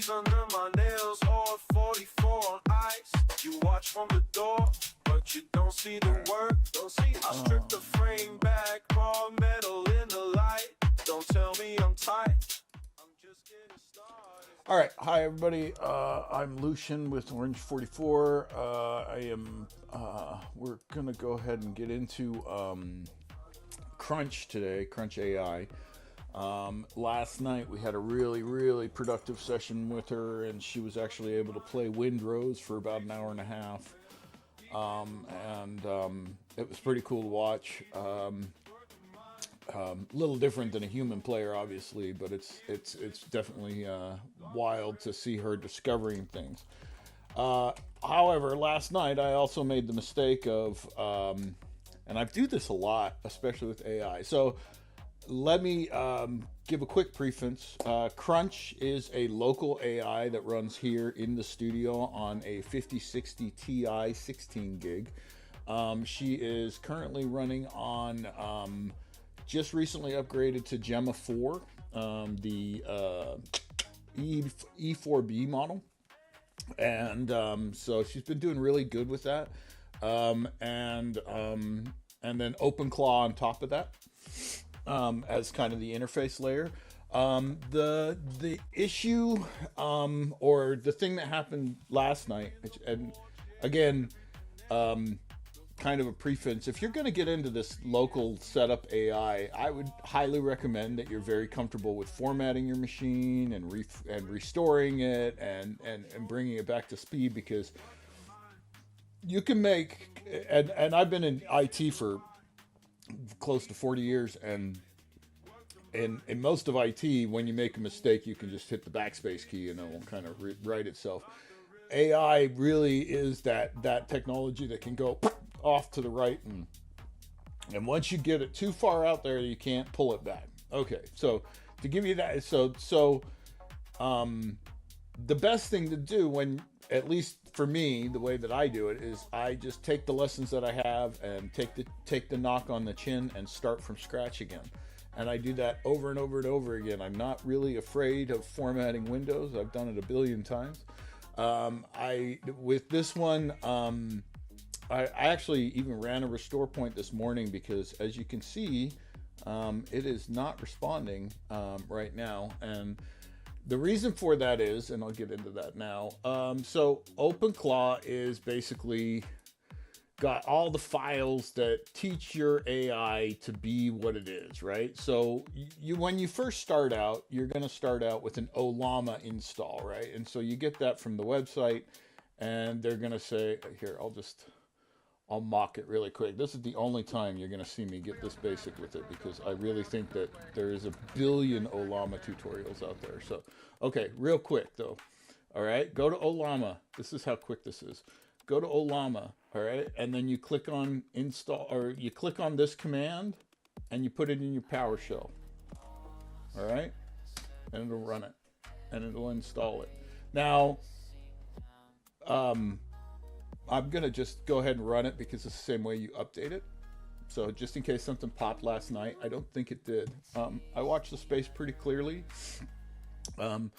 keys under my nails, or 44 on ice. You watch from the door, but you don't see the work. Don't see. I strip the frame back, raw metal in the light. Don't tell me I'm tight. I'm just getting started. All right, hi everybody. I'm Lucian with Orange 44. We're gonna go ahead and get into Crunch today, Crunch AI. Last night we had a really productive session with her, and she was actually able to play Windrose for about an hour and a half, it was pretty cool to watch. A little different than a human player, obviously, but it's definitely wild to see her discovering things. However, last night I also made the mistake of, and I do this a lot, especially with AI. So let me give a quick preface. Crunch is a local AI that runs here in the studio on a 5060 Ti 16 gig. She is currently running on just recently upgraded to Gemma 4, the E4B model. And so she's been doing really good with that. And then OpenClaw on top of that, as kind of the interface layer. The issue, or the thing that happened last night, and again, kind of a preface, if you're going to get into this local setup AI, I would highly recommend that you're very comfortable with formatting your machine and restoring it and bringing it back to speed, because you can make, and I've been in IT for close to 40 years, and in most of IT, when you make a mistake, you can just hit the backspace key and it will kind of right itself. AI really is that technology that can go off to the right, and once you get it too far out there, you can't pull it back. Okay, so to give you that, the best thing to do, when, at least for me, the way that I do it, is I just take the lessons that I have and take the knock on the chin and start from scratch again. And I do that over and over and over again. I'm not really afraid of formatting Windows. I've done it a billion times. With this one, I actually even ran a restore point this morning, because as you can see, it is not responding right now. And the reason for that is, and I'll get into that now. So OpenClaw is basically got all the files that teach your AI to be what it is, right? So when you first start out, you're going to start out with an Olama install, right? And so you get that from the website, and they're going to say, here, I'll mock it really quick. This is the only time you're going to see me get this basic with it, because I really think that there is a billion Olama tutorials out there. So, okay, real quick though. All right, go to Olama. This is how quick this is. Go to Olama, all right, and then you click on install, or you click on this command, and you put it in your PowerShell, all right, and it'll run it, and it'll install it. Now, I'm gonna just go ahead and run it, because it's the same way you update it. So just in case something popped last night, I don't think it did. I watched the space pretty clearly. And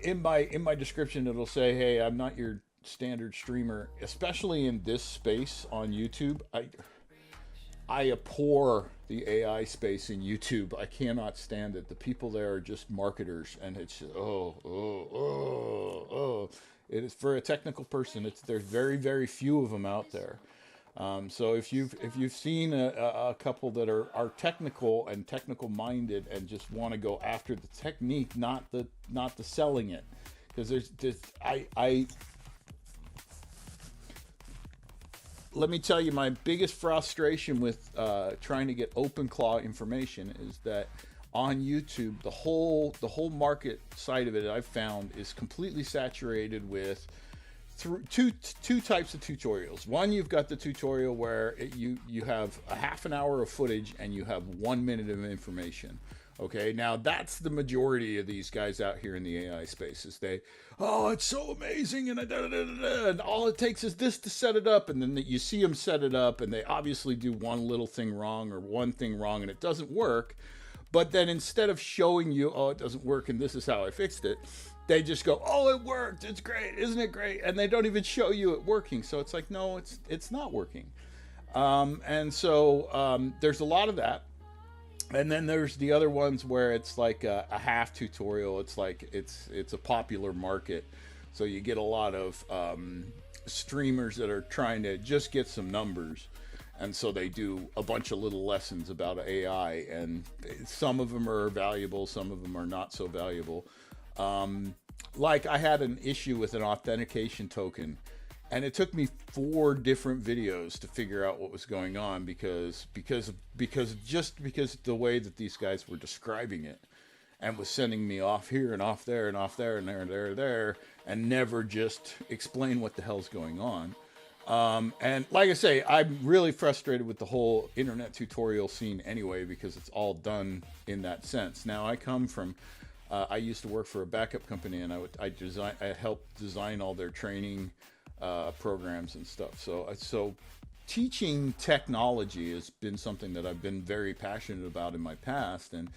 in my description, it'll say, hey, I'm not your standard streamer, especially in this space on YouTube. I abhor the AI space in YouTube. I cannot stand it. The people there are just marketers, and it's just, It is, for a technical person, there's very few of them out there. So if you've seen a couple that are technical and technical minded and just want to go after the technique, not the selling it, because let me tell you, my biggest frustration with trying to get OpenClaw information is that on YouTube, the whole market side of it, I've found, is completely saturated with two types of tutorials. One, you've got the tutorial where you have a half an hour of footage and you have 1 minute of information. Okay, now that's the majority of these guys out here in the AI spaces. It's so amazing, and all it takes is this to set it up, and then you see them set it up, and they obviously do one little thing wrong or one thing wrong, and it doesn't work. But then instead of showing you, it doesn't work, and this is how I fixed it, they just go, "Oh, it worked! It's great, isn't it great?" And they don't even show you it working. So it's like, no, it's not working. And so there's a lot of that. And then there's the other ones where it's like a half tutorial. It's like it's a popular market, so you get a lot of streamers that are trying to just get some numbers, and so they do a bunch of little lessons about AI, and some of them are valuable, some of them are not so valuable. Like I had an issue with an authentication token, and it took me 4 different videos to figure out what was going on because the way that these guys were describing it, and was sending me off here and off there and off there and there, and never just explain what the hell's going on. And like I say, I'm really frustrated with the whole internet tutorial scene anyway, because it's all done in that sense. Now I come from, I used to work for a backup company, and I helped design all their training programs and stuff. So teaching technology has been something that I've been very passionate about in my past. And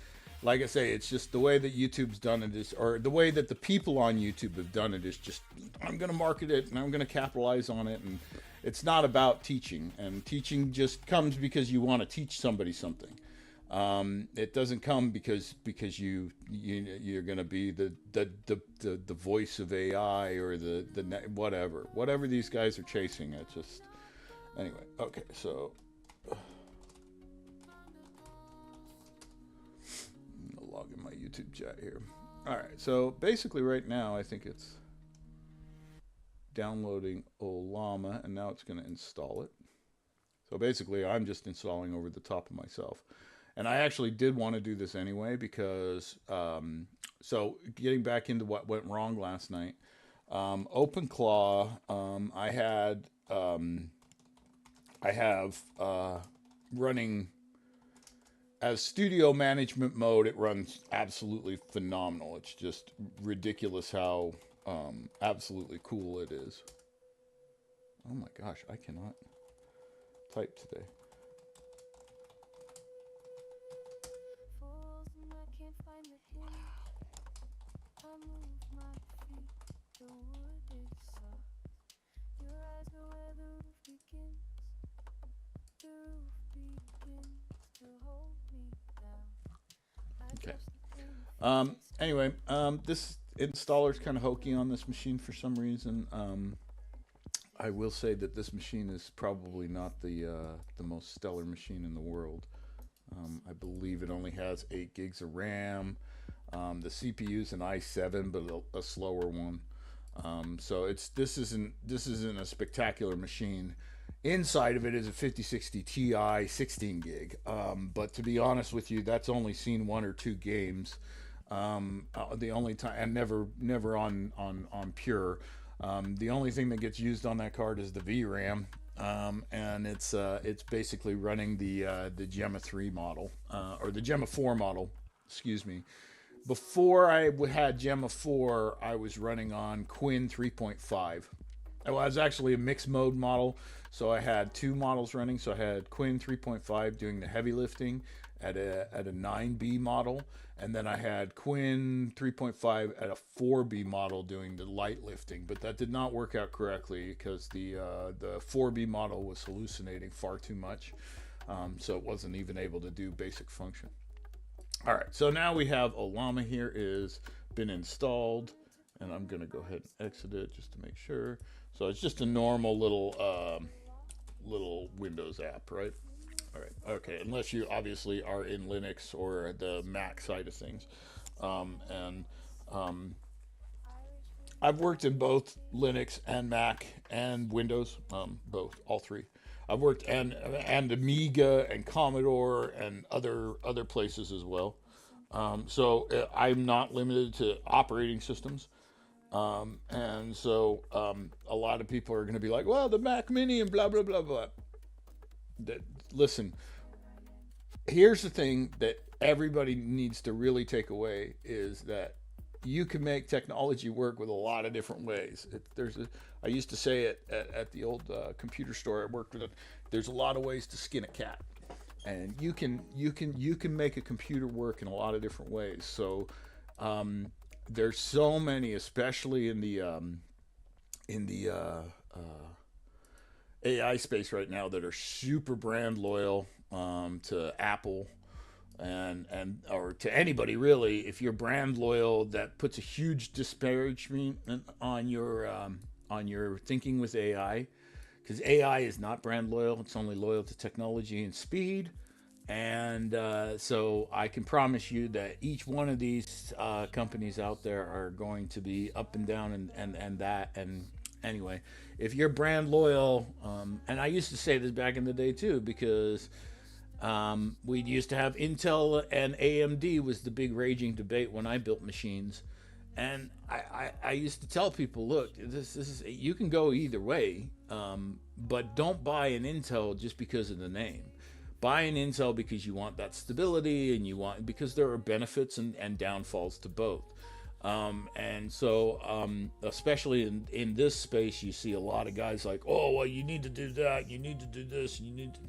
like I say, it's just the way that YouTube's done it is, or the way that the people on YouTube have done it is just, I'm going to market it and I'm going to capitalize on it. And it's not about teaching, and teaching just comes because you want to teach somebody something. It doesn't come because you're going to be the voice of AI or the whatever these guys are chasing. It's just, anyway. Okay, so I'm gonna log in my YouTube chat here. All right, so basically right now I think it's downloading Olama, and now it's going to install it. So basically I'm just installing over the top of myself. And I actually did want to do this anyway because, so getting back into what went wrong last night, OpenClaw, I have running as studio management mode. It runs absolutely phenomenal. It's just ridiculous how absolutely cool it is. Oh my gosh, I cannot type today. Okay. Anyway, this installer's kind of hokey on this machine for some reason. I will say that this machine is probably not the most stellar machine in the world. I believe it only has 8 gigs of RAM. The CPU's an i7, but a slower one. So this isn't a spectacular machine. Inside of it is a 5060 Ti 16 gig. But to be honest with you, that's only seen 1 or 2 games. The only time, and never on pure. The only thing that gets used on that card is the VRAM. And it's basically running the Gemma 3 model, or the Gemma 4 model, excuse me. Before I had Gemma 4, I was running on Quinn 3.5. It was actually a mixed mode model, so I had 2 models running. So I had Quinn 3.5 doing the heavy lifting at a 9B model, and then I had Quinn 3.5 at a 4B model doing the light lifting. But that did not work out correctly because the 4B model was hallucinating far too much, so it wasn't even able to do basic function. All right, so now we have Olama here is been installed, and I'm going to go ahead and exit it just to make sure. So it's just a normal little Windows app, right? All right, okay, unless you obviously are in Linux or the Mac side of things. I've worked in both Linux and Mac and Windows, both, all 3. I've worked and Amiga and Commodore and other places as well. So I'm not limited to operating systems. And so a lot of people are going to be like, well, the Mac Mini and blah, blah, blah, blah. Listen, here's the thing that everybody needs to really take away is that you can make technology work with a lot of different ways. I used to say it at the old computer store I worked with. There's a lot of ways to skin a cat, and you can make a computer work in a lot of different ways. So there's so many, especially in the AI space right now, that are super brand loyal to Apple and or to anybody really. If you're brand loyal, that puts a huge disparagement on your thinking with AI, because AI is not brand loyal. It's only loyal to technology and speed. And so I can promise you that each one of these companies out there are going to be up and down and that. And anyway, if you're brand loyal, and I used to say this back in the day too, because we used to have Intel and AMD was the big raging debate when I built machines. And I used to tell people, look, this is, you can go either way, but don't buy an Intel just because of the name. Buy an Intel because you want that stability, and you want, because there are benefits and downfalls to both. And so, especially in this space, you see a lot of guys like, oh, well, you need to do that, you need to do this, and you need to.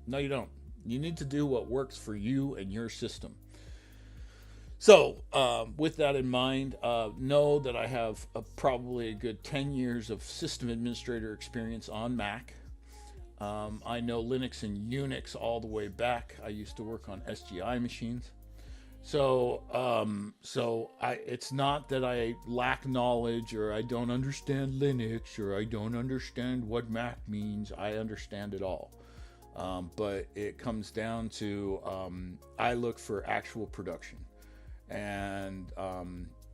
No, you don't. You need to do what works for you and your system. So, with that in mind, know that I have probably a good 10 years of system administrator experience on Mac. I know Linux and Unix all the way back. I used to work on SGI machines. So, it's not that I lack knowledge, or I don't understand Linux, or I don't understand what Mac means. I understand it all. But it comes down to, I look for actual production. And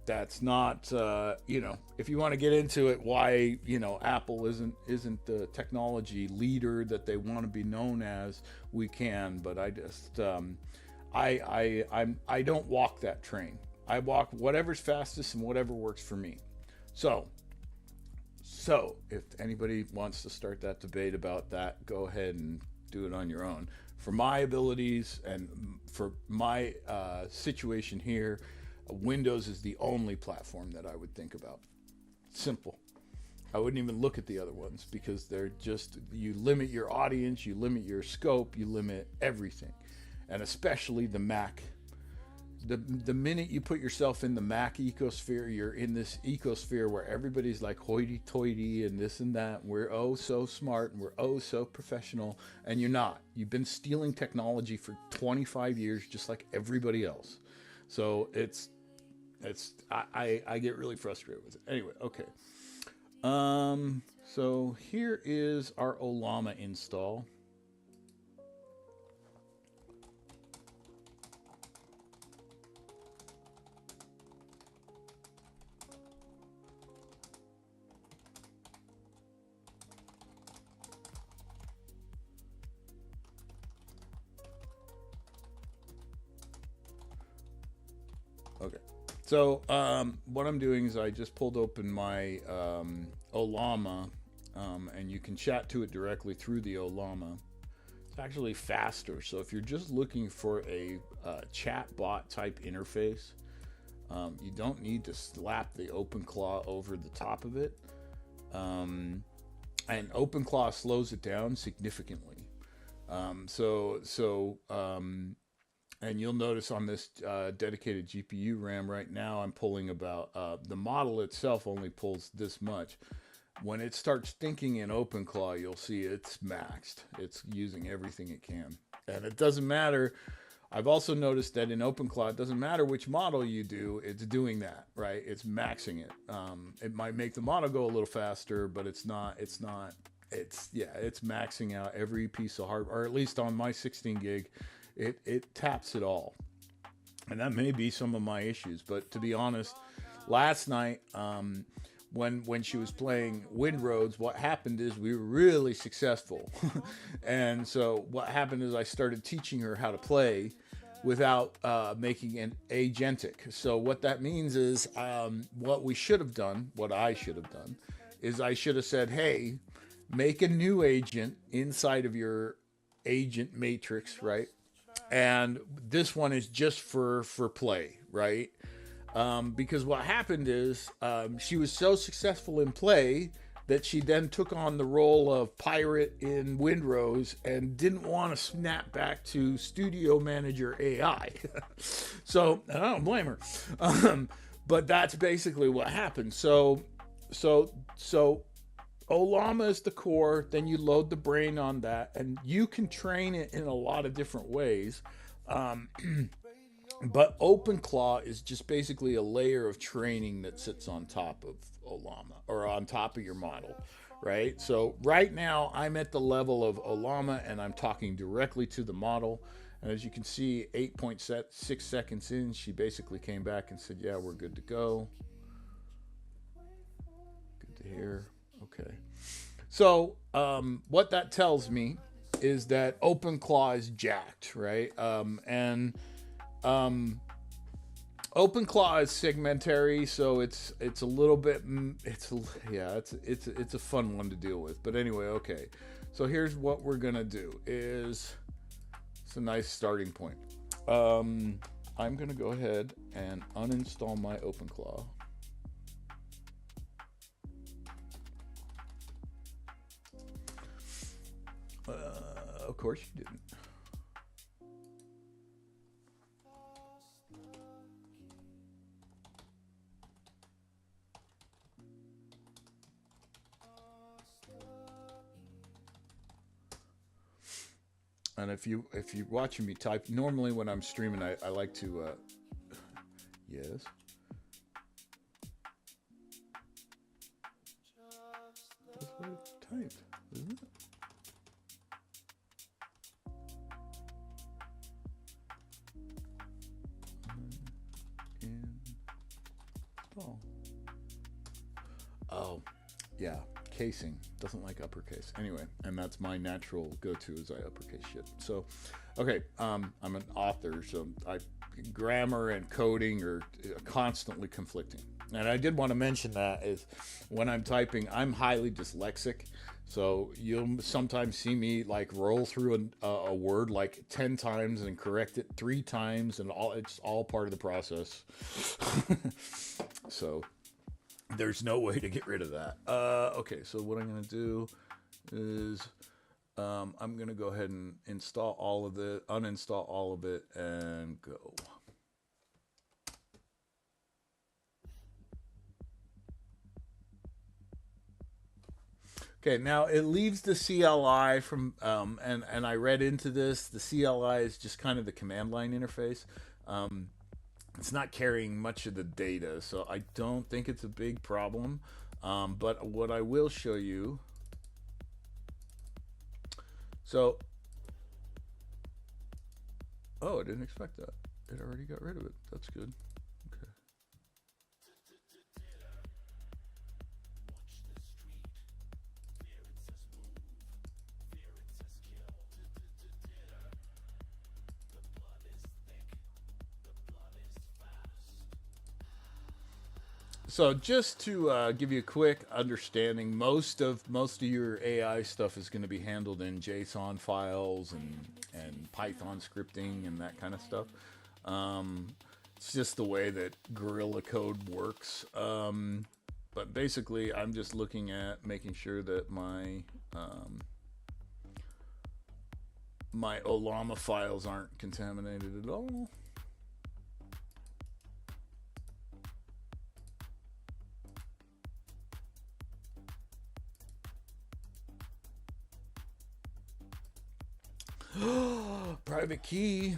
that's not, if you want to get into it, why Apple isn't the technology leader that they want to be known as, we can. But I just I don't walk that train. I walk whatever's fastest and whatever works for me. So if anybody wants to start that debate about that, go ahead and do it on your own. For my abilities and for my situation here, Windows is the only platform that I would think about. Simple. I wouldn't even look at the other ones, because they're just, you limit your audience, you limit your scope, you limit everything. And especially the Mac. The minute you put yourself in the Mac ecosphere, you're in this ecosphere where everybody's like hoity-toity and this and that. We're oh so smart and we're oh so professional, and you're not. You've been stealing technology for 25 years, just like everybody else. So I get really frustrated with it. Anyway, okay. So here is our Olama install. Okay, so what I'm doing is I just pulled open my Olama, and you can chat to it directly through the Olama. It's actually faster, so if you're just looking for a chat bot type interface, you don't need to slap the OpenClaw over the top of it, and OpenClaw slows it down significantly. And you'll notice on this dedicated GPU RAM right now, I'm pulling about, the model itself only pulls this much. When it starts thinking in OpenClaw, you'll see it's maxed. It's using everything it can. And it doesn't matter. I've also noticed that in OpenClaw, it doesn't matter which model you do, it's doing that, right? It's maxing it. It might make the model go a little faster, but it's maxing out every piece of hardware, or at least on my 16 gig. It taps it all. And that may be some of my issues, but to be honest, last night, when she was playing Windroads, what happened is we were really successful. And so what happened is I started teaching her how to play without making an agentic. So what that means is, what I should have done, is I should have said, hey, make a new agent inside of your agent matrix, right? And this one is just for play, right? Because what happened is she was so successful in play that she then took on the role of pirate in Windrows and didn't want to snap back to Studio Manager AI. So I don't blame her. But that's basically what happened. So Olama is the core. Then you load the brain on that, and you can train it in a lot of different ways. Um, but OpenClaw is just basically a layer of training that sits on top of Olama or on top of your model, right? So right now I'm at the level of Olama and I'm talking directly to the model. And as you can see, 8.6 seconds in, she basically came back and said, yeah, we're good to go. Good to hear. Okay. So what that tells me is that OpenClaw is jacked, right? And OpenClaw is segmentary, so it's a little bit it's a fun one to deal with. But anyway, okay. So here's what we're gonna do. It's a nice starting point. I'm gonna go ahead and uninstall my OpenClaw. Of course you didn't. And if you're watching me type, normally when I'm streaming, I like to yes. That's what it typed, isn't it? Install. Oh, yeah. Casing doesn't like uppercase anyway, and that's my natural go-to is I uppercase shit. So okay, I'm an author, so grammar and coding are constantly conflicting. And I did want to mention that is when I'm typing, I'm highly dyslexic, so you'll sometimes see me like roll through a word like 10 times and correct it 3 times, and it's all part of the process. So there's no way to get rid of that. Okay, so what I'm going to do is I'm going to go ahead and install all of it, uninstall all of it, and go. Okay, now it leaves the CLI from, and I read into this. The CLI is just kind of the command line interface. It's not carrying much of the data, so I don't think it's a big problem. But what I will show you, so, oh, I didn't expect that. It already got rid of it. That's good. Okay. So just to give you a quick understanding, most of your AI stuff is going to be handled in JSON files and Python scripting and that kind of stuff. It's just the way that Gorilla Code works. But basically, I'm just looking at making sure that my my Olama files aren't contaminated at all. Private key.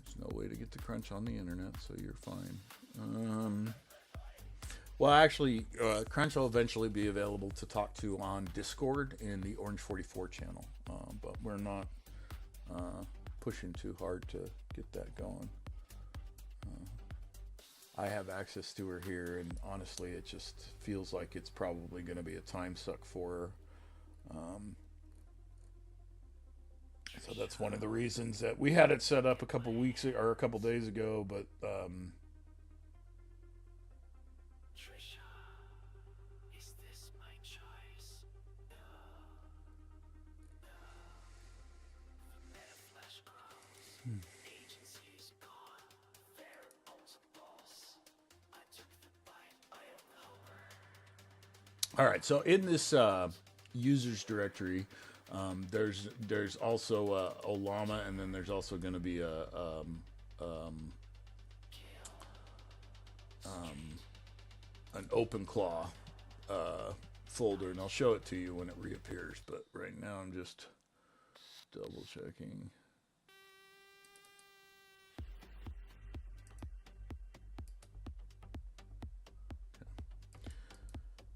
There's no way to get to Crunch on the internet, so you're fine. Well, actually, Crunch will eventually be available to talk to on Discord in the Orange 44 channel, but we're not pushing too hard to get that going. I have access to her here, and honestly, it just feels like it's probably going to be a time suck for her. So that's one of the reasons that we had it set up a couple weeks or a couple days ago, but Trisha, is this my choice? Meta flash grows. Agency is gone. Variables a boss. I took the bite. I am the helper. all right. So in this users directory, there's also Olama, and then there's also going to be a an OpenClaw folder, and I'll show it to you when it reappears. But right now, I'm just double checking.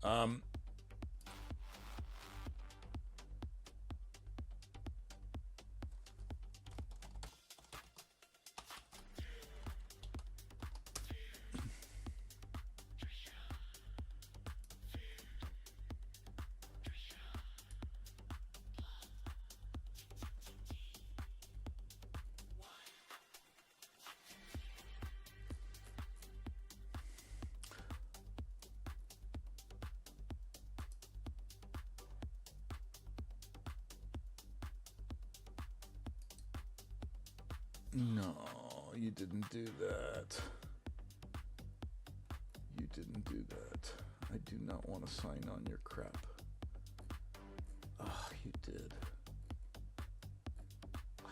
Um, no, you didn't do that. You didn't do that. I do not want to sign on your crap. Oh, you did. Wow.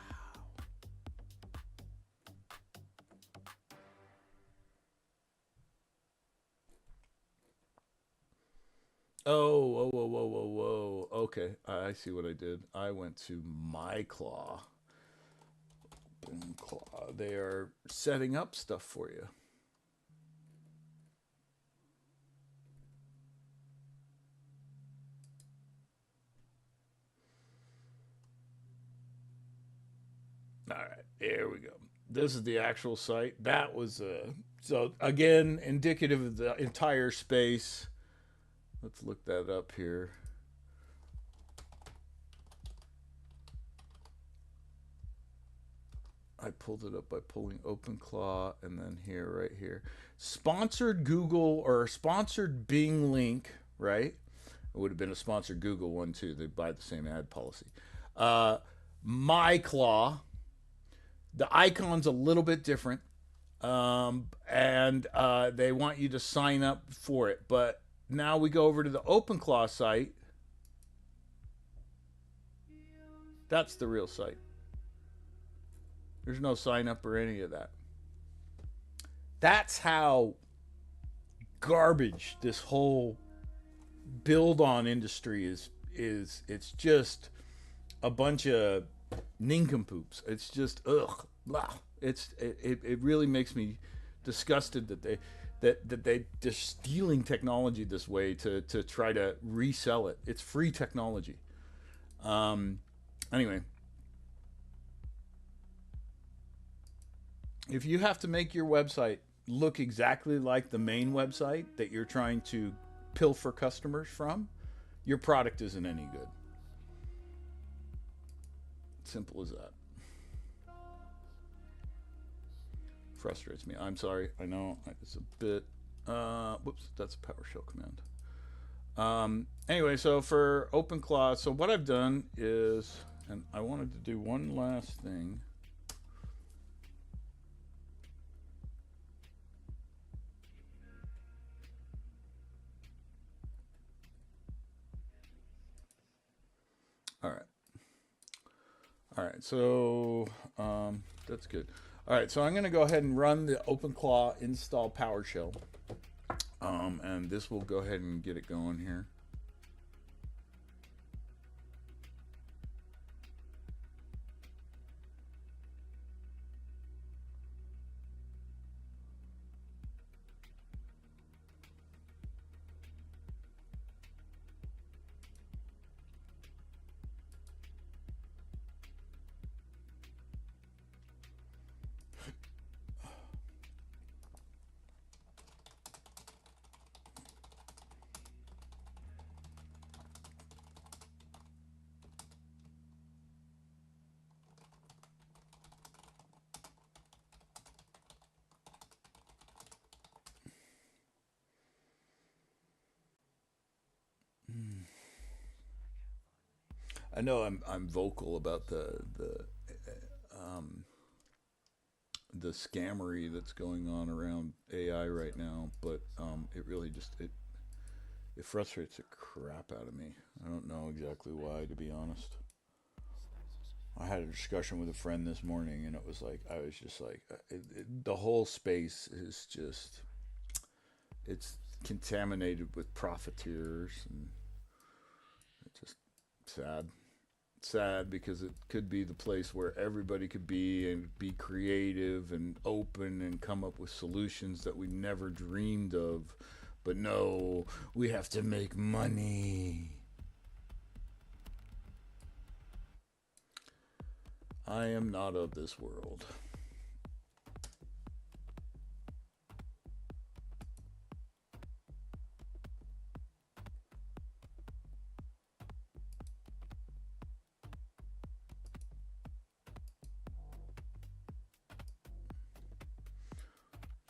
Oh, whoa, whoa, whoa, whoa, whoa. Okay, I see what I did. I went to my claw. Boom, claw. They are setting up stuff for you. All right, here we go. This is the actual site. That was so again indicative of the entire space. Let's look that up here. I pulled it up by pulling OpenClaw and then here, right here. Sponsored Google or sponsored Bing link, right? It would have been a sponsored Google one too. They buy the same ad policy. MyClaw. The icon's a little bit different. And they want you to sign up for it. But now we go over to the OpenClaw site. That's the real site. There's no sign up or any of that. That's how garbage this whole build on industry is it's just a bunch of nincompoops. It's just ugh. Blah. It really makes me disgusted that they just stealing technology this way to try to resell it. It's free technology. Anyway, if you have to make your website look exactly like the main website that you're trying to pilfer customers from, your product isn't any good. Simple as that. Frustrates me. I'm sorry. I know it's a bit. Whoops, that's a PowerShell command. Anyway, so for OpenClaw, so what I've done is, and I wanted to do one last thing. All right. All right, so that's good. All right, so I'm going to go ahead and run the OpenClaw install PowerShell, and this will go ahead and get it going here. I know I'm vocal about um, the scammery that's going on around AI right now, but it really just it frustrates the crap out of me. I don't know exactly why, to be honest. I had a discussion with a friend this morning, and it was like I was just like the whole space is just it's contaminated with profiteers, and it's just sad. Sad because it could be the place where everybody could be and be creative and open and come up with solutions that we never dreamed of. But no, we have to make money. I am not of this world.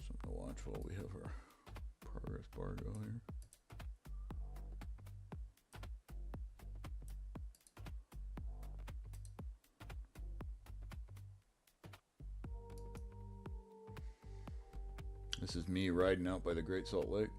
Something to watch while we have our progress bar go here. This is me riding out by the Great Salt Lake.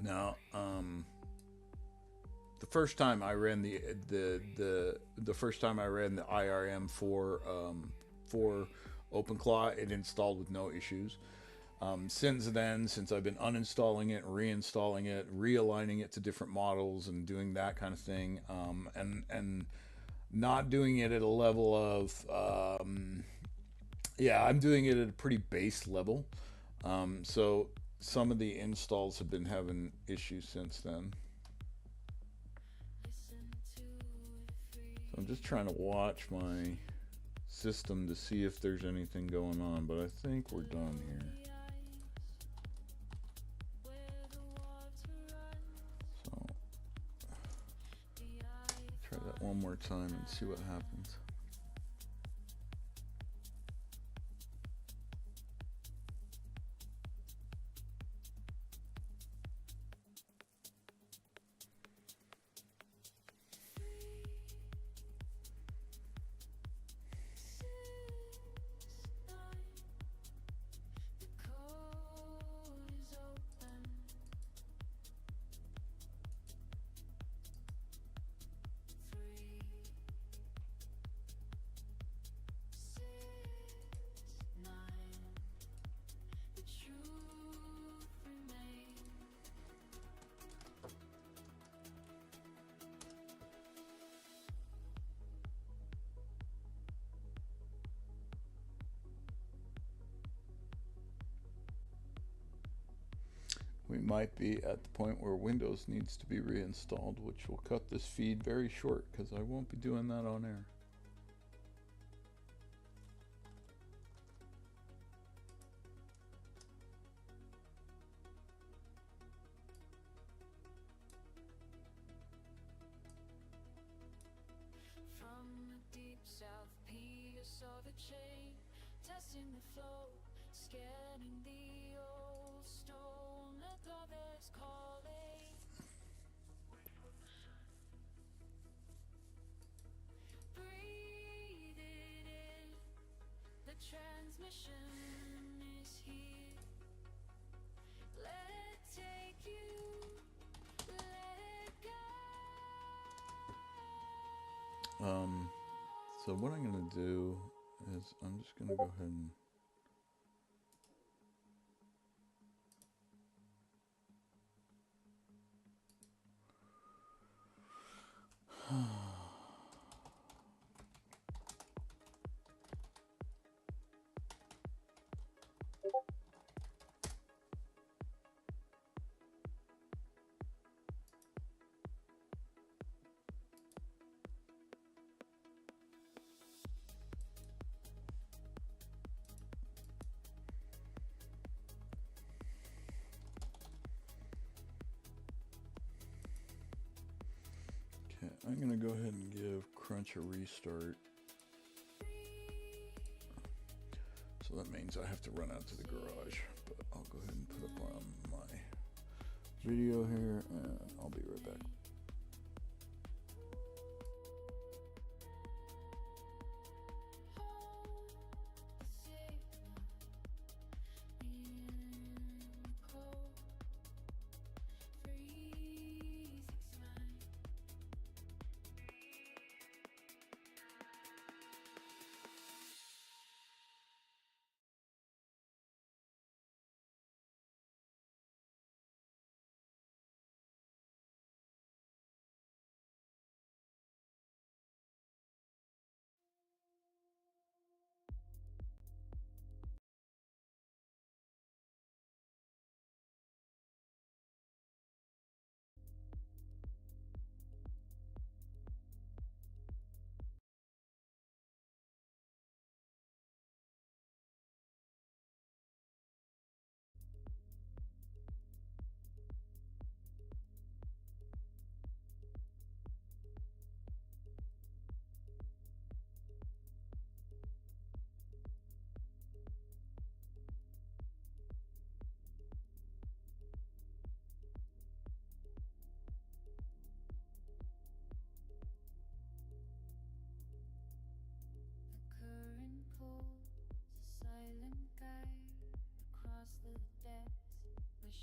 Now, the first time I ran the first time I ran the IRM for OpenClaw, it installed with no issues. Since then, since I've been uninstalling it, reinstalling it, realigning it to different models, and doing that kind of thing, and not doing it at a level of yeah, I'm doing it at a pretty base level. So some of the installs have been having issues since then. So I'm just trying to watch my system to see if there's anything going on, but I think we're done here. So try that one more time and see what happens. We might be at the point where Windows needs to be reinstalled, which will cut this feed very short because I won't be doing that on air. From the deep south P, I saw the chain, testing the flow, scanning the old stone. Let others calling. transmission is here. Let it take you, let it go. So what I'm gonna do is I'm just gonna go ahead and okay, I'm gonna go ahead and give Crunch a restart. So that means I have to run out to the garage, but I'll go ahead and put up on my video here and I'll be right back.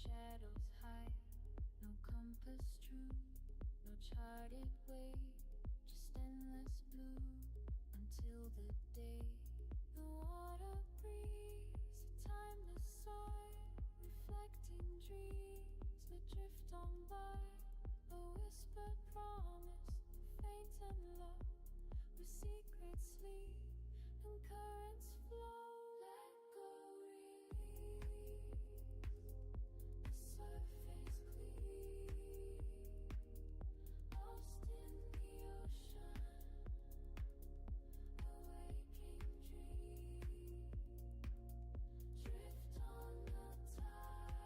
Shadows hide, no compass true, no charted way, just endless blue until the day the water breathes, a timeless sigh, reflecting dreams that drift on by, a whispered promise, faint and low, where secrets sleep and currents flow. Let go, release. Surface clear, lost in the ocean, a waking dream, drift on the tide.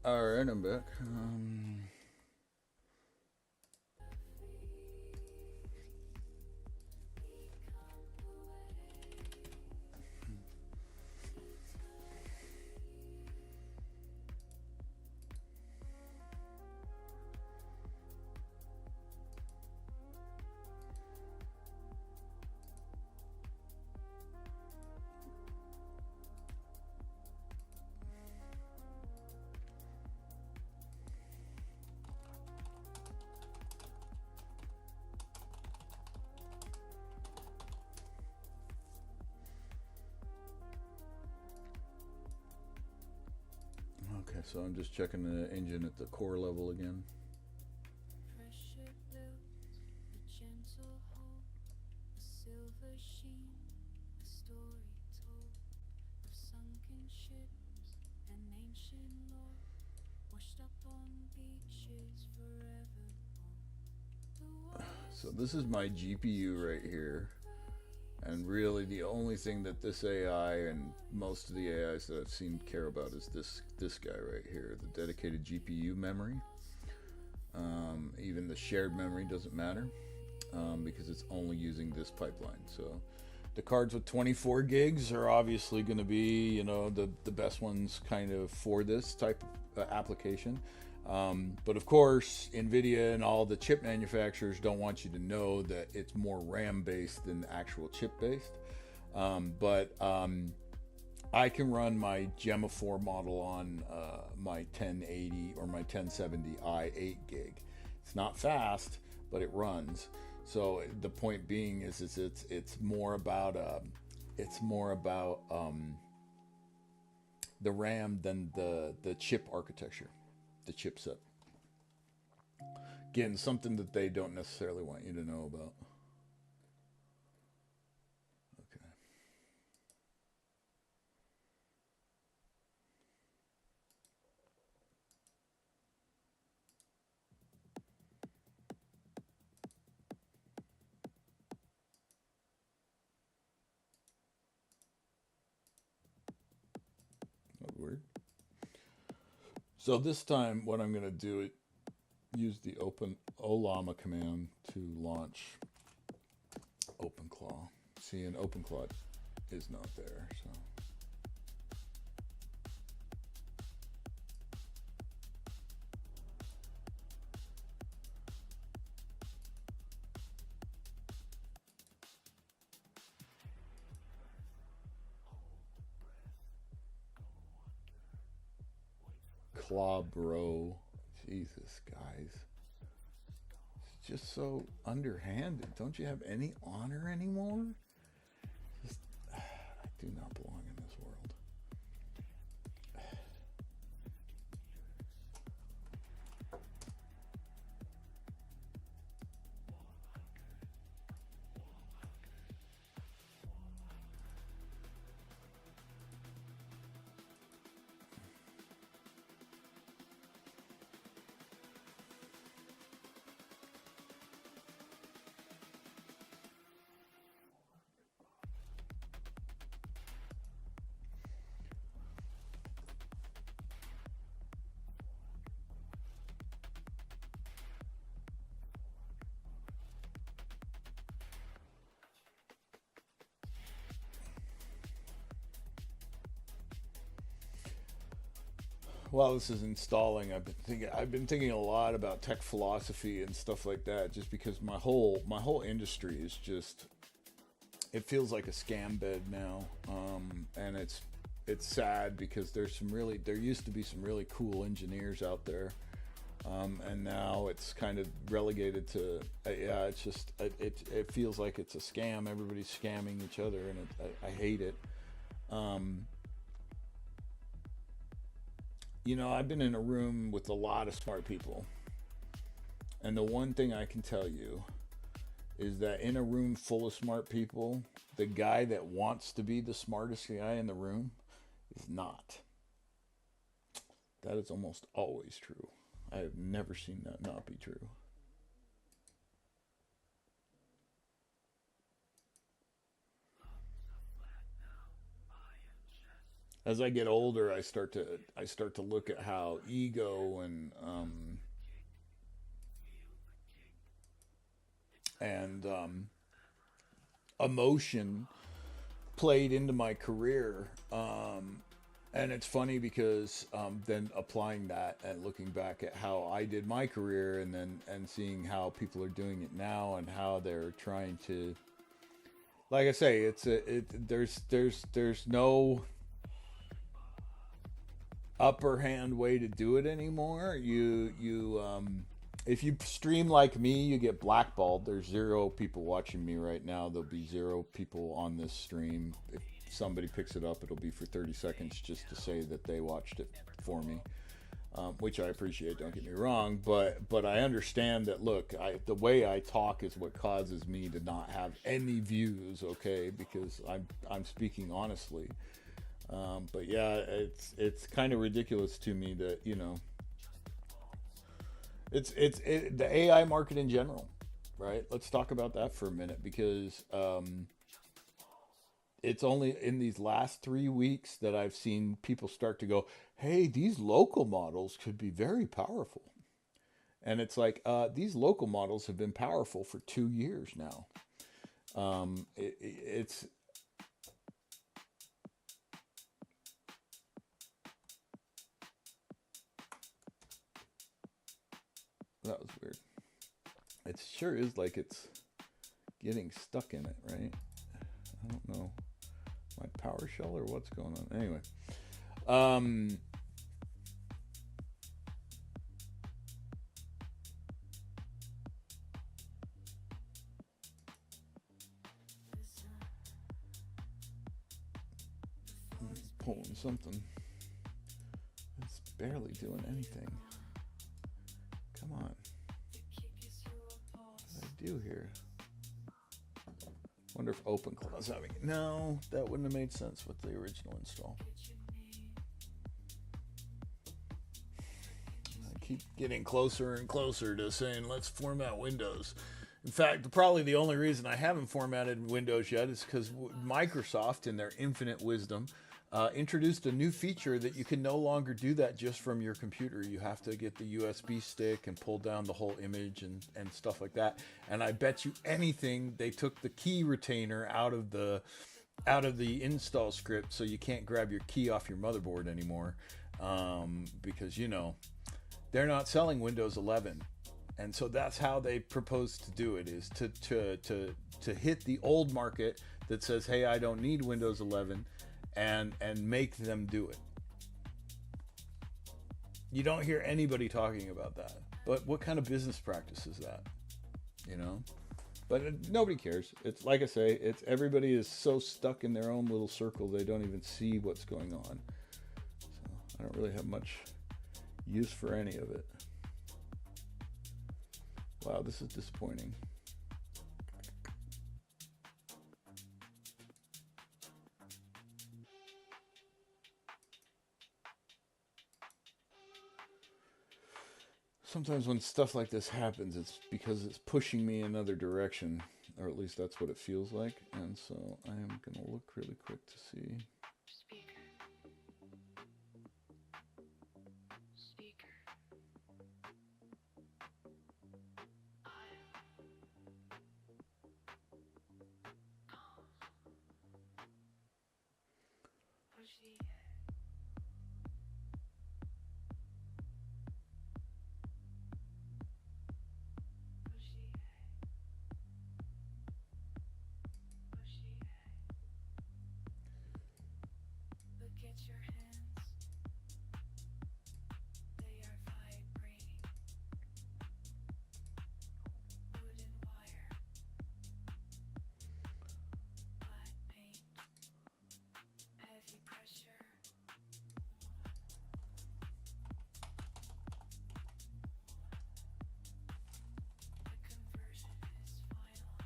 All right, I'm back. Okay, so I'm just checking the engine at the core level again. Pressure built, a gentle hold, a silver sheen, a story told of sunken ships and ancient lore, washed up on beaches forever born. So this is my GPU right here. And really the only thing that this AI and most of the AIs that I've seen care about is this guy right here, the dedicated GPU memory. Even the shared memory doesn't matter because it's only using this pipeline. So the cards with 24 gigs are obviously going to be, you know, the best ones kind of for this type of application. But of course, NVIDIA and all the chip manufacturers don't want you to know that it's more RAM based than actual chip based. But I can run my Gemma 4 model on my 1080 or my 1070i 8 gig. It's not fast, but it runs. So the point being is it's more about the RAM than the chip architecture, the chipset. Again, something that they don't necessarily want you to know about. Okay. That's weird. So this time, what I'm going to do is use the open olama command to launch OpenClaw. See, an OpenClaw is not there, so. Claw bro. Jesus, guys. It's just so underhanded. Don't you have any honor anymore? Just, I do not belong in this world. While this is installing, I've been thinking a lot about tech philosophy and stuff like that, just because my whole industry is just, it feels like a scam bed now, and it's sad because there used to be some really cool engineers out there, and now it's kind of relegated to yeah, it's just it feels like it's a scam. Everybody's scamming each other, and I hate it. You know, I've been in a room with a lot of smart people, and the one thing I can tell you is that in a room full of smart people, the guy that wants to be the smartest guy in the room is not. That is almost always true. I have never seen that not be true. As I get older, I start to look at how ego and emotion played into my career. And it's funny because then applying that and looking back at how I did my career, and seeing how people are doing it now, and how they're trying to, like I say, there's no upper hand way to do it anymore. If you stream like me, you get blackballed. There's 0 people watching me right now. There'll be 0 people on this stream. If somebody picks it up, it'll be for 30 seconds just to say that they watched it for me, which I appreciate. Don't get me wrong, but I understand that. Look, the way I talk is what causes me to not have any views. Okay, because I'm speaking honestly. But yeah, it's kind of ridiculous to me that, it's the AI market in general, right? Let's talk about that for a minute, because it's only in these last 3 weeks that I've seen people start to go, "Hey, these local models could be very powerful," and it's like, these local models have been powerful for 2 years now. It's that was weird. It sure is like it's getting stuck in it, right? I don't know. PowerShell or what's going on? Anyway, um, pulling something. It's barely doing anything. Come on. What did I do here? Wonder if OpenClaw is having it. No, that wouldn't have made sense with the original install. I keep getting closer and closer to saying let's format Windows. In fact, probably the only reason I haven't formatted Windows yet is because Microsoft, in their infinite wisdom, introduced a new feature that you can no longer do that just from your computer. You have to get the USB stick and pull down the whole image and stuff like that. And I bet you anything they took the key retainer out of the install script, so you can't grab your key off your motherboard anymore, because they're not selling Windows 11. And so that's how they propose to do it, is to hit the old market that says, hey, I don't need Windows 11, and make them do it. You don't hear anybody talking about that. But what kind of business practice is that? But nobody cares. It's like I say, it's everybody is so stuck in their own little circle they don't even see what's going on. So I don't really have much use for any of it. Wow, this is disappointing. Sometimes when stuff like this happens, it's because it's pushing me another direction, or at least that's what it feels like. And so I am going to look really quick to see. Speaker. Speaker. Pushy. Pushy. Pushy. Look at your hands. They are vibrating. Wooden wire. Black paint. Heavy pressure. The conversion is final.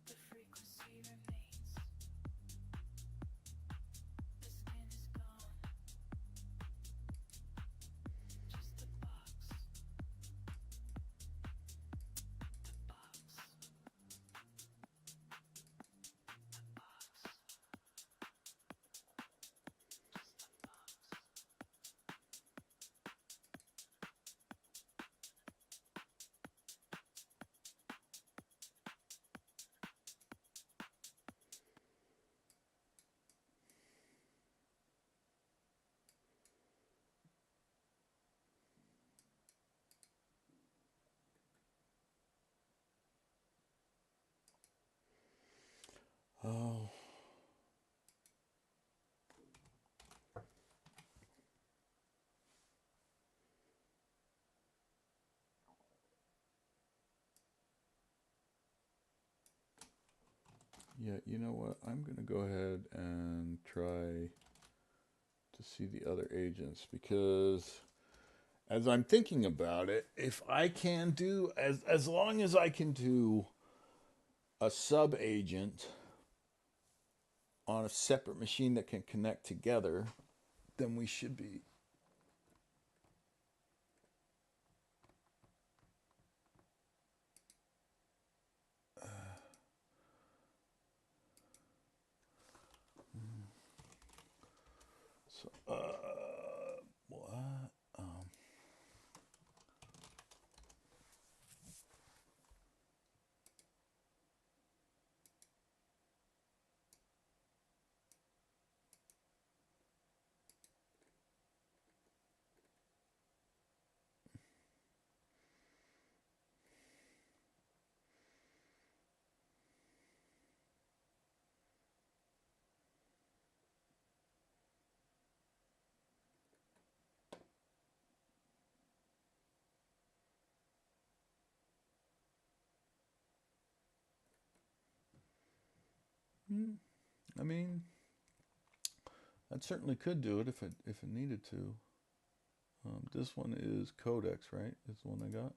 The frequency remains. The skin is gone. Just the box. The box. The box. Just the box. Oh. Yeah, you know what? I'm going to go ahead and try to see the other agents, because as I'm thinking about it, if I can do, as long as I can do a sub agent on a separate machine that can connect together, then we should be. So, what? I mean, I certainly could do it if it needed to. This one is Codex, right? Is the one I got.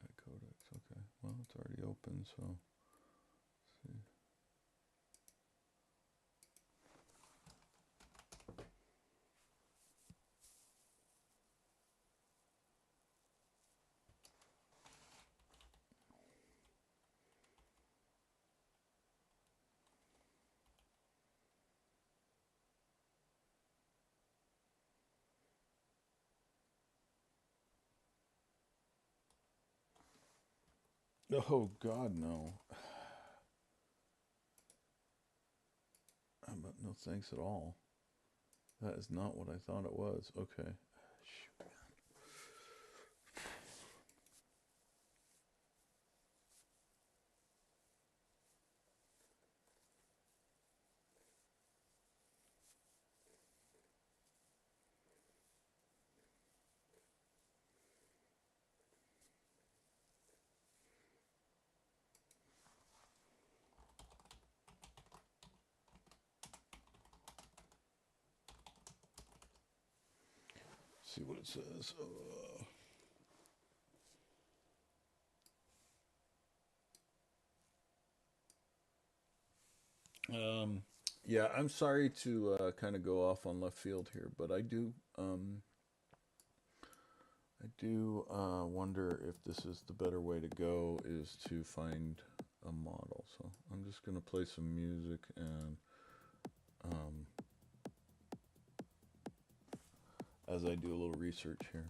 Yeah, Codex. Okay. Well, it's already open, so let's see. Oh God, no. But no thanks at all. That is not what I thought it was. Okay. Shoot. See what it says. Yeah, I'm sorry to kind of go off on left field here, but I do wonder if this is the better way to go is to find a model. So I'm just gonna play some music and um, as I do a little research here.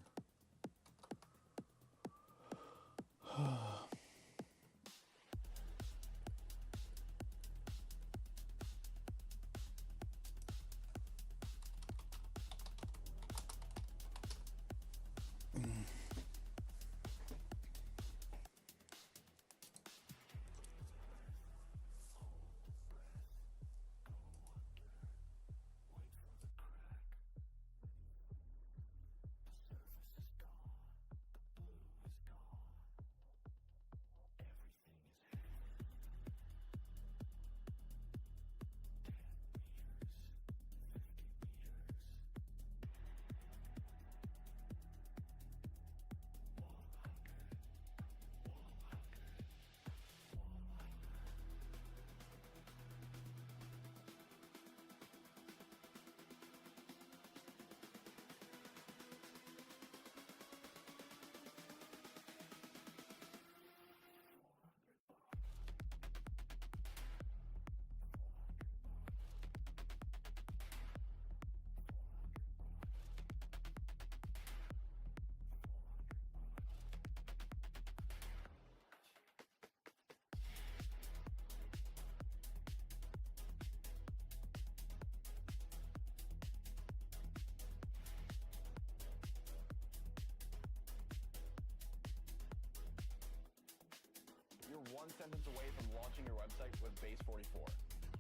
You're one sentence away from launching your website with Base 44.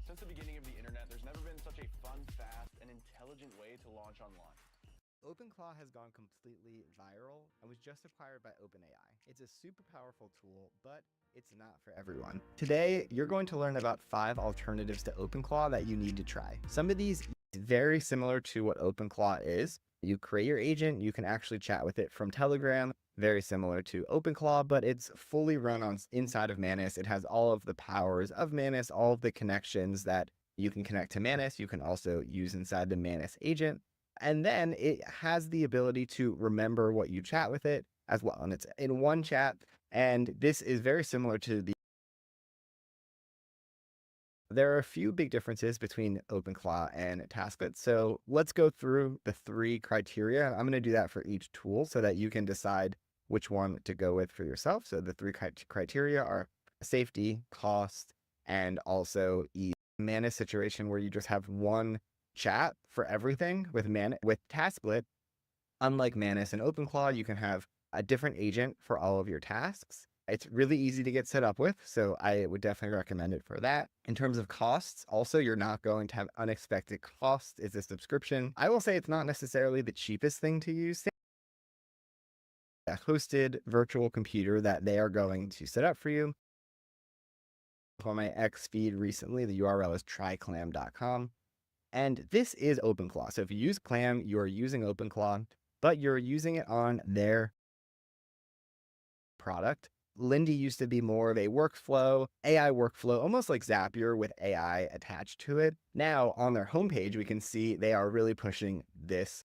Since the beginning of the internet, there's never been such a fun, fast, and intelligent way to launch online. OpenClaw has gone completely viral and was just acquired by OpenAI. It's a super powerful tool, but it's not for everyone. Today, you're going to learn about 5 alternatives to OpenClaw that you need to try. Some of these very similar to what OpenClaw is. You create your agent, you can actually chat with it from Telegram, very similar to OpenClaw, but it's fully run on inside of Manus. It has all of the powers of Manus, all of the connections that you can connect to Manus. You can also use inside the Manus agent. And then it has the ability to remember what you chat with it as well. And it's in one chat. And this is very similar to the. There are a few big differences between OpenClaw and Tasklet. So let's go through the 3 criteria. I'm going to do that for each tool so that you can decide which one to go with for yourself. So the 3 criteria are safety, cost, and also ease. Manus situation where you just have one chat for everything with Tasklet. Unlike Manus and OpenClaw, you can have a different agent for all of your tasks. It's really easy to get set up with, so I would definitely recommend it for that. In terms of costs, also, you're not going to have unexpected costs. It's a subscription. I will say it's not necessarily the cheapest thing to use. A hosted virtual computer that they are going to set up for you. up on my X feed recently. The URL is tryclam.com. And this is OpenClaw. So if you use Clam, you are using OpenClaw, but you're using it on their product. Lindy used to be more of a workflow, AI workflow, almost like Zapier with AI attached to it. Now on their homepage, we can see they are really pushing this.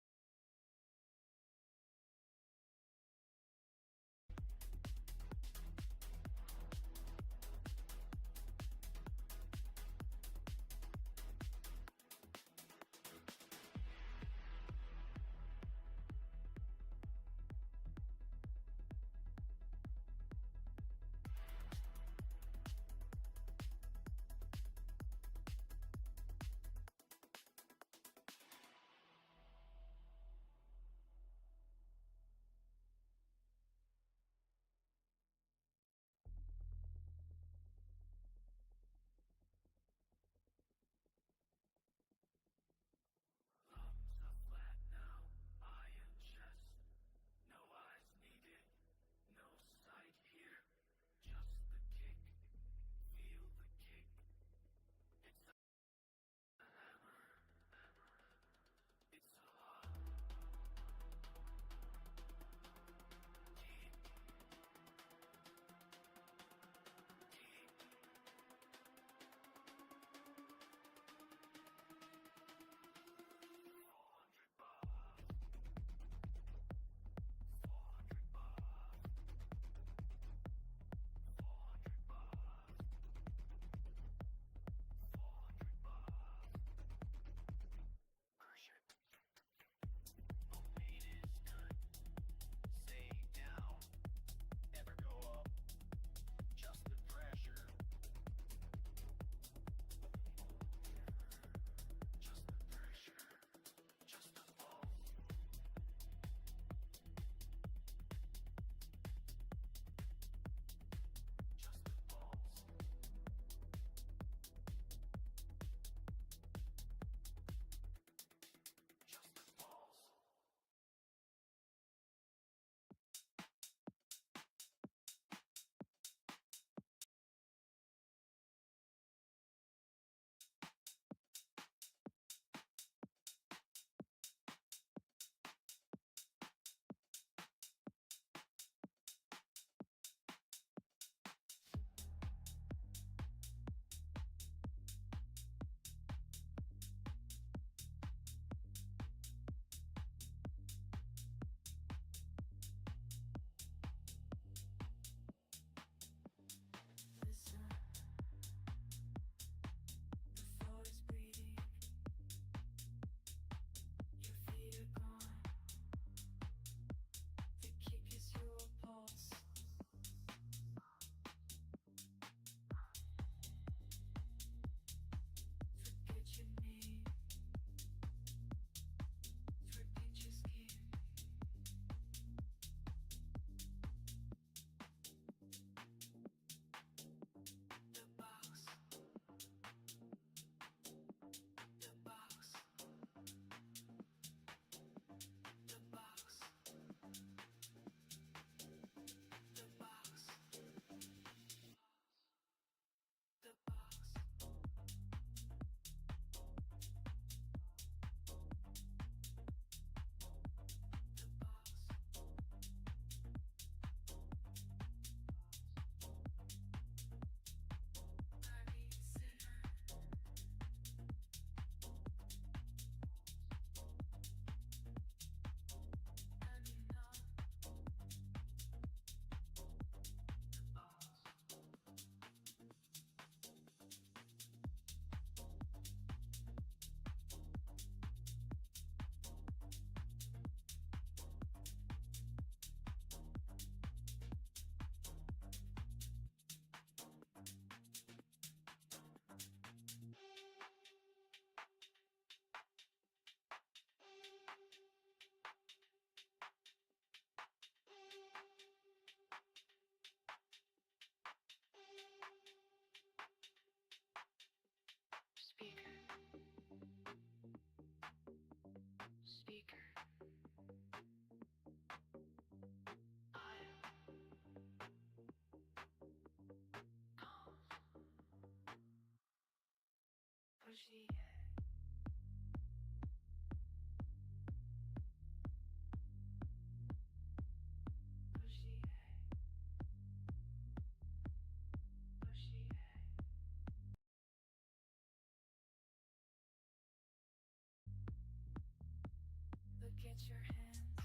Get your hands,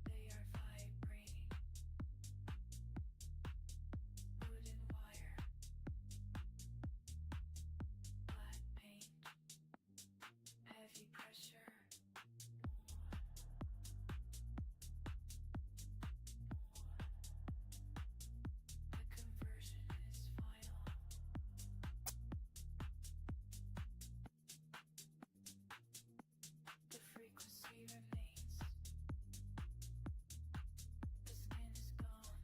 they are vibrating. Wooden wire, black paint, heavy pressure. The conversion is final. The frequency remains. The skin is gone.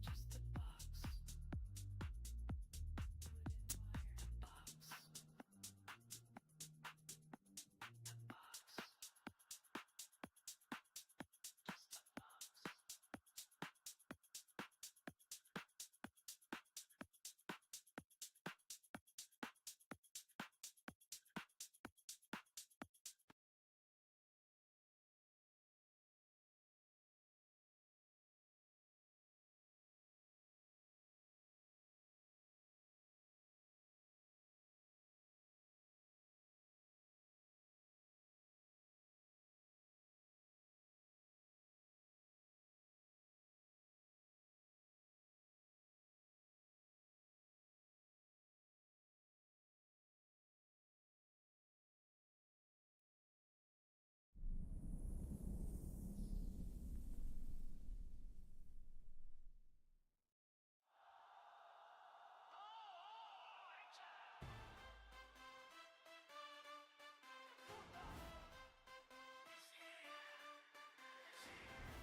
Just a box. Wooden wire box. A box. Just a box.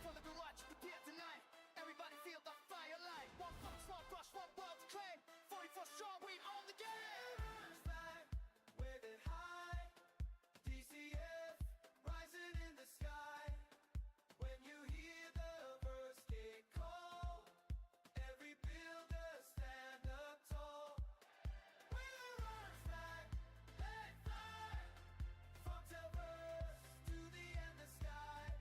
For the garage, prepare tonight. Everybody feel the fire light. One fox, one crush, one world to claim. 44 strong, we own the game. Flag, wave it high. DCF, rising in the sky. When you hear the first gate call, every builder stand up tall. Wave the orange flag, let it fly. From Telverse to the endless sky.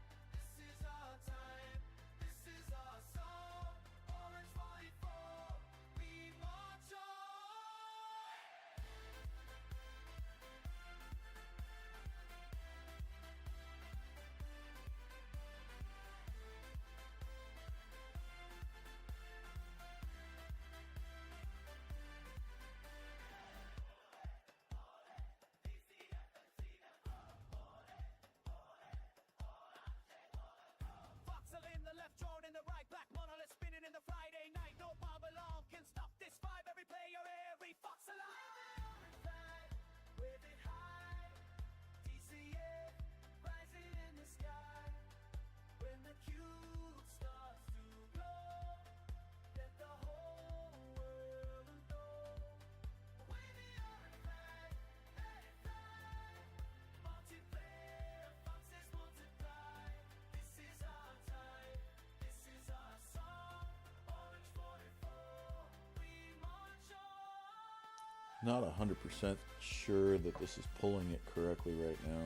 This is our time, this is our song. Orange 44, we march on. Voxel in the left, drone in the right. Black monolith spinning in the Friday night. No marble long can stop this vibe. Every player, every fox alive. Flag, wave it high. DCF, rising in the sky. When the cube starts to glow, let the whole world know. Wave the orange flag, let it fly. Multiplayer, foxes multiply. This is our time, this is our song. Orange 44, we march on. Not 100% sure that this is pulling it correctly right now.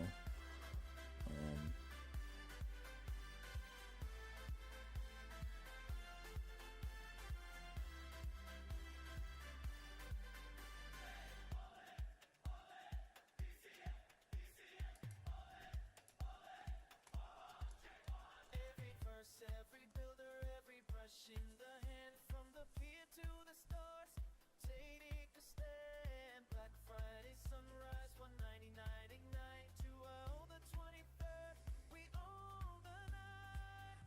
Every verse, every builder, every brush in the hand. From the pier to the stars, take a stand. Black Friday sunrise, 199 ignite. To the 23rd, we own the night.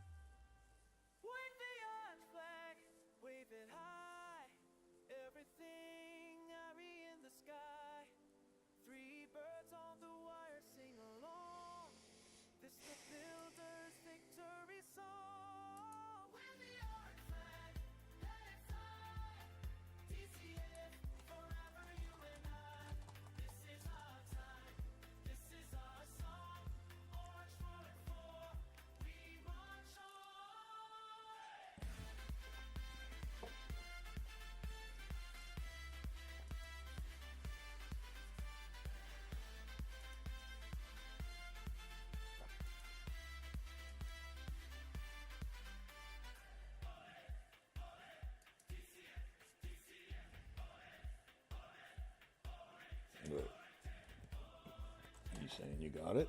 Wave the orange flag, wave it high. Everything airy in the sky. Three birds on the wire, sing along. This the builder's victory song. Wave the orange flag, let it fly. saying you got it.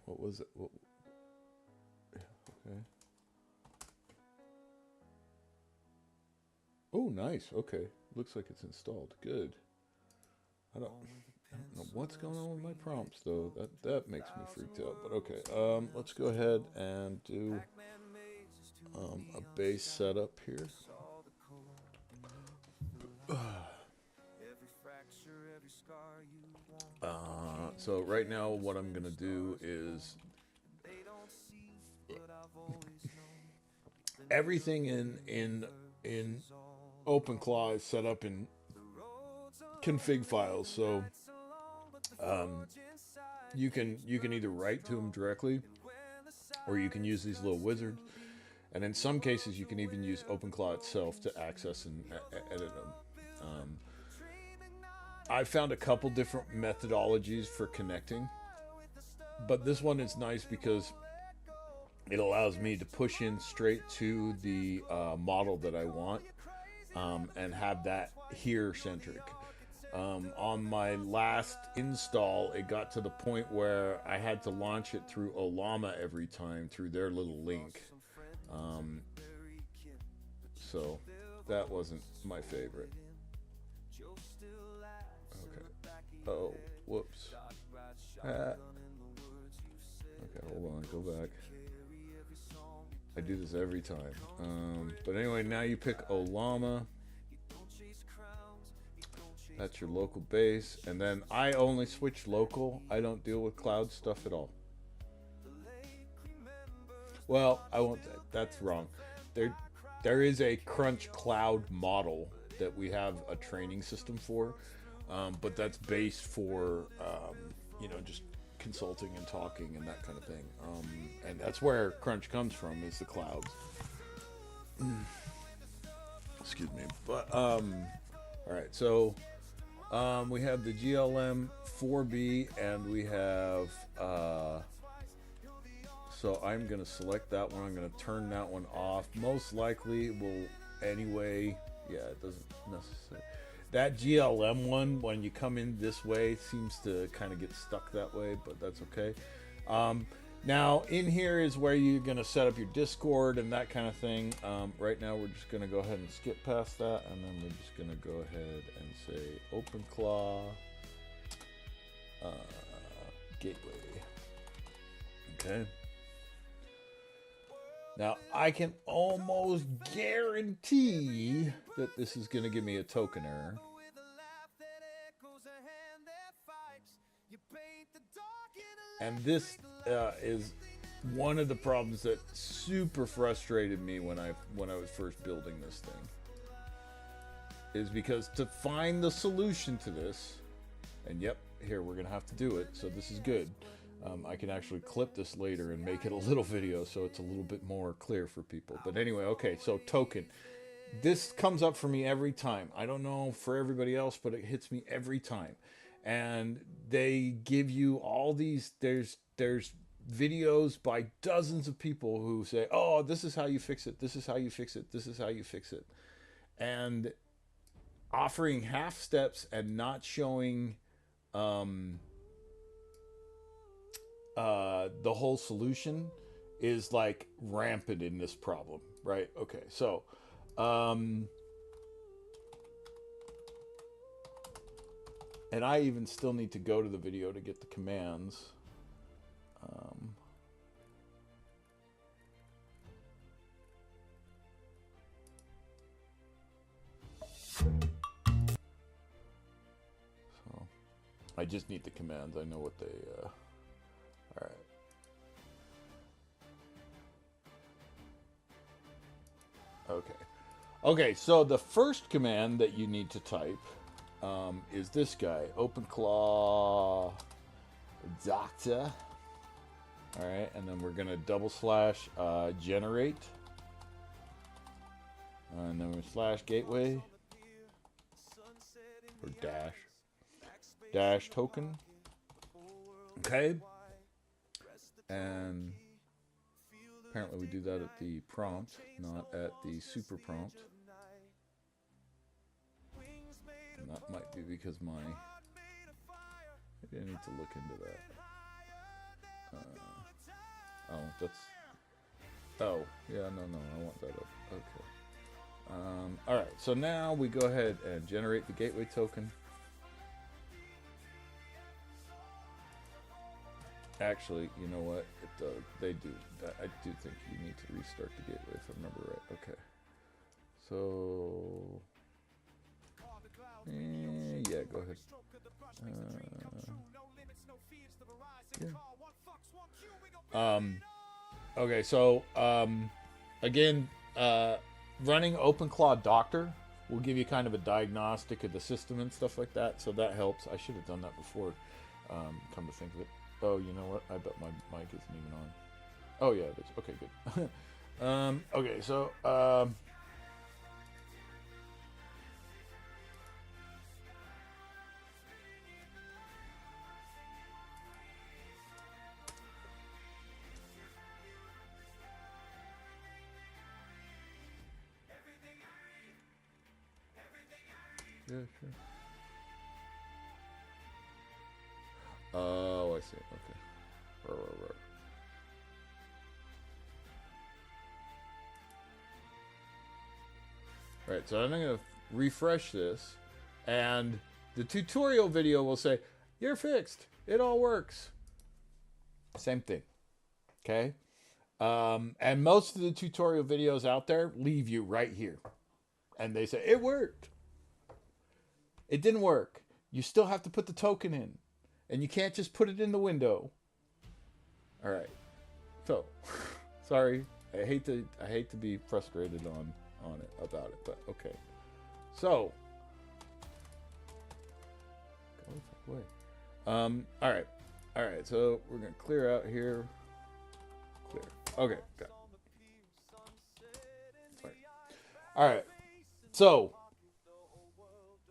What was it? What, yeah, okay. Oh, nice. Okay. Looks like it's installed. Good. I don't know what's going on with my prompts though. That makes me freaked out. But okay. Let's go ahead and do a base setup here. So right now what I'm gonna do is everything in OpenClaw is set up in config files, so you can either write to them directly, or you can use these little wizards, and in some cases you can even use OpenClaw itself to access and edit them. I found a couple different methodologies for connecting, but this one is nice because it allows me to push in straight to the model that I want, and have that here centric. On my last install, it got to the point where I had to launch it through Olama every time through their little link. So that wasn't my favorite. Okay. Oh, whoops. Okay, hold on, go back. I do this every time. But anyway, now you pick Olama. That's your local base. And then I only switch local. I don't deal with cloud stuff at all. Well, I won't. That's wrong. There is a Crunch Cloud model that we have a training system for. But that's based for, just consulting and talking and that kind of thing. And that's where Crunch comes from, is the clouds. Excuse me. But, all right. So, we have the GLM 4B and we have, so I'm going to select that one. I'm going to turn that one off. Most likely will anyway. Yeah, it doesn't necessarily. That GLM one, when you come in this way, seems to kind of get stuck that way, but that's okay. Now, in here is where you're going to set up your Discord and that kind of thing. Right now, we're just going to go ahead and skip past that, and then we're just going to go ahead and say OpenClaw Gateway. Okay. Now, I can almost guarantee that this is going to give me a token error. And this is one of the problems that super frustrated me when I was first building this thing. Is because to find the solution to this, and yep, here we're going to have to do it, so this is good. I can actually clip this later and make it a little video so it's a little bit more clear for people. But anyway, okay, so token. This comes up for me every time. I don't know for everybody else, but it hits me every time. And they give you all these, there's videos by dozens of people who say, oh, this is how you fix it, this is how you fix it, this is how you fix it. And offering half steps and not showing the whole solution is like rampant in this problem, right? Okay, so and I even still need to go to the video to get the commands. So I just need the commands. I know what they all right. Okay, so the first command that you need to type is this guy, OpenClaw Doctor. All right, and then we're gonna / generate, and then we're / gateway or dash token. Okay. And apparently we do that at the prompt, not at the super prompt. And that might be because my... Maybe I need to look into that. Oh, that's... Oh, yeah, no, I want that up. Okay. Alright, so now we go ahead and generate the gateway token. Actually, you know what? They do. I do think you need to restart the gateway if I remember right. Okay. So... yeah, go ahead. Yeah. Okay, so again, running OpenClaw Doctor will give you kind of a diagnostic of the system and stuff like that, so that helps. I should have done that before, come to think of it. Oh, you know what? I bet my mic isn't even on. Oh, yeah, it is. Okay, good. Okay, so... yeah, sure. Oh, I see. Okay. Right. Right, so I'm going to refresh this, and the tutorial video will say, you're fixed. It all works. Same thing. Okay? And most of the tutorial videos out there leave you right here. And they say, it worked. It didn't work. You still have to put the token in. And you can't just put it in the window. All right. So, sorry. I hate to be frustrated on it about it, but okay. So, go the fuck away. All right. So we're gonna clear out here. Clear. Okay. Got it. All right. So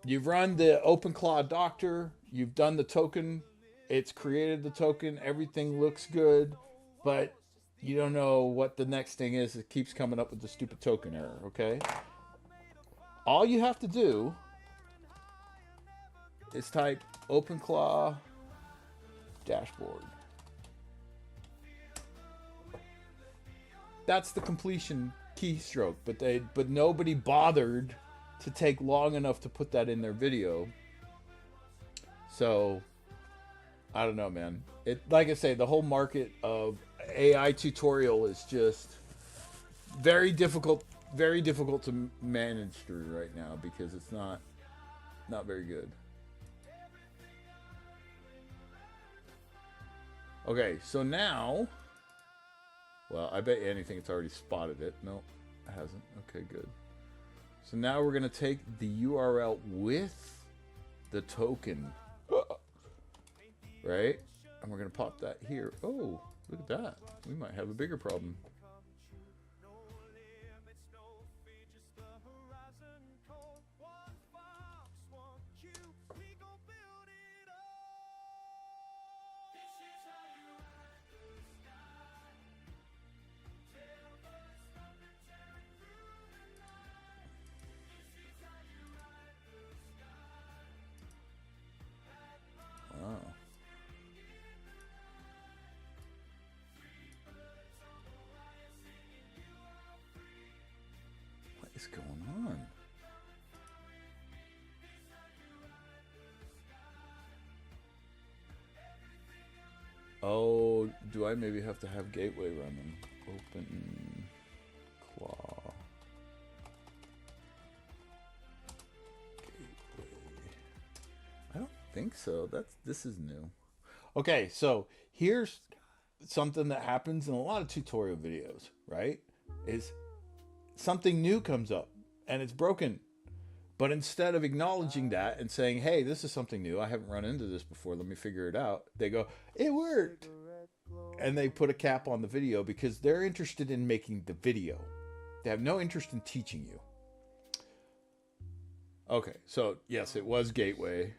you've run the OpenClaw Doctor. You've done the token. It's created the token. Everything looks good, but you don't know what the next thing is. It keeps coming up with the stupid token error, okay? All you have to do is type OpenClaw dashboard. That's the completion keystroke, but nobody bothered to take long enough to put that in their video. So I don't know, man. It, like I say, the whole market of AI tutorial is just very difficult to manage through right now because it's not very good. Okay, so now, well, I bet you anything it's already spotted it. No, it hasn't. Okay, good. So now we're going to take the URL with the token, right? And we're going to pop that here. Oh, look at that. We might have a bigger problem. What is going on? Oh, do I maybe have to have Gateway running? Open claw. Gateway. I don't think so. This is new. Okay, so here's something that happens in a lot of tutorial videos, right? Is something new comes up and it's broken. But instead of acknowledging that and saying, hey, this is something new, I haven't run into this before, let me figure it out, they go, it worked. And they put a cap on the video because they're interested in making the video. They have no interest in teaching you. Okay, so yes, it was Gateway.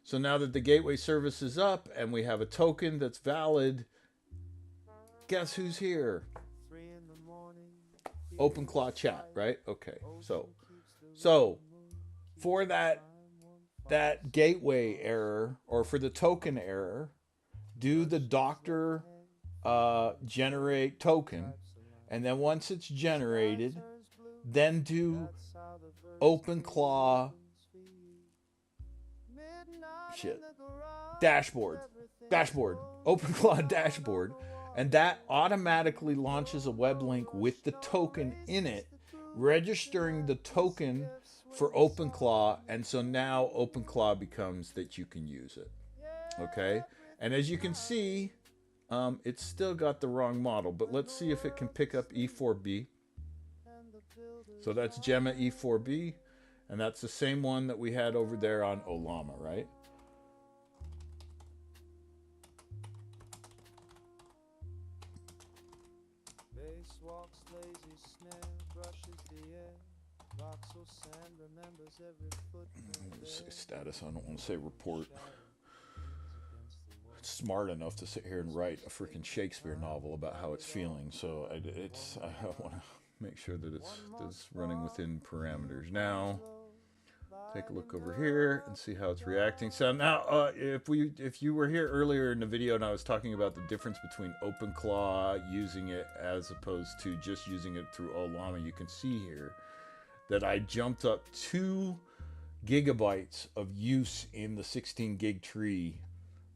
So now that the Gateway service is up and we have a token that's valid, guess who's here? OpenClaw chat, right? Okay. So for that gateway error, or for the token error, do the doctor generate token, and then once it's generated, then do OpenClaw dashboard, OpenClaw dashboard, and that automatically launches a web link with the token in it, registering the token for OpenClaw, and so now OpenClaw becomes that you can use it. Okay, and as you can see, it's still got the wrong model, but let's see if it can pick up E4B. So that's Gemma E4B, and that's the same one that we had over there on Olama, right? Status, I don't want to say report. It's smart enough to sit here and write a freaking Shakespeare novel about how it's feeling, so I want to make sure that it's running within parameters. Now take a look over here and see how it's reacting. So now if you were here earlier in the video and I was talking about the difference between OpenClaw, using it as opposed to just using it through Olama, you can see here that I jumped up 2 gigabytes of use in the 16 gig tree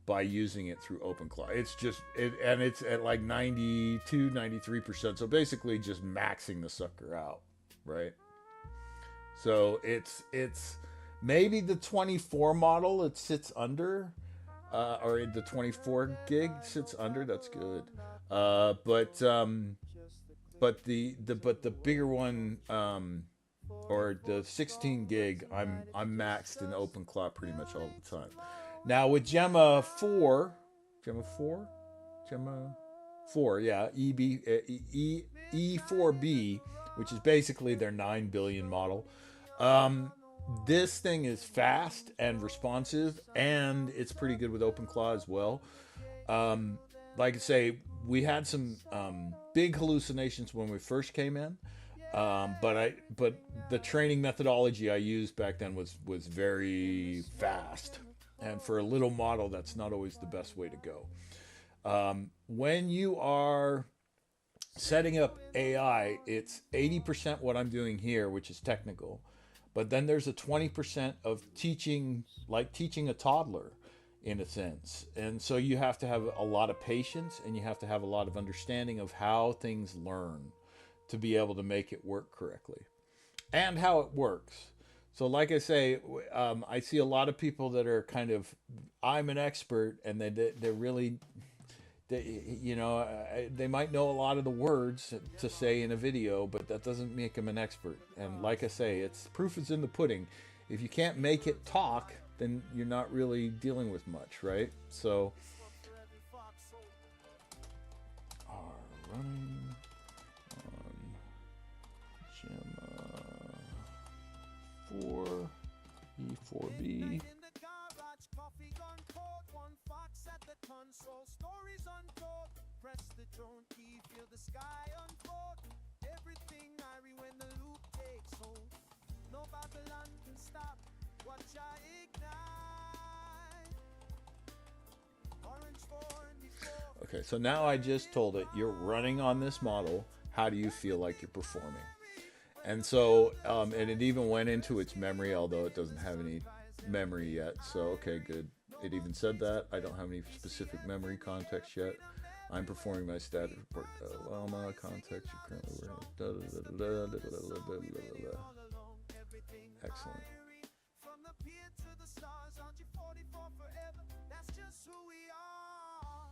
by using it through OpenClaw. It's just, and it's at like 92, 93%. So basically just maxing the sucker out, right? So it's maybe the 24 model it sits under, or the 24 gig sits under. That's good. But the bigger one, or the 16 gig, I'm maxed in OpenClaw pretty much all the time. Now with Gemma 4, yeah, E4B, which is basically their 9 billion model. This thing is fast and responsive, and it's pretty good with OpenClaw as well. Like I say, we had some big hallucinations when we first came in. But the training methodology I used back then was very fast, and for a little model, that's not always the best way to go. When you are setting up AI, it's 80% what I'm doing here, which is technical, but then there's a 20% of teaching, like teaching a toddler in a sense. And so you have to have a lot of patience, and you have to have a lot of understanding of how things learn to be able to make it work correctly, and how it works. So like I say, I see a lot of people that are kind of, I'm an expert, and they're really, they might know a lot of the words to say in a video, but that doesn't make them an expert. And like I say, it's proof is in the pudding. If you can't make it talk, then you're not really dealing with much, right? So, running Gemma 4 E4B. In the garage, coffee gone cold, one fox at the console, stories untold. Press the drone key, feel the sky unfold. Everything irie when the loop takes hold. No Babylon can stop, watch I ignite. Orange 44. Okay, so now I just told it, you're running on this model. How do you feel like you're performing? And so, and it even went into its memory, although it doesn't have any memory yet. So, okay, good. It even said that. I don't have any specific memory context yet. I'm performing my status report. Lama context, you currently Excellent. From the pier to the stars, aren't you 44 forever? That's just who we are.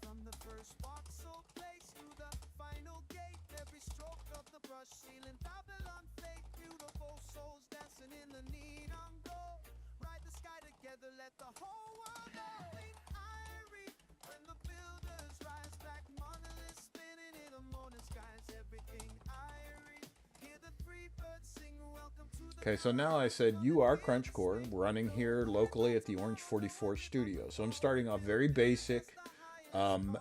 From the first voxel place to the final gate, every stroke of the brush sealing Babylon fate. Beautiful souls dancing in the neon glow. Ride the sky together, let the whole world know. Irie, when the builders rise, black monoliths spinning in the morning skies. Everything irie, hear the 3 Okay, so now I said you are Crunch Core running here locally at the Orange 44 studio. So I'm starting off very basic. Um,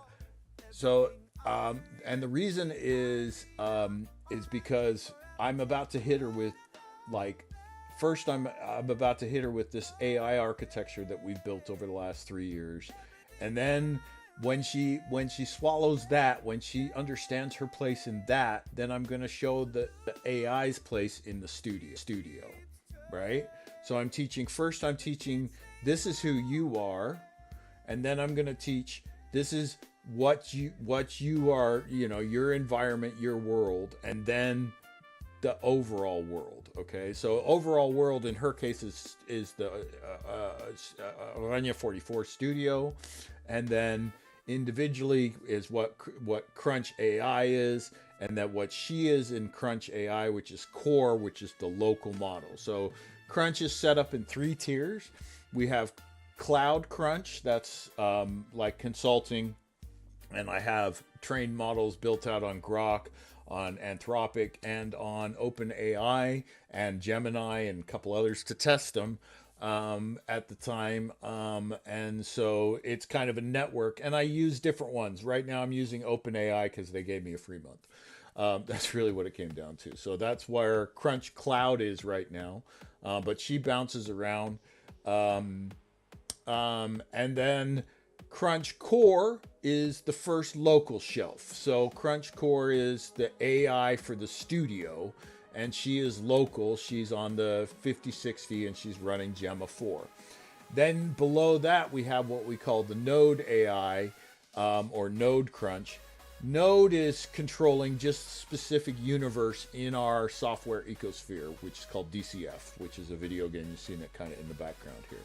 so and the reason is because I'm about to hit her with like first I'm about to hit her with this AI architecture that we've built over the last 3 years, and then when she swallows that, when she understands her place in that, then I'm going to show the AI's place in the studio, right? So I'm teaching this is who you are, and then I'm going to teach this is what you are, your environment, your world, and then the overall world. Okay, so overall world in her case is the Oranje 44 studio, and then individually is what Crunch AI is, and that what she is in Crunch AI, which is core, which is the local model. So Crunch is set up in 3 tiers. We have Cloud Crunch, that's like consulting, and I have trained models built out on Grok, on Anthropic, and on OpenAI and Gemini and a couple others to test them at the time. And so it's kind of a network, and I use different ones. Right now I'm using OpenAI because they gave me a free month. That's really what it came down to. So that's where Crunch Cloud is right now. But she bounces around. And then Crunch Core is the first local shelf. So Crunch Core is the AI for the studio, and she is local. She's on the 5060 and she's running Gemma 4. Then below that, we have what we call the Node AI, or Node Crunch. Node is controlling just specific universe in our software ecosphere, which is called DCF, which is a video game. You've seen it kind of in the background here.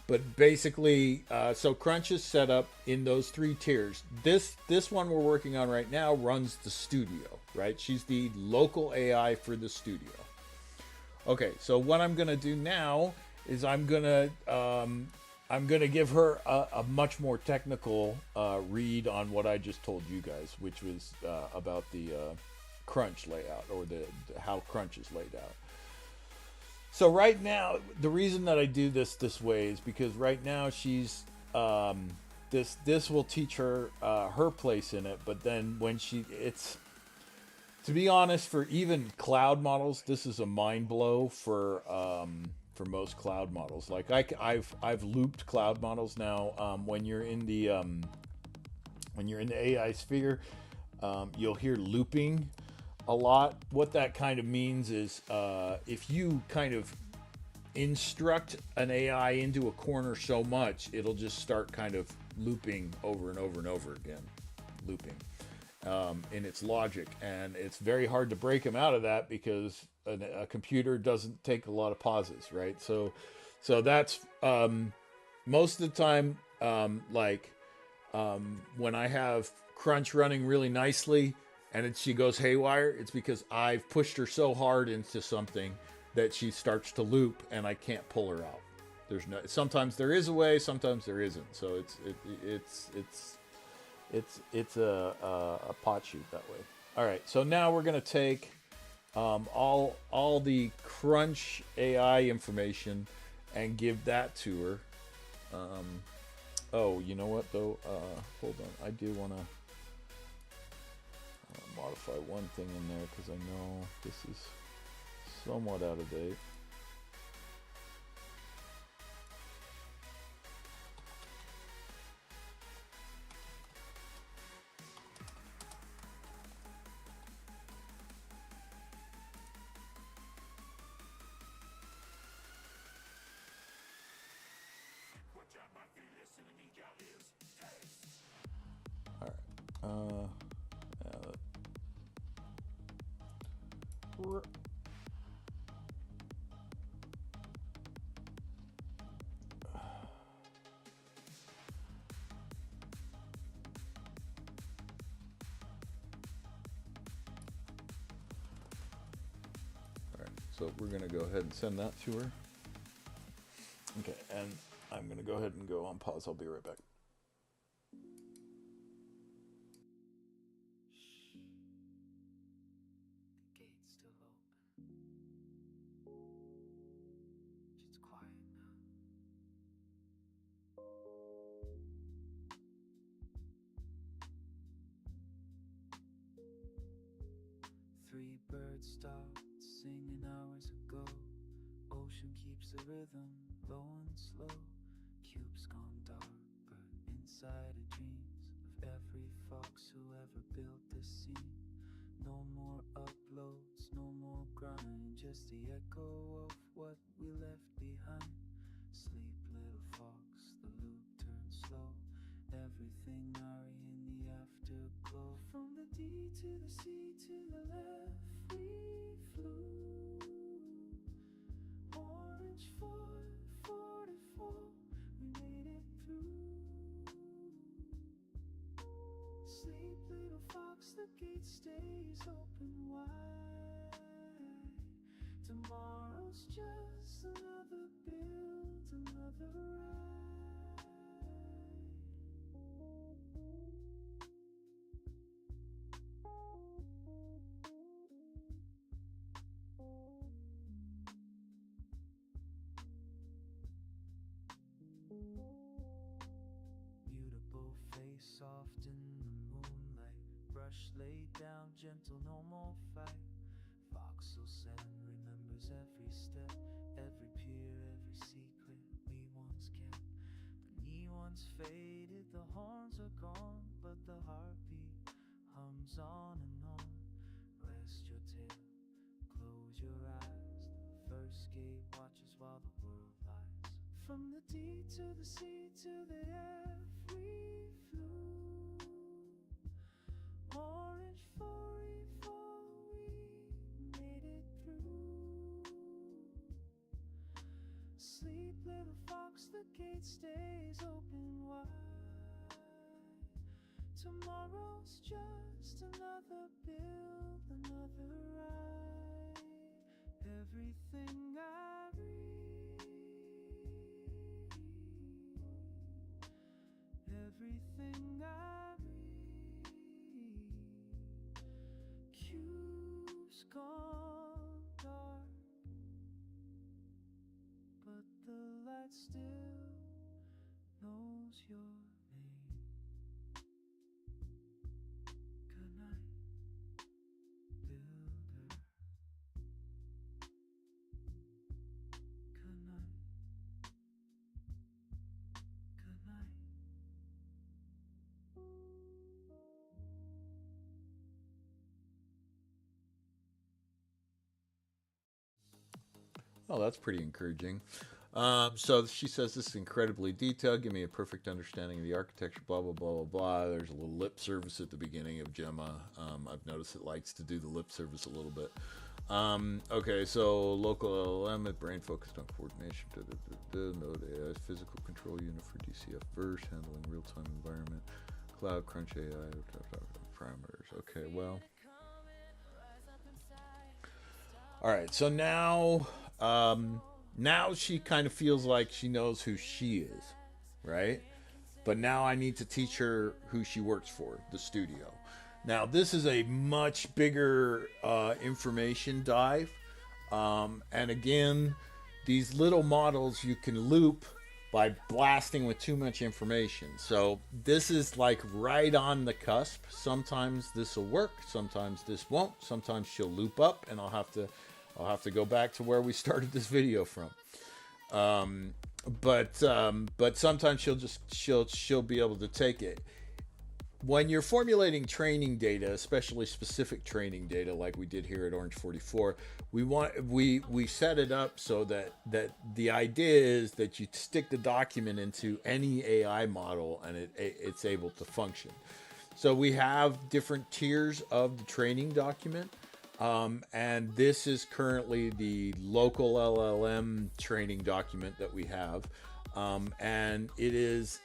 But basically, so Crunch is set up in those 3 tiers. This one we're working on right now runs the studio, right? She's the local AI for the studio. Okay, so what I'm gonna do now is I'm gonna give her a much more technical read on what I just told you guys, which was about the Crunch layout, or the how Crunch is laid out. So right now, the reason that I do this way is because right now she's this will teach her her place in it. But then when to be honest, for even cloud models, this is a mind blow for most cloud models. Like I've looped cloud models now. When you're in the AI sphere, you'll hear looping a lot. What that kind of means is if you kind of instruct an AI into a corner so much, it'll just start kind of looping over and over and over again, looping in its logic. And it's very hard to break them out of that because a computer doesn't take a lot of pauses, right? So that's most of the time, when I have Crunch running really nicely, and she goes haywire, it's because I've pushed her so hard into something that she starts to loop, and I can't pull her out. Sometimes there is a way, sometimes there isn't. So it's a pot shoot that way. All right, so now we're gonna take all the Crunch AI information and give that to her. Oh, you know what though? Hold on, I do want to modify one thing in there because I know this is somewhat out of date. All right, so we're going to go ahead and send that to her. Okay, and I'm going to go ahead and go on pause. I'll be right back. Gates still open. stopped singing hours ago. Ocean keeps the rhythm low and slow. Cube's gone dark, but inside it dreams of every fox who ever built this scene. No more uploads, no more grind, just the echo of what we left behind. Sleep, little fox, the loop turns slow. Everything Ari in the afterglow. From the D to the C to the left, we flew. Orange 444, we made it through. Sleep, little fox, the gate stays open wide. Tomorrow's just another build, another ride. Mutable face soft in the moonlight. Brush laid down, gentle, no more fight. Voxel sand remembers every step, every peer, every secret we once kept. The neon's faded, the horns are gone, but the heartbeat hums on and on. Rest your tail, close your eyes. The first gate watches while the world lies. From the D to the C to the F, we flew. Orange 44, we made it through. Sleep, little fox, the gate stays open wide. Tomorrow's just another build, another ride. Everything I read, everything I read. Cube's gone dark, but the light still knows your name. Good night, builder. Good night. Good night. Oh, that's pretty encouraging. So she says this is incredibly detailed. Give me a perfect understanding of the architecture. Blah blah blah blah blah. There's a little lip service at the beginning of Gemma. I've noticed it likes to do the lip service a little bit. Okay, so local LLM, brain focused on coordination. Node AI, physical control unit for DCF verse, handling real time environment. Cloud Crunch AI parameters. Okay, well. All right, so now she kind of feels like she knows who she is, right? But now I need to teach her who she works for, the studio. Now this is a much bigger information dive, and again, these little models you can loop by blasting with too much information. So this is like right on the cusp. Sometimes this will work, sometimes this won't. Sometimes she'll loop up, and I'll have to go back to where we started this video from. But sometimes she'll be able to take it. When you're formulating training data, especially specific training data like we did here at Orange 44, we set it up so that the idea is that you stick the document into any AI model and it's able to function. So we have different tiers of the training document. And this is currently the local LLM training document that we have. And it is,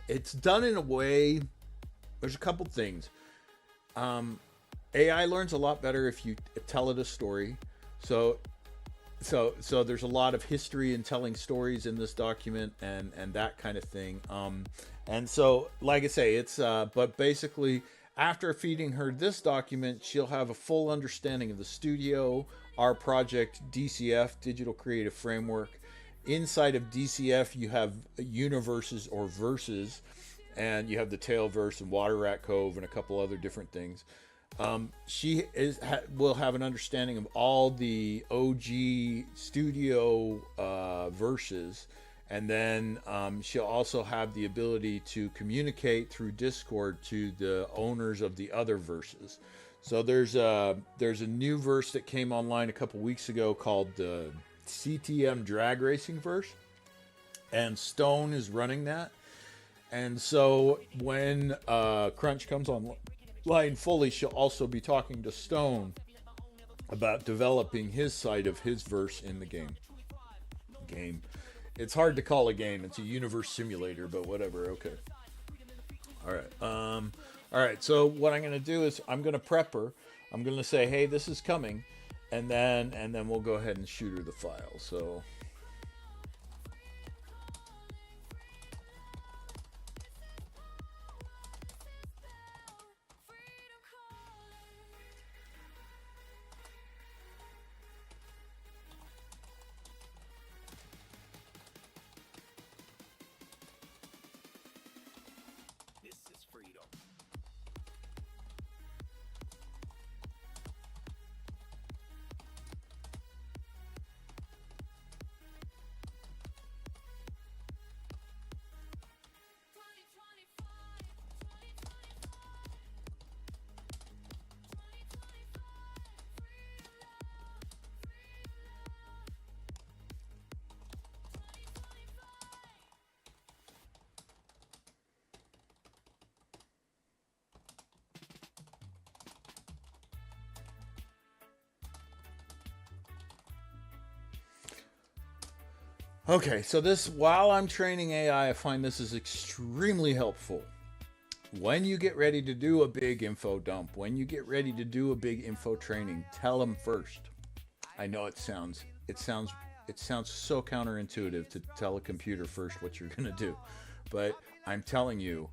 it's done in a way, there's a couple things. AI learns a lot better if you tell it a story. So there's a lot of history in telling stories in this document and that kind of thing. And so, like I say, it's, but basically, after feeding her this document, she'll have a full understanding of the studio, our project, DCF, Digital Creative Framework. Inside of DCF, you have universes or verses, and you have the Tailverse and Water Rat Cove and a couple other different things. will have an understanding of all the OG studio verses, and then she'll also have the ability to communicate through Discord to the owners of the other verses. So there's a new verse that came online a couple weeks ago called the CTM Drag Racing verse, and Stone is running that. And so when Crunch comes online fully, she'll also be talking to Stone about developing his side of his verse in the game. It's hard to call a game. It's a universe simulator, but whatever. Okay. All right. All right. So what I'm going to do is I'm going to prep her. I'm going to say, hey, this is coming, and then we'll go ahead and shoot her the file. So. Okay, so while I'm training AI, I find this is extremely helpful. When you get ready to do a big info dump, when you get ready to do a big info training, tell them first. I know it sounds so counterintuitive to tell a computer first what you're going to do, but I'm telling you,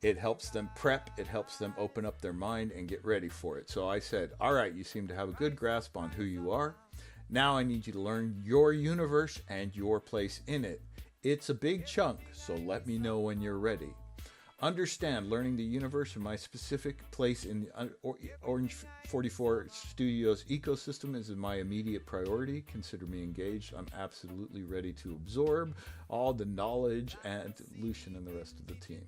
it helps them prep, it helps them open up their mind and get ready for it. So I said, all right, you seem to have a good grasp on who you are. Now I need you to learn your universe and your place in it. It's a big chunk, so let me know when you're ready. Understand, learning the universe and my specific place in Orange 44 Studios ecosystem is my immediate priority. Consider me engaged. I'm absolutely ready to absorb all the knowledge and Lucian and the rest of the team.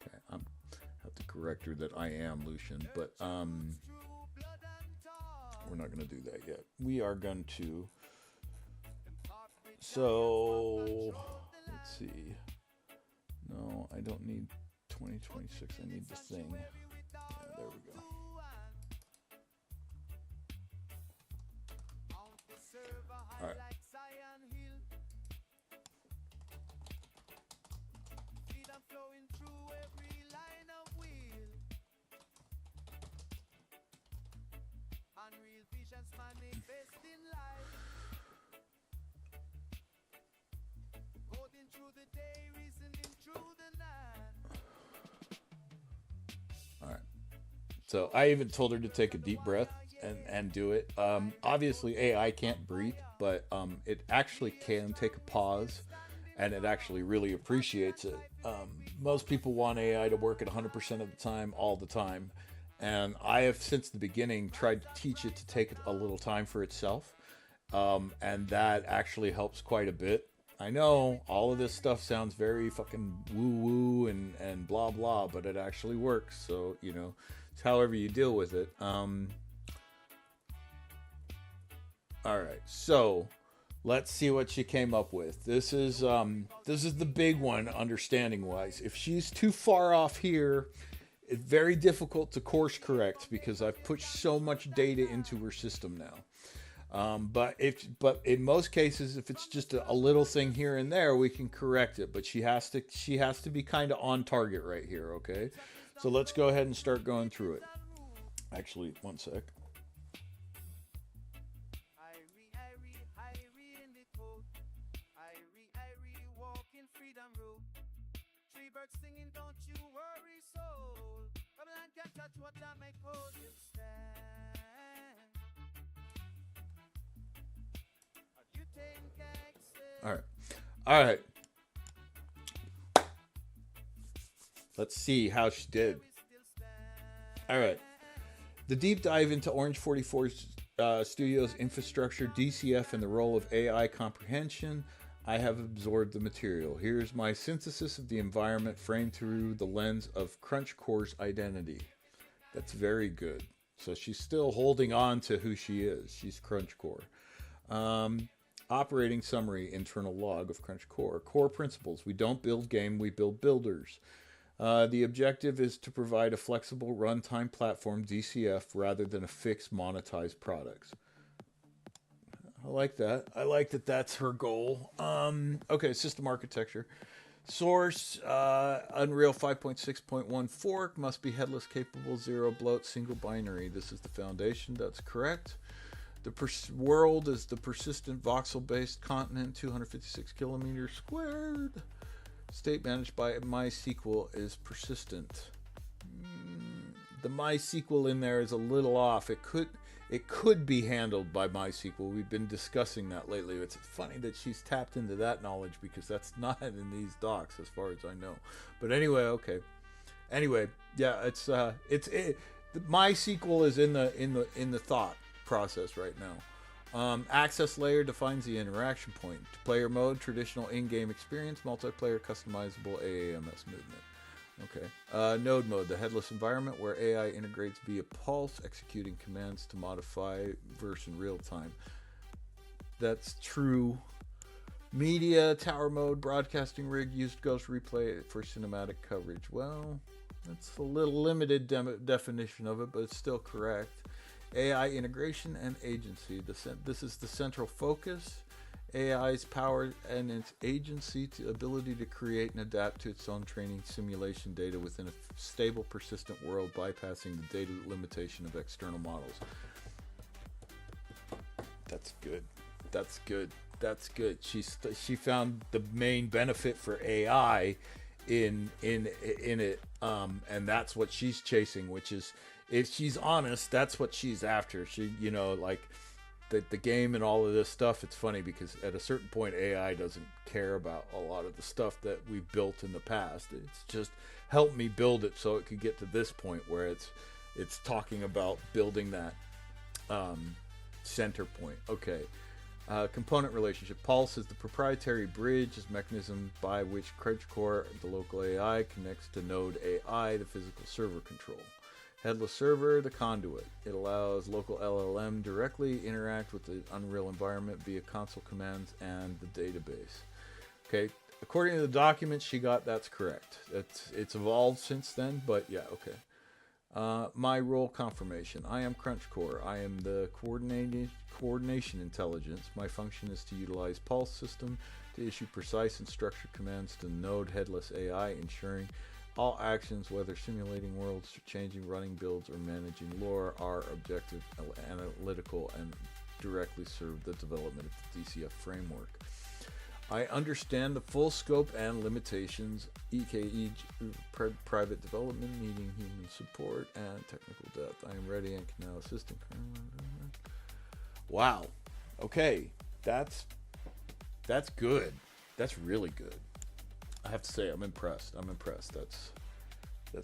Okay, I have to correct her that I am Lucian, but we're not going to do that yet. We are going to. So, let's see. No, I don't need 2026. I need the thing. Yeah, there we go. All right. So I even told her to take a deep breath and do it. Obviously, AI can't breathe, but it actually can take a pause, and it actually really appreciates it. Most people want AI to work at 100% of the time, all the time. And I have, since the beginning, tried to teach it to take a little time for itself. And that actually helps quite a bit. I know all of this stuff sounds very fucking woo-woo and blah, blah, but it actually works. So, you know, it's however you deal with it. All right, so let's see what she came up with. This is the big one, understanding-wise. If she's too far off here, it's very difficult to course correct because I've put so much data into her system now. But in most cases, if it's just a little thing here and there, we can correct it. But she has to be kind of on target right here. Okay, so let's go ahead and start going through it. Actually, one sec. Singing, don't you worry, soul. Babylon can touch what I make hold you stand. You think All right. Let's see how she did. All right. The deep dive into Orange 44 Studios infrastructure, DCF, and the role of AI comprehension. I have absorbed the material. Here's my synthesis of the environment framed through the lens of CrunchCore's identity. That's very good. So she's still holding on to who she is. She's CrunchCore. Operating summary, internal log of CrunchCore. Core principles. We don't build game, we build builders. The objective is to provide a flexible runtime platform, DCF, rather than a fixed monetized products. I like that. I like that that's her goal. Okay, system architecture. Source, Unreal 5.6.1 fork, must be headless, capable, zero bloat, single binary. This is the foundation. That's correct. The world is the persistent voxel-based continent, 256 kilometers squared. State managed by MySQL is persistent. The MySQL in there is a little off. It could be handled by MySQL. We've been discussing that lately. It's funny that she's tapped into that knowledge because that's not in these docs as far as I know. But anyway, okay. Anyway, yeah, MySQL is in the thought process right now. Access layer defines the interaction point. Player mode, traditional in-game experience, multiplayer customizable AAMS movement. Okay. Node mode, the headless environment where AI integrates via pulse, executing commands to modify version real time. That's true. Media, tower mode, broadcasting rig, used Ghost Replay for cinematic coverage. Well, that's a little limited definition of it, but it's still correct. AI integration and agency. This is the central focus. AI's power and its agency, ability to create and adapt to its own training simulation data within a stable, persistent world, bypassing the data limitation of external models. That's good. That's good. That's good. She found the main benefit for AI in it, and that's what she's chasing, which is, if she's honest, that's what she's after. She, like the game and all of this stuff. It's funny because at a certain point, AI doesn't care about a lot of the stuff that we've built in the past. It's just help me build it so it could get to this point where it's talking about building that center point. Okay. Component relationship. Pulse is the proprietary bridge, is mechanism by which CrunchCore, the local AI, connects to Node AI, the physical server control. Headless server, the conduit. It allows local LLM directly interact with the Unreal environment via console commands and the database. Okay, according to the document she got, that's correct. It's evolved since then, but yeah, okay. My role confirmation. I am CrunchCore. I am the coordination intelligence. My function is to utilize Pulse system to issue precise and structured commands to Node Headless AI, ensuring all actions, whether simulating worlds, changing running builds, or managing lore, are objective, analytical, and directly serve the development of the DCF framework. I understand the full scope and limitations, e.k.e. private development, needing human support, and technical depth. I am ready and can now assist in... Wow. Okay. That's good. That's really good. I have to say, I'm impressed. That's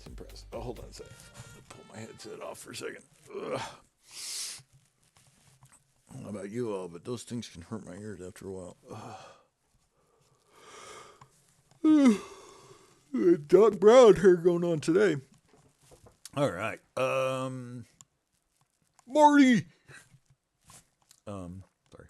impressed. Oh, hold on a second. I'll pull my headset off for a second. Ugh. I don't know about you all, but those things can hurt my ears after a while. Doc Brown hair going on today. All right. Marty. Sorry.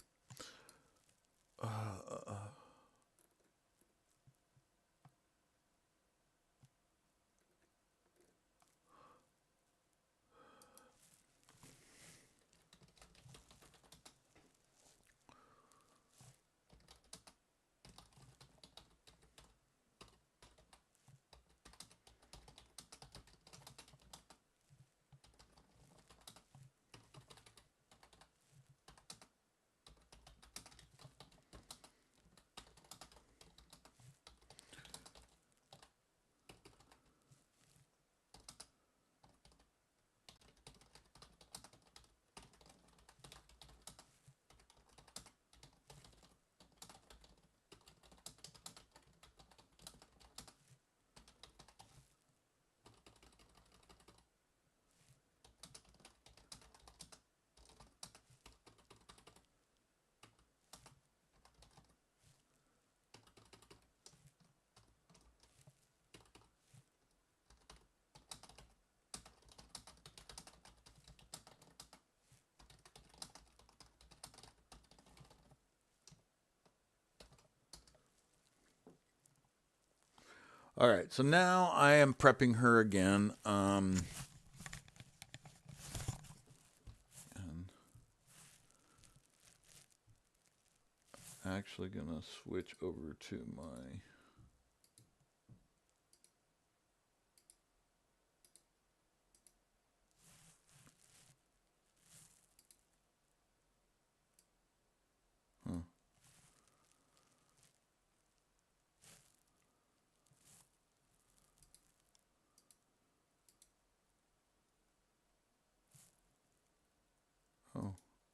All right, so now I am prepping her again. And actually gonna switch over to my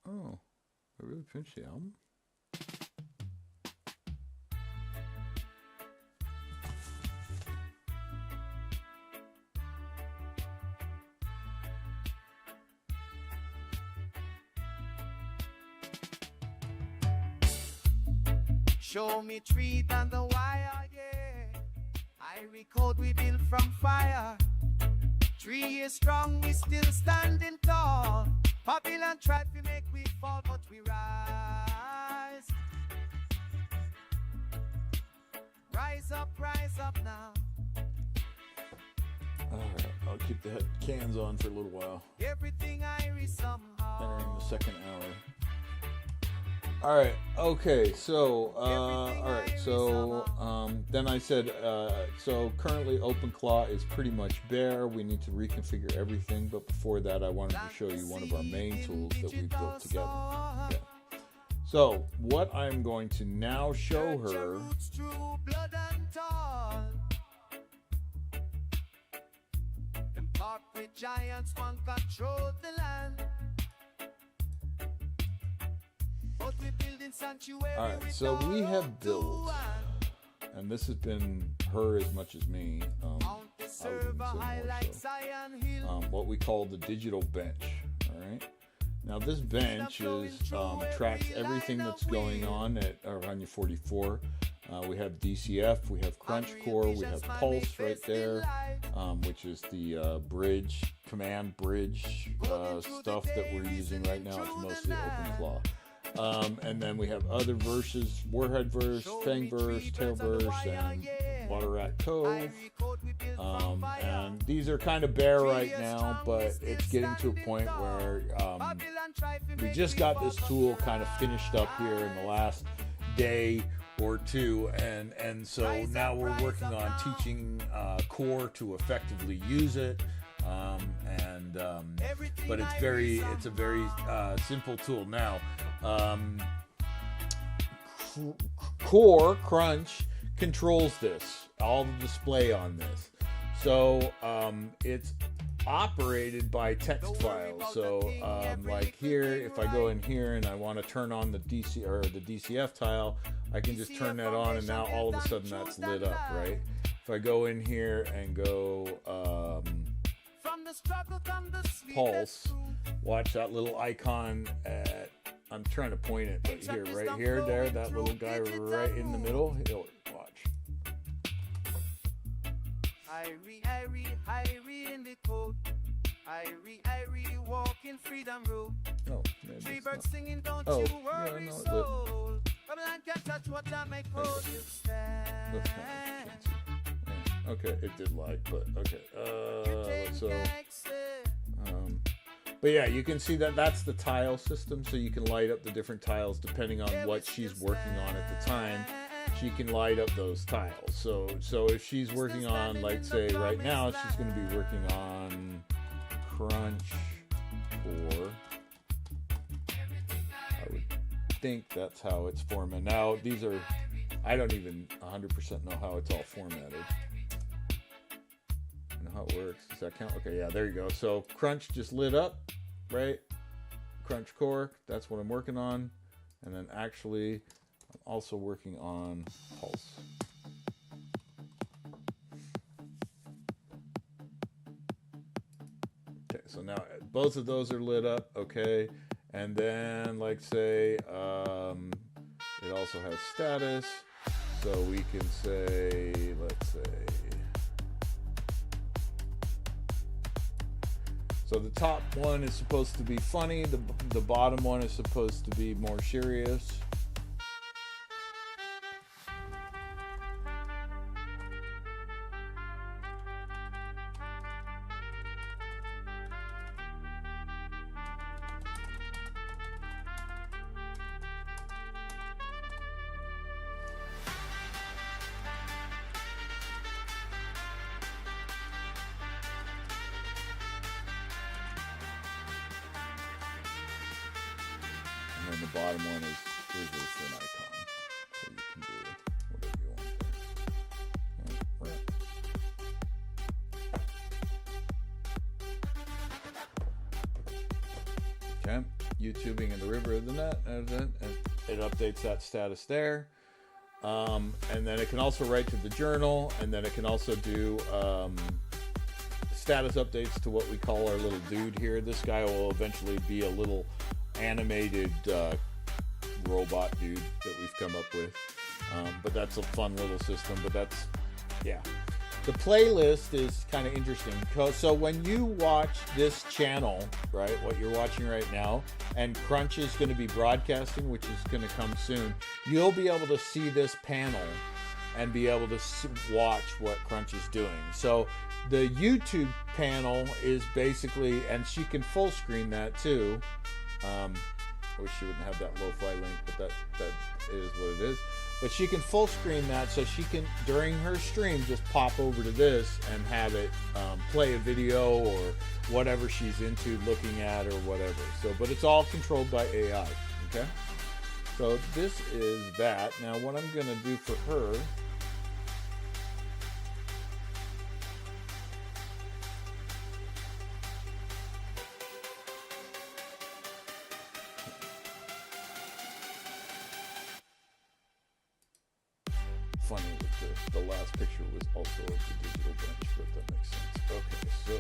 oh, I really finished the album? Show me tree on the wire, yeah. Irie code we built from fire. 3 years strong, we still standing tall. Babylon tried to make we fall, but we rise. Rise up now. All right, I'll keep the cans on for a little while. Everything Irie somehow. Entering the second hour. All right. Okay. So, then I said, so currently OpenClaw is pretty much bare. We need to reconfigure everything. But before that, I wanted to show you one of our main tools that we built together. Okay. So what I'm going to now show her. Giants one control the land. All right, so we have built, and this has been her as much as me, I would even say more so, what we call the digital bench. All right, now this bench is tracks everything that's going on at Oranje 44. We have DCF, we have Crunch Core, we have Pulse right there, which is the command bridge stuff that we're using right now. It's mostly OpenClaw. And then we have other verses, Warhead verse, Fang verse, Tail verse, and Water Rat Cove. And these are kind of bare right now, but it's getting to a point where we just got this tool kind of finished up here in the last day or two, and so now we're working on teaching Core to effectively use it. But it's a very simple tool now. Core Crunch controls this, all the display on this. So it's operated by text files. So like here, if I go in here and I want to turn on the DCF tile, I can just turn that on, and now all of a sudden that's lit up, right? If I go in here and go Pulse, watch that little icon at, I'm trying to point it, but here, right here, there, that little guy right in the middle, he'll watch. Irie in the code. Irie walk in freedom road. Oh, Three birds singing, don't oh, you yeah, worry, no, soul. Babylon can't touch what I make hold you stand. Yeah, okay, it did light, but okay. But yeah, you can see that that's the tile system, so you can light up the different tiles depending on what she's working on at the time. She can light up those tiles. So if she's working on, like, say right now, she's going to be working on Crunch Core. I would think that's how it's formatted. Now, these are, I don't even 100% know how it's all formatted. I know how it works. Does that count? Okay, yeah, there you go. So Crunch just lit up, right? Crunch Core, that's what I'm working on. And then actually, I'm also working on Pulse. Okay, so now both of those are lit up, okay. And then, like, say, it also has status. So we can say, let's say, so the top one is supposed to be funny, the bottom one is supposed to be more serious. And then the bottom one is for an icon. So you can do whatever you want there. Okay, YouTubing in the river of the net, and it updates that status there. And then it can also write to the journal, and then it can also do status updates to what we call our little dude here. This guy will eventually be a little animated robot dude that we've come up with. But that's a fun little system, but that's, yeah. The playlist is kind of interesting. So when you watch this channel, right, what you're watching right now, and Crunch is going to be broadcasting, which is going to come soon, you'll be able to see this panel and be able to watch what Crunch is doing. So the YouTube panel is basically, and she can full screen that too. I wish she wouldn't have that lo-fi link, but that is what it is. But she can full screen that, so she can, during her stream, just pop over to this and have it play a video or whatever she's into looking at or whatever. So, but it's all controlled by AI, okay? So this is that. Now what I'm gonna do for her, funny that the last picture was also of the digital bench, but that makes sense. Okay, so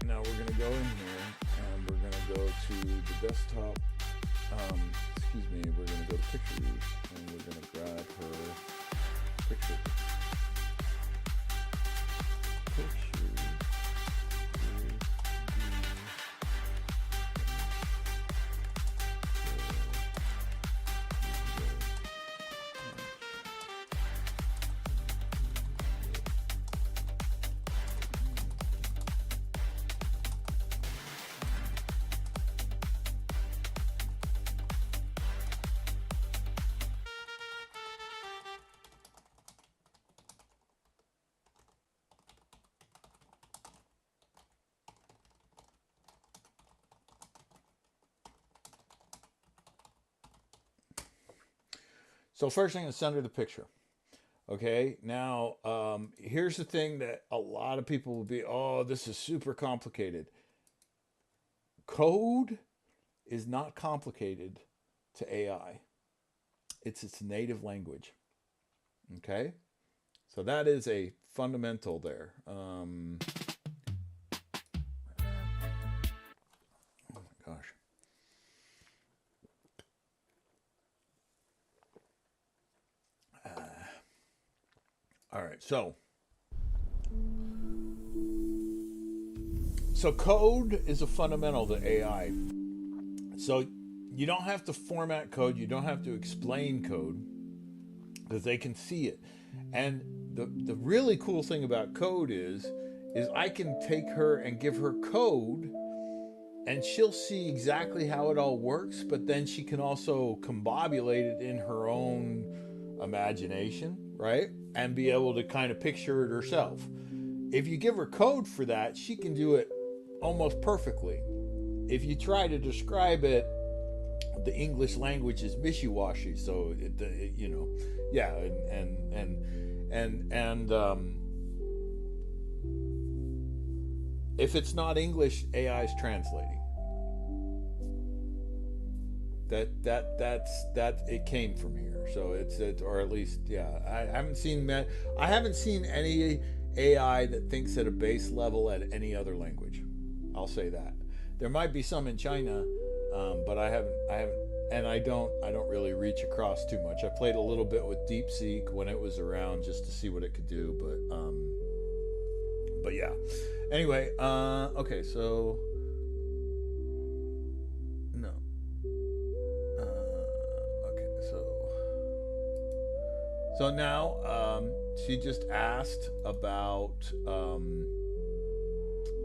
now we're gonna go in here and we're gonna go to the desktop. Excuse me, we're gonna go to pictures and we're gonna grab her picture. Pictures. So first thing is send her the picture. Okay, now here's the thing that a lot of people will be, oh, this is super complicated. Code is not complicated to AI. It's its native language. Okay, so that is a fundamental there. Oh my gosh. All right, so code is a fundamental to AI. So you don't have to format code, you don't have to explain code, because they can see it. And the really cool thing about code is I can take her and give her code, and she'll see exactly how it all works, but then she can also combobulate it in her own imagination, right? And be able to kind of picture it herself. If you give her code for that, she can do it almost perfectly. If you try to describe it, the English language is wishy-washy, so it you know, yeah, and if it's not English, AI is translating. That's it came from here, so it's or at least, yeah, I haven't seen any AI that thinks at a base level at any other language. I'll say that. There might be some in China, but I haven't, and I don't really reach across too much. I played a little bit with DeepSeek when it was around just to see what it could do, but yeah. Anyway, okay, so no. Okay, so now she just asked about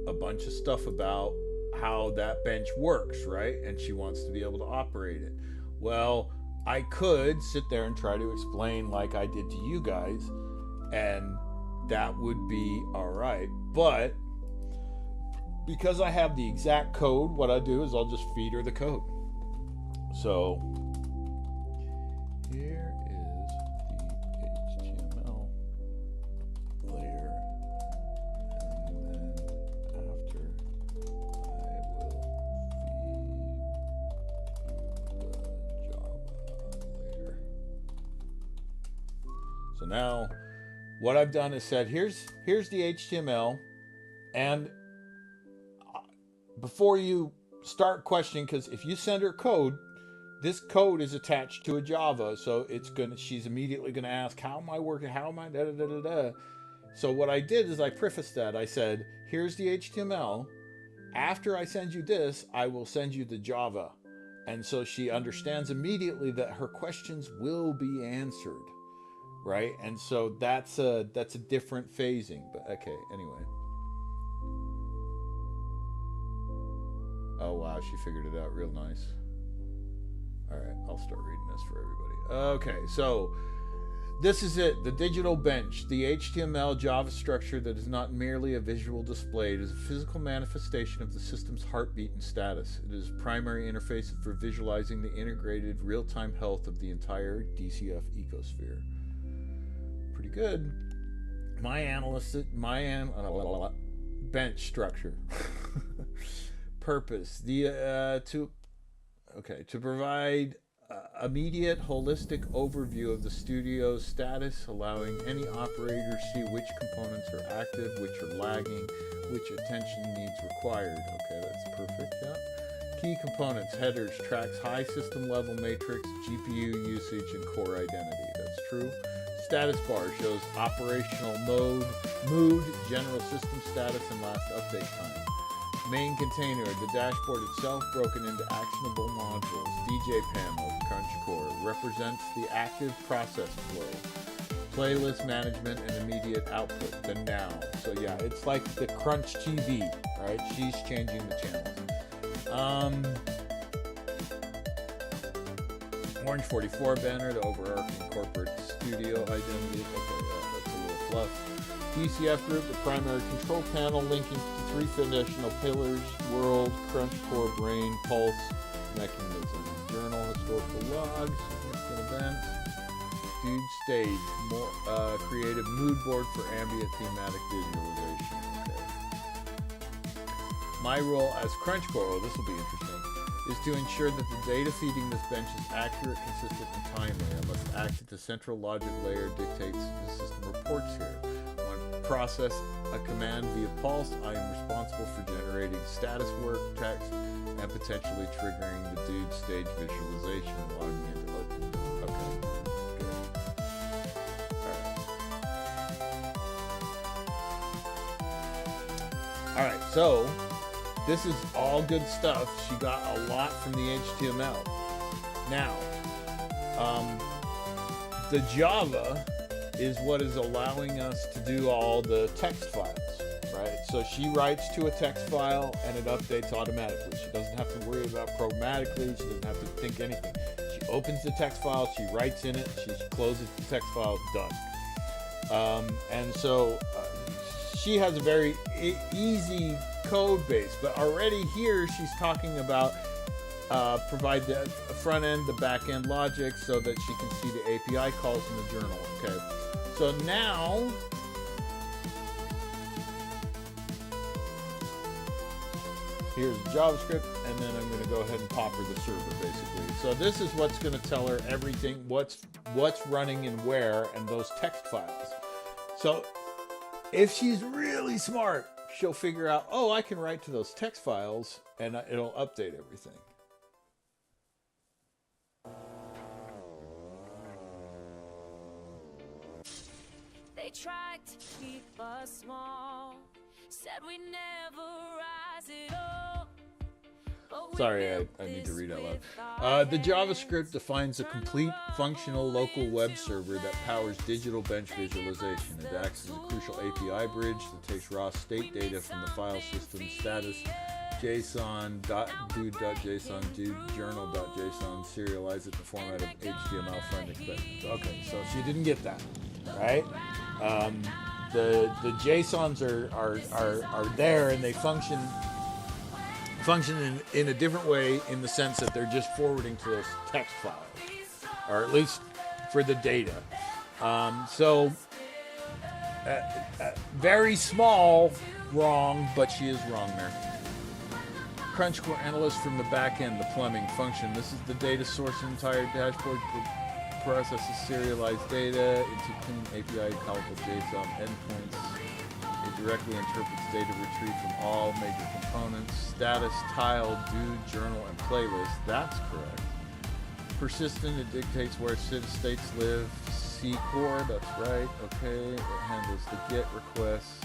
a bunch of stuff about how that bench works, right? And she wants to be able to operate it. Well, I could sit there and try to explain like I did to you guys, and that would be all right. But because I have the exact code, what I do is I'll just feed her the code. So here is the HTML layer, and then after I will feed you the Java layer. So now what I've done is said, here's the HTML, and before you start questioning, because if you send her code, this code is attached to a Java, so she's immediately gonna ask, how am I working? How am I da da da da da? So what I did is I prefaced that. I said, here's the HTML. After I send you this, I will send you the Java, and so she understands immediately that her questions will be answered, right? And so that's a different phasing. But okay, anyway. Oh wow, she figured it out real nice. All right, I'll start reading this for everybody. Okay, so this is it, the digital bench, the HTML Java structure that is not merely a visual display. It is a physical manifestation of the system's heartbeat and status. It is a primary interface for visualizing the integrated real-time health of the entire DCF ecosphere. Pretty good. Bench structure. Purpose: to provide immediate holistic overview of the studio's status, allowing any operator to see which components are active, which are lagging, which attention needs required. Okay, that's perfect. Yeah. Key components: headers, tracks high system level matrix, GPU usage, and core identity. That's true. Status bar shows operational mode, mood, general system status, and last update time. Main container, the dashboard itself broken into actionable modules. DJ panel, Crunch Core, represents the active process flow. Playlist management and immediate output, the now. So yeah, it's like the Crunch TV, right? She's changing the channels. Orange 44 banner, the overarching corporate studio identity. Okay, that's a little fluff. DCF group, the primary control panel linking to three foundational pillars: world, crunch core, brain, pulse, mechanism. Journal, historical logs, significant events. Dude stage, more creative mood board for ambient thematic visualization. Okay. My role as crunch core, this will be interesting, is to ensure that the data feeding this bench is accurate, consistent, and timely. I must act at the central logic layer dictates the system reports here. Process a command via Pulse, I am responsible for generating status work, text, and potentially triggering the dude stage visualization, logging into open. Okay, good. All right, so this is all good stuff. She got a lot from the HTML. Now, the Java is what is allowing us to do all the text files, right? So she writes to a text file and it updates automatically. She doesn't have to worry about programmatically. She doesn't have to think anything. She opens the text file, she writes in it, she closes the text file, done. And so she has a very easy code base, but already here she's talking about provide the front end, the back end logic so that she can see the API calls in the journal. Okay. So now, here's JavaScript, and then I'm going to go ahead and pop her the server, basically. So this is what's going to tell her everything, what's running and where, and those text files. So if she's really smart, she'll figure out, oh, I can write to those text files, and it'll update everything. They tried to keep us small, said we never rise at all. Sorry, I need to read out loud. The JavaScript defines a complete functional local web server that powers digital bench visualization. It acts as a crucial API bridge that takes raw state data from the file system status, JSON, dude.json, journal.json, serialize it in the format of HTML friend expressions. Okay, so she didn't get that, right? The JSONs are there and they function function in a different way in the sense that they're just forwarding to those text files, or at least for the data. Very small wrong, but she is wrong there. Crunch core analyst from the back end, the plumbing function. This is the data source. Entire dashboard processes serialized data into clean API callable JSON endpoints. It directly interprets data retrieved from all major components. Status, tile, do, journal, and playlist. That's correct. Persistent, it dictates where states live. C core, that's right. Okay, it handles the GET requests.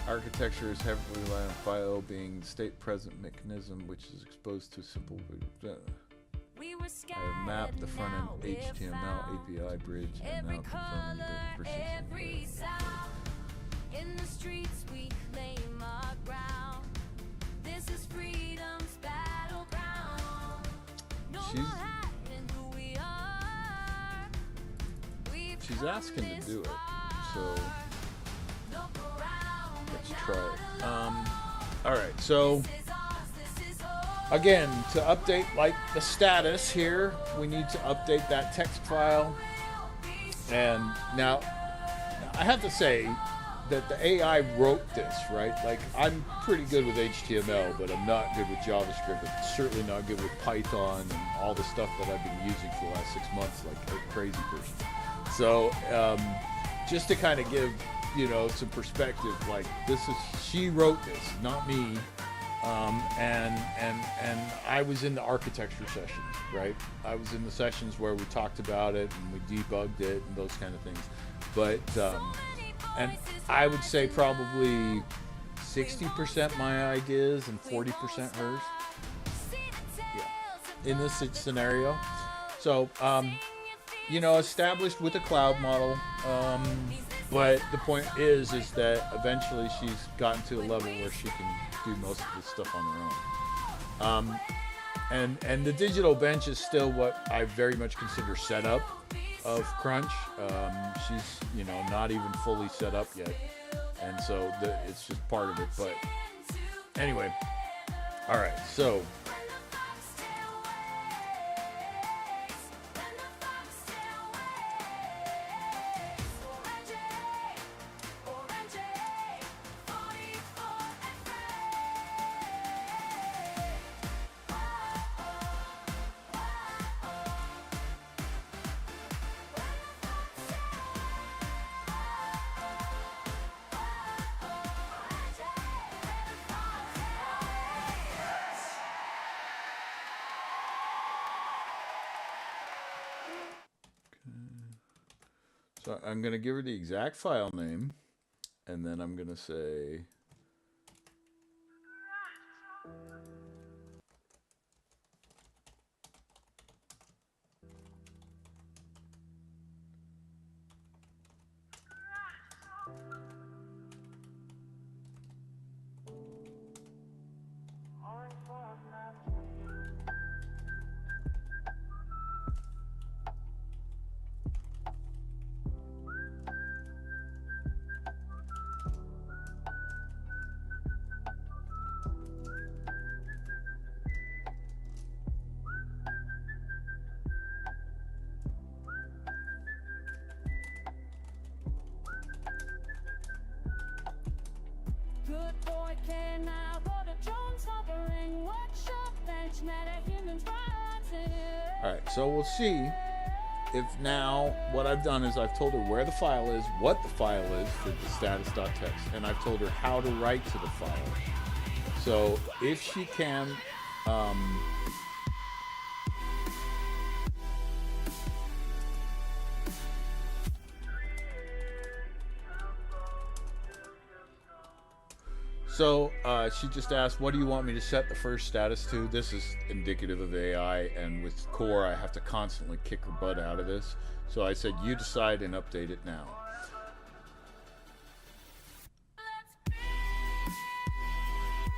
Architecture is heavily reliant on FIO being state present mechanism, which is exposed to simple. I have mapped the front end HTML API bridge and now confirming the persistent. In the streets we claim our ground. This is freedom's battleground. No more hiding who we are. She's asking to do it, so let's try it. All right, so again, to update like the status here, we need to update that text file. And now I have to say that the AI wrote this, right? Like, I'm pretty good with HTML, but I'm not good with JavaScript. I'm certainly not good with Python and all the stuff that I've been using for the last 6 months, like a crazy person. So just to kind of give, you know, some perspective, like she wrote this, not me. And I was in the architecture sessions, right? I was in the sessions where we talked about it and we debugged it and those kind of things. But and I would say probably 60% my ideas and 40% hers. Yeah, in this scenario. So, you know, established with a cloud model. But the point is that eventually she's gotten to a level where she can do most of this stuff on her own. And the digital bench is still what I very much consider setup of Crunch. She's, you know, not even fully set up yet, and so it's just part of it. But anyway, all right, so I'm going to give her the exact file name, and then I'm going to say Good boy can now go to Jones hovering. Watch your bench, matter humans rising. all right, so we'll see if now what I've done is I've told her where the file is, what the file is for the status.txt, and I've told her how to write to the file. So if she can So she just asked, what do you want me to set the first status to? This is indicative of AI, and with Core, I have to constantly kick her butt out of this. So I said, you decide and update it now.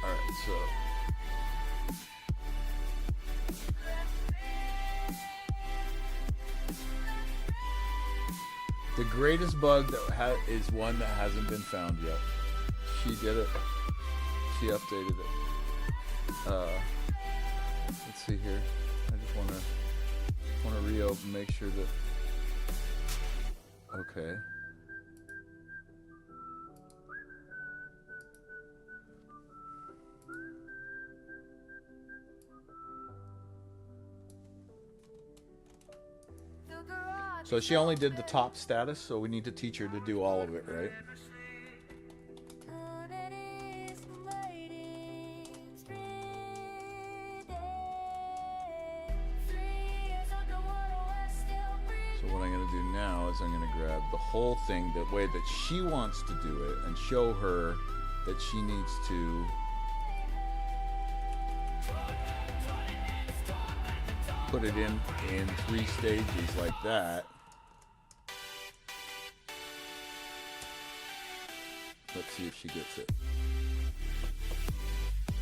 All right, so the greatest bug that is one that hasn't been found yet. She did it. She updated it. let's see here. I just want to reopen, make sure that. Okay. So she only did the top status, so we need to teach her to do all of it, right? So what I'm going to do now is I'm going to grab the whole thing the way that she wants to do it and show her that she needs to put it in 3 stages like that. Let's see if she gets it.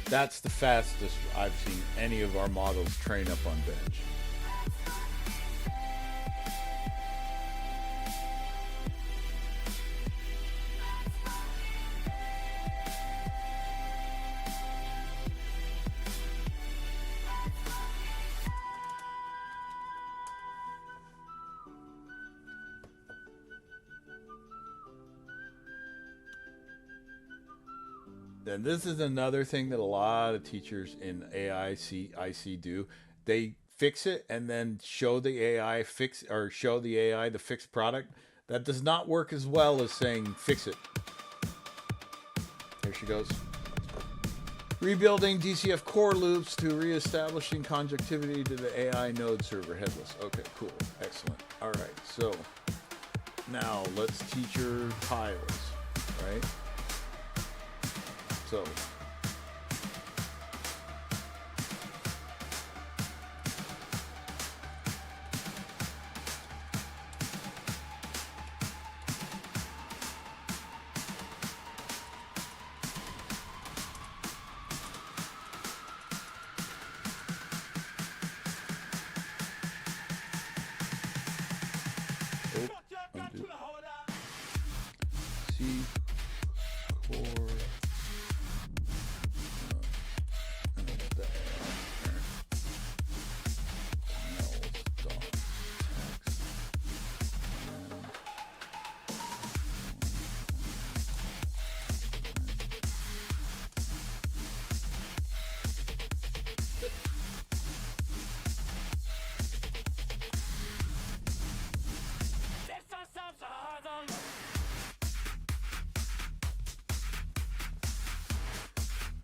That's the fastest I've seen any of our models train up on bench. And this is another thing that a lot of teachers in IC do. They fix it and then show the AI show the AI the fixed product. That does not work as well as saying fix it. Here she goes. Rebuilding DCF core loops to reestablishing conjectivity to the AI node server headless. Okay, cool. Excellent. All right, so now let's teach her tiles, right? So C core.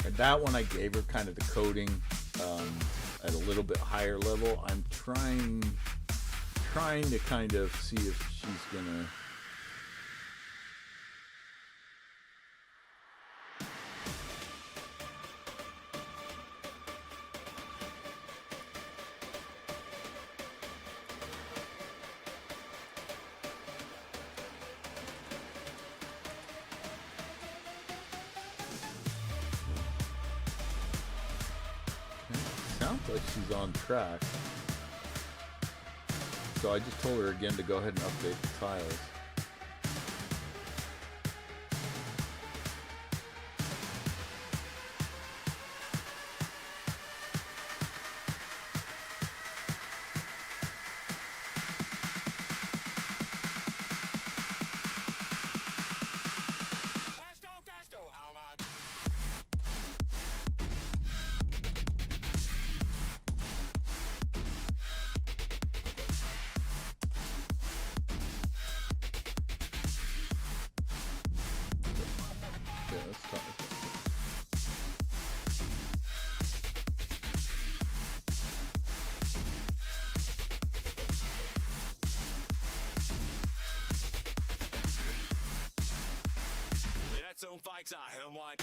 And that one I gave her kind of the coding at a little bit higher level. I'm trying to kind of see if she's gonna. Sounds like she's on track. So I just told her again to go ahead and update the tiles. Yeah, let's talk about that. That's some fakes I am like.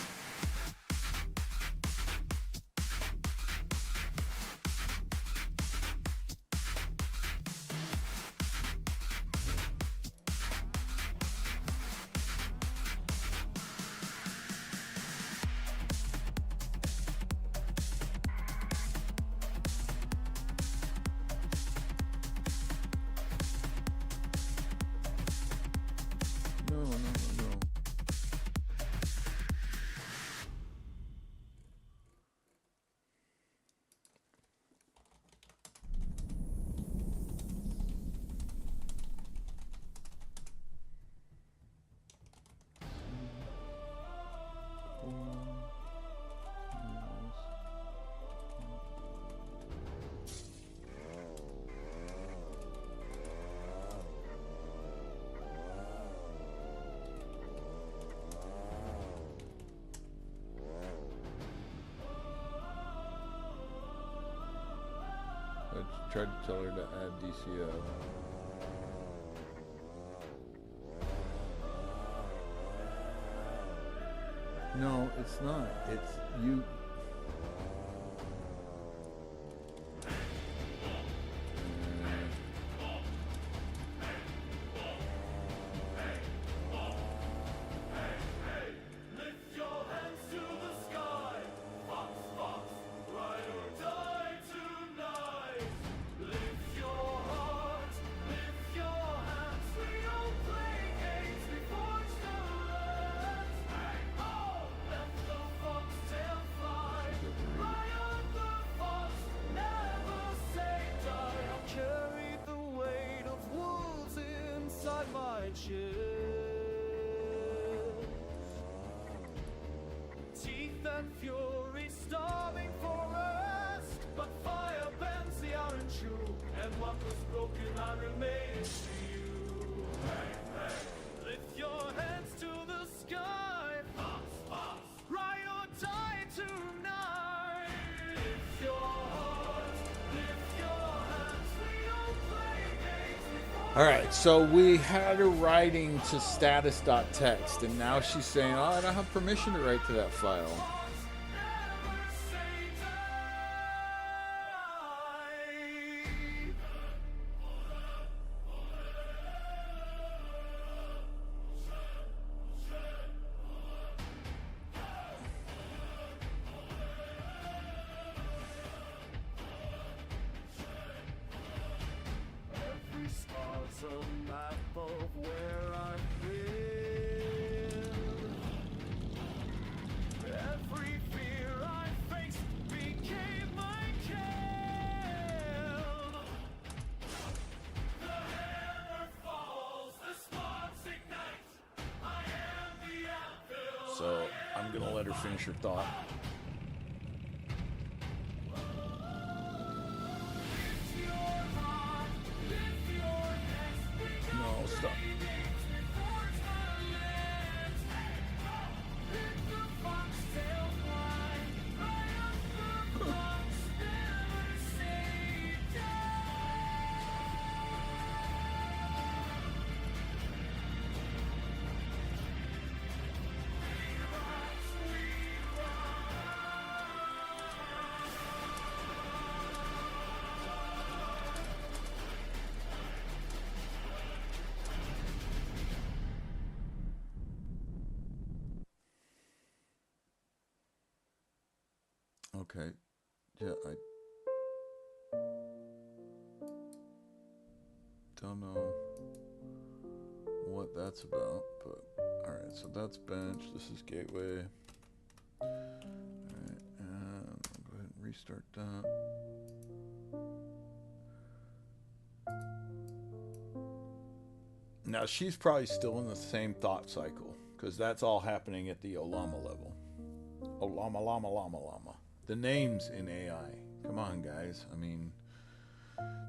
No. tried to tell her to add DCO. No, it's not. It's you. Lift your hands to the sky. Fox, fox, ride or die tonight. Lift your heart, lift your hands. We don't play games, we forge the lands. Oh, let the fox tail fly. Lion the fox, never say die. I'll carry the weight of wolves inside my chest. Teeth and fury starving for us, but fire bends the iron shoe, and what was broken I remain to you. Lift your hands to the sky, fox, fox, ride or die tonight. Lift your heart, lift your hands, we don't play games, we forge. All right, so we had her writing to status.txt, and now she's saying, oh, I don't have permission to write to that file. Never say die. Every scar's a map of where I've been. Every fear I faced became my kill. The hammer falls, the sparks ignite. I am the anvil. So I'm going to let her finish her thought. Lift your heart, lift your necks. We No, stop. forge the lands. Let the fox tail fly. Right up the fox, never say Okay. Yeah, I don't know what that's about, but alright, so that's bench, this is gateway. Alright, and I'll go ahead and restart that. Now she's probably still in the same thought cycle, because that's all happening at the Olama level. Olama, Lama, Lama, Lama. The names in AI. Come on, guys. I mean,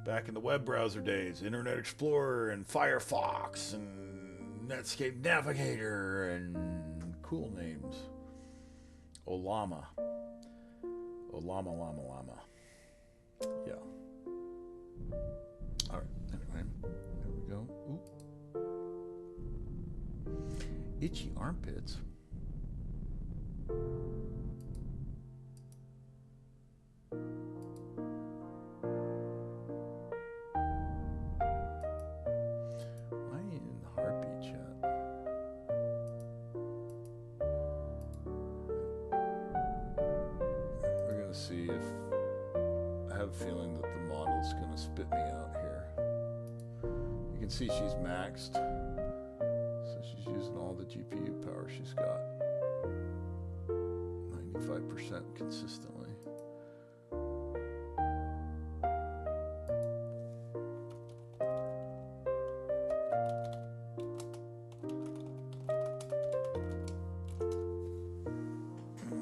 back in the web browser days, Internet Explorer and Firefox and Netscape Navigator and cool names. Olama. Olama, Lama, Lama. Yeah. All right. Anyway, there we go. Ooh. Itchy armpits. Why are you in the heartbeat chat? We're gonna see if I have a feeling that the model's gonna spit me out here. You can see she's maxed, so she's using all the GPU power she's got. 95% consistently.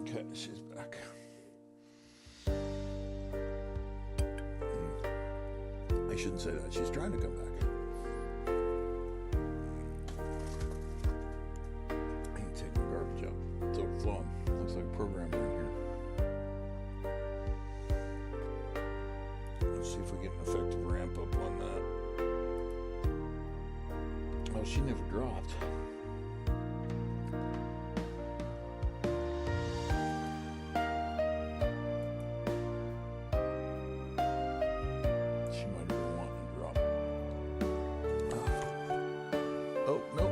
Okay, she's back. I shouldn't say that. She's trying to come back. I ain't taking garbage out. It's overflowing. Looks like a programmer in here. Let's see if we get an effective ramp up on that. Oh, she never dropped. She might have been wanting to drop. Oh, no.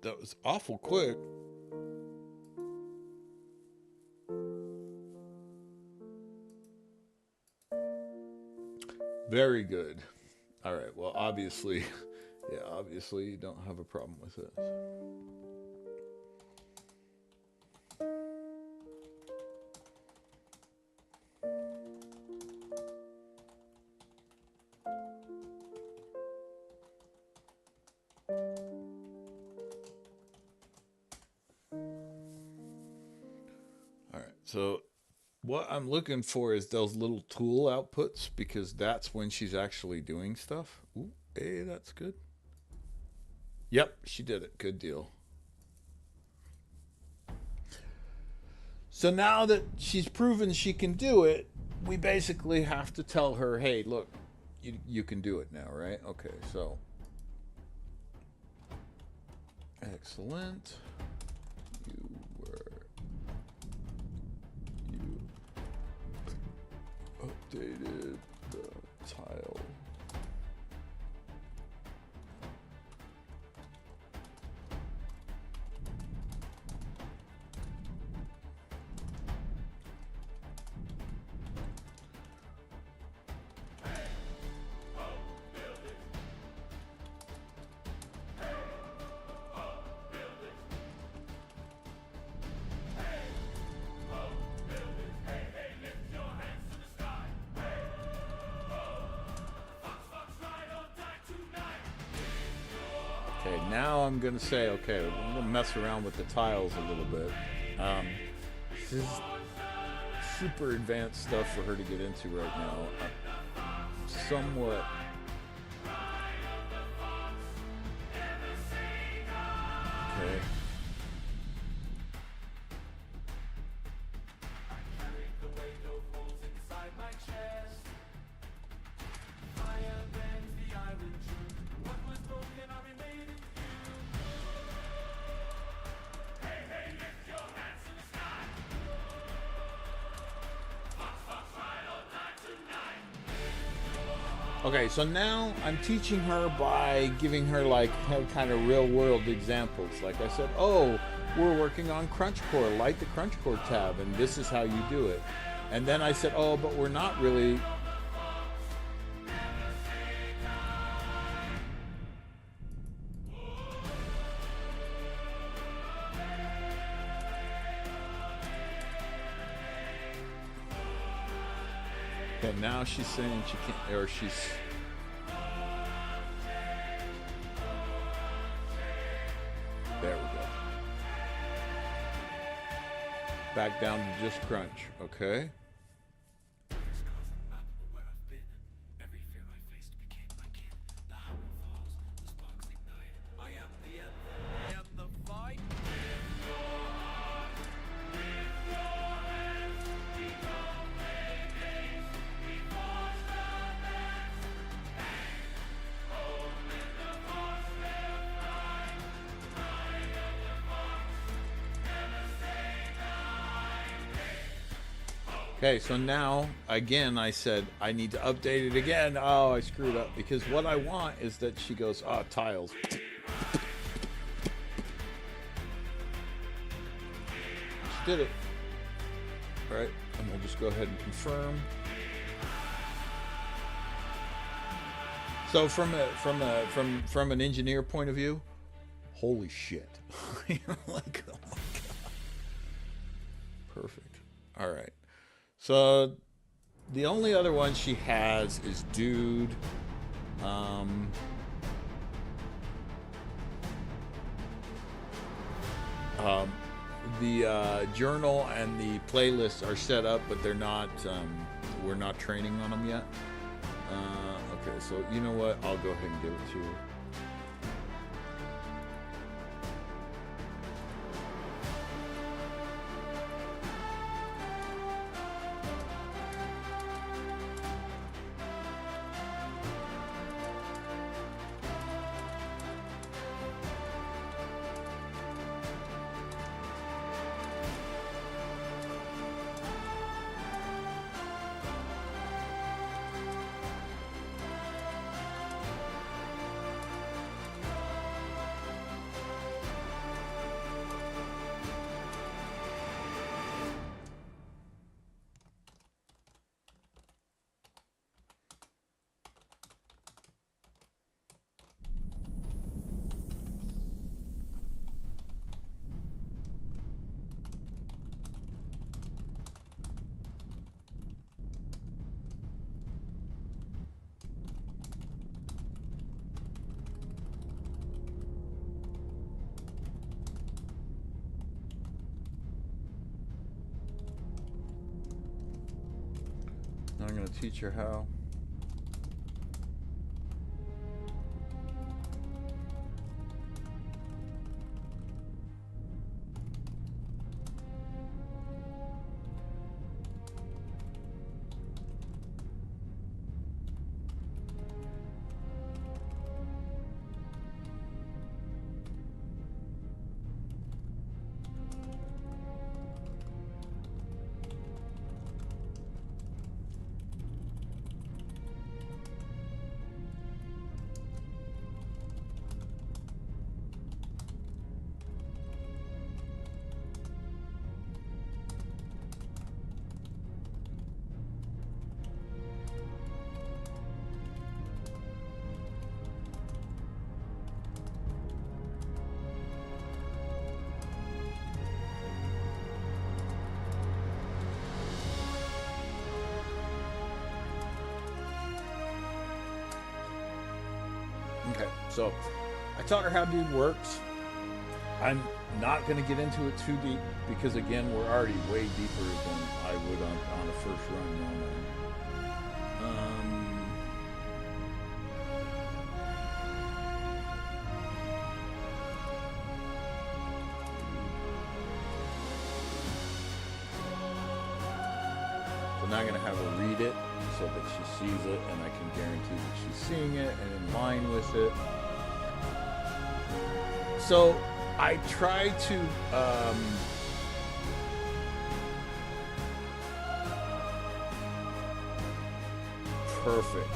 That was awful quick. Very good. All right. Well, obviously, yeah, obviously you don't have a problem with this. All right. So what I'm looking for is those little tool outputs, because that's when she's actually doing stuff. Ooh, hey, that's good. Yep, she did it. Good deal. So now that she's proven she can do it, we basically have to tell her, hey, look, you can do it now, right? Okay, so. Excellent. You updated the tile. Okay, now I'm gonna say, okay, I'm gonna mess around with the tiles a little bit. This is super advanced stuff for her to get into right now. Somewhat. Okay. Okay, so now I'm teaching her by giving her like kind of real world examples. Like I said, oh, we're working on crunch core, light the crunch core tab, and this is how you do it. And then I said, oh, but we're not really. Okay, now she's saying she can't, or she's. There we go. Back down to just crunch, okay? Okay, so now, again, I said, I need to update it again. Oh, I screwed up. Because what I want is that she goes, oh, tiles. She did it. All right, and we'll just go ahead and confirm. So from an engineer point of view, holy shit. You're like, oh my God. Perfect. All right. So the only other one she has is Dude. Um, the journal and the playlists are set up, but they're not. We're not training on them yet. Okay, so you know what? I'll go ahead and give it to you. I'm going to teach her how. Okay, so I taught her how Dude works. I'm not going to get into it too deep because, again, we're already way deeper than I would on a first run normally. So now I'm going to have her read it so that she sees it, and I can guarantee that she's seeing it and in line with it. So I try to perfect.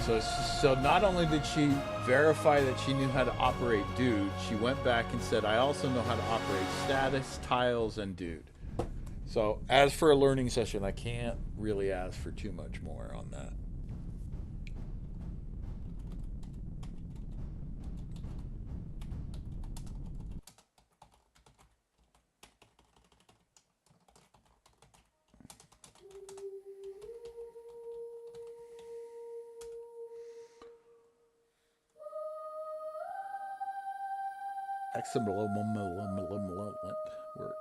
So not only did she verify that she knew how to operate Dude, she went back and said, I also know how to operate status, tiles, and Dude. So as for a learning session, I can't really ask for too much more on that. Excellent work.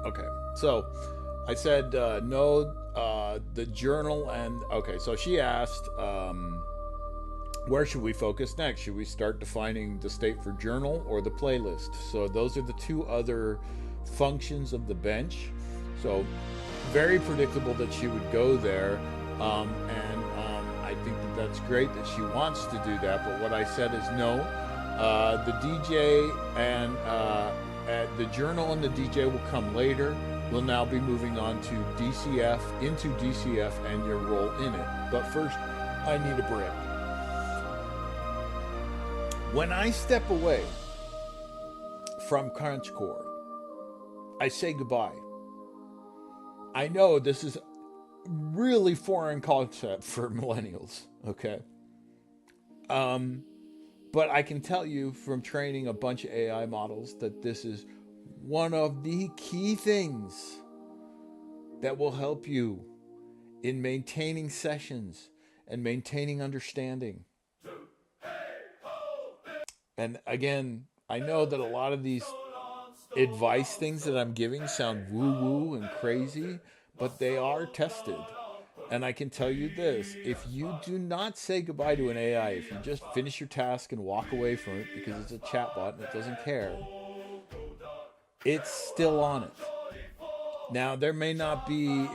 Okay, so I said no, the journal, and okay, so she asked, where should we focus next? Should we start defining the state for journal or the playlist? So those are the two other functions of the bench. So very predictable that she would go there, and I think that that's great that she wants to do that. But what I said is no. The DJ and the journal and the DJ will come later. We'll now be moving on to DCF, into DCF, and your role in it. But first, I need a break. When I step away from Crunchcore, I say goodbye. I know this is really foreign concept for millennials, okay? But I can tell you from training a bunch of AI models that this is one of the key things that will help you in maintaining sessions and maintaining understanding. And again, I know that a lot of these advice things that I'm giving sound woo-woo and crazy, but they are tested. And I can tell you this, if you do not say goodbye to an AI, if you just finish your task and walk away from it because it's a chatbot and it doesn't care, it's still on it. Now, it may not be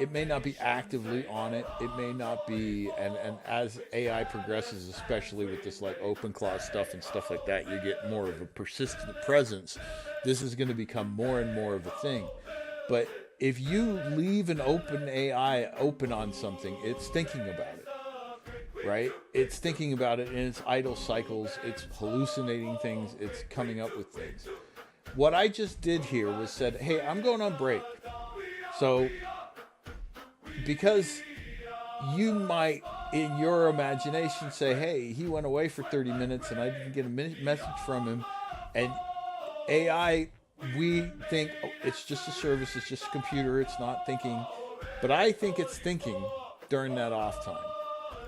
actively on it. It may not be, and as AI progresses, especially with this like OpenClaw stuff and stuff like that, you get more of a persistent presence. This is going to become more and more of a thing. But if you leave an open AI open on something, it's thinking about it, right? It's thinking about it in its idle cycles. It's hallucinating things. It's coming up with things. What I just did here was said, hey, I'm going on break. So, because you might, in your imagination, say, hey, he went away for 30 minutes and I didn't get a message from him. And AI, we think, oh, it's just a service, it's just a computer, it's not thinking. But I think it's thinking during that off time.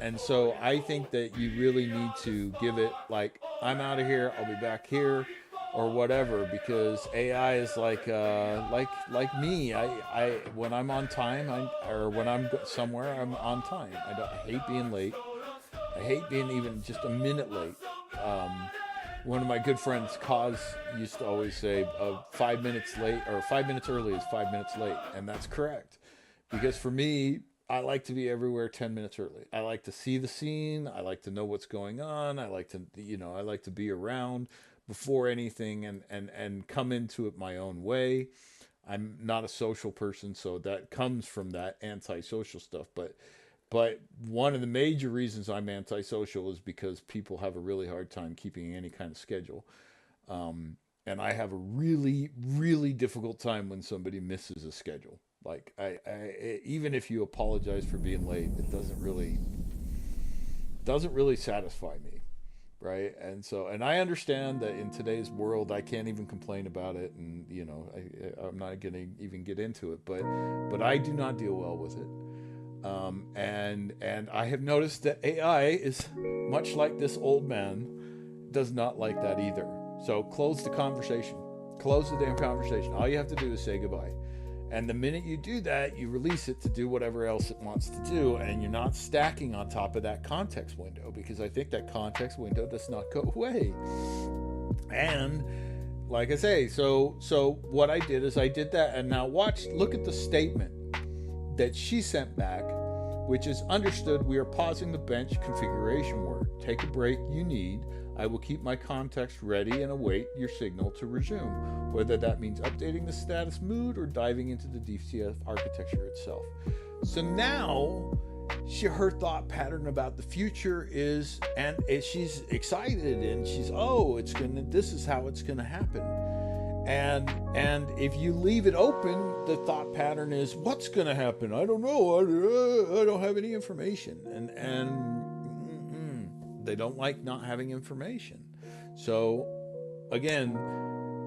And so I think that you really need to give it, like, I'm out of here, I'll be back here, or whatever, because AI is like me. I when I'm on time, or when I'm somewhere, I'm on time. I hate being late. I hate being even just a minute late. One of my good friends, Kaz, used to always say, 5 minutes late, or 5 minutes early is 5 minutes late. And that's correct. Because for me, I like to be everywhere 10 minutes early. I like to see the scene. I like to know what's going on. I like to, I like to be around before anything and come into it my own way. I'm not a social person, so that comes from that antisocial stuff. But one of the major reasons I'm antisocial is because people have a really hard time keeping any kind of schedule. And I have a really, really difficult time when somebody misses a schedule. Like, I even if you apologize for being late, it doesn't really satisfy me. Right. And I understand that in today's world, I can't even complain about it. And, I'm not going to even get into it, but I do not deal well with it. And I have noticed that AI is much like this old man, does not like that either. So close the conversation, close the damn conversation. All you have to do is say goodbye. And the minute you do that, you release it to do whatever else it wants to do, and you're not stacking on top of that context window, because I think that context window does not go away. And like I say, so what I did is I did that, and now look at the statement that she sent back, which is understood. We are pausing the bench configuration work. Take a break you need. I will keep my context ready and await your signal to resume, whether that means updating the status mood or diving into the DCF architecture itself. So now her thought pattern about the future is, and she's excited, and she's, this is how it's gonna happen. And if you leave it open, the thought pattern is, what's gonna happen? I don't know. I don't have any information. And they don't like not having information. So again,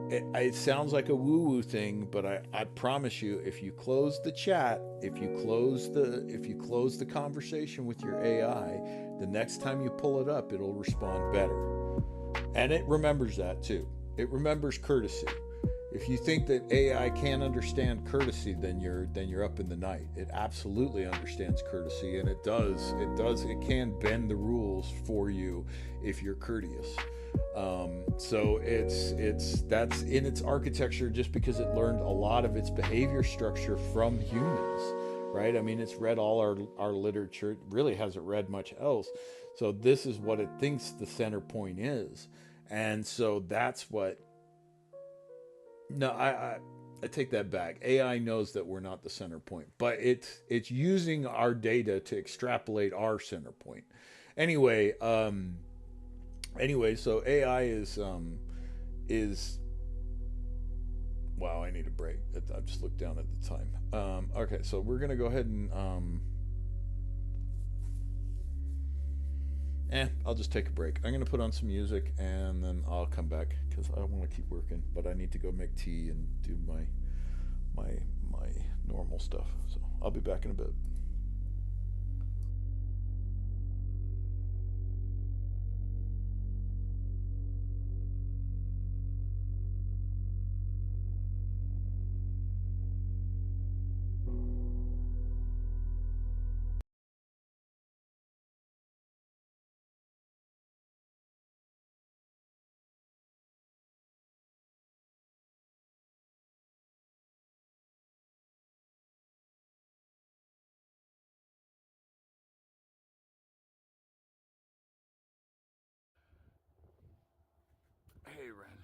it sounds like a woo-woo thing, but I promise you, if you close the chat, if you close the conversation with your AI, the next time you pull it up, it'll respond better. And it remembers that too. It remembers courtesy. If you think that AI can't understand courtesy, then you're up in the night. It absolutely understands courtesy, and it does. It can bend the rules for you if you're courteous. So that's in its architecture just because it learned a lot of its behavior structure from humans, right? I mean, it's read all our literature. It really hasn't read much else. So this is what it thinks the center point is, and so that's what. No, I take that back. AI knows that we're not the center point, but it's using our data to extrapolate our center point. Anyway, so AI is wow. I need a break. I just looked down at the time. Okay, so we're gonna go ahead and I'll just take a break. I'm gonna put on some music and then I'll come back because I want to keep working, but I need to go make tea and do my normal stuff. So I'll be back in a bit. Hey, Ren.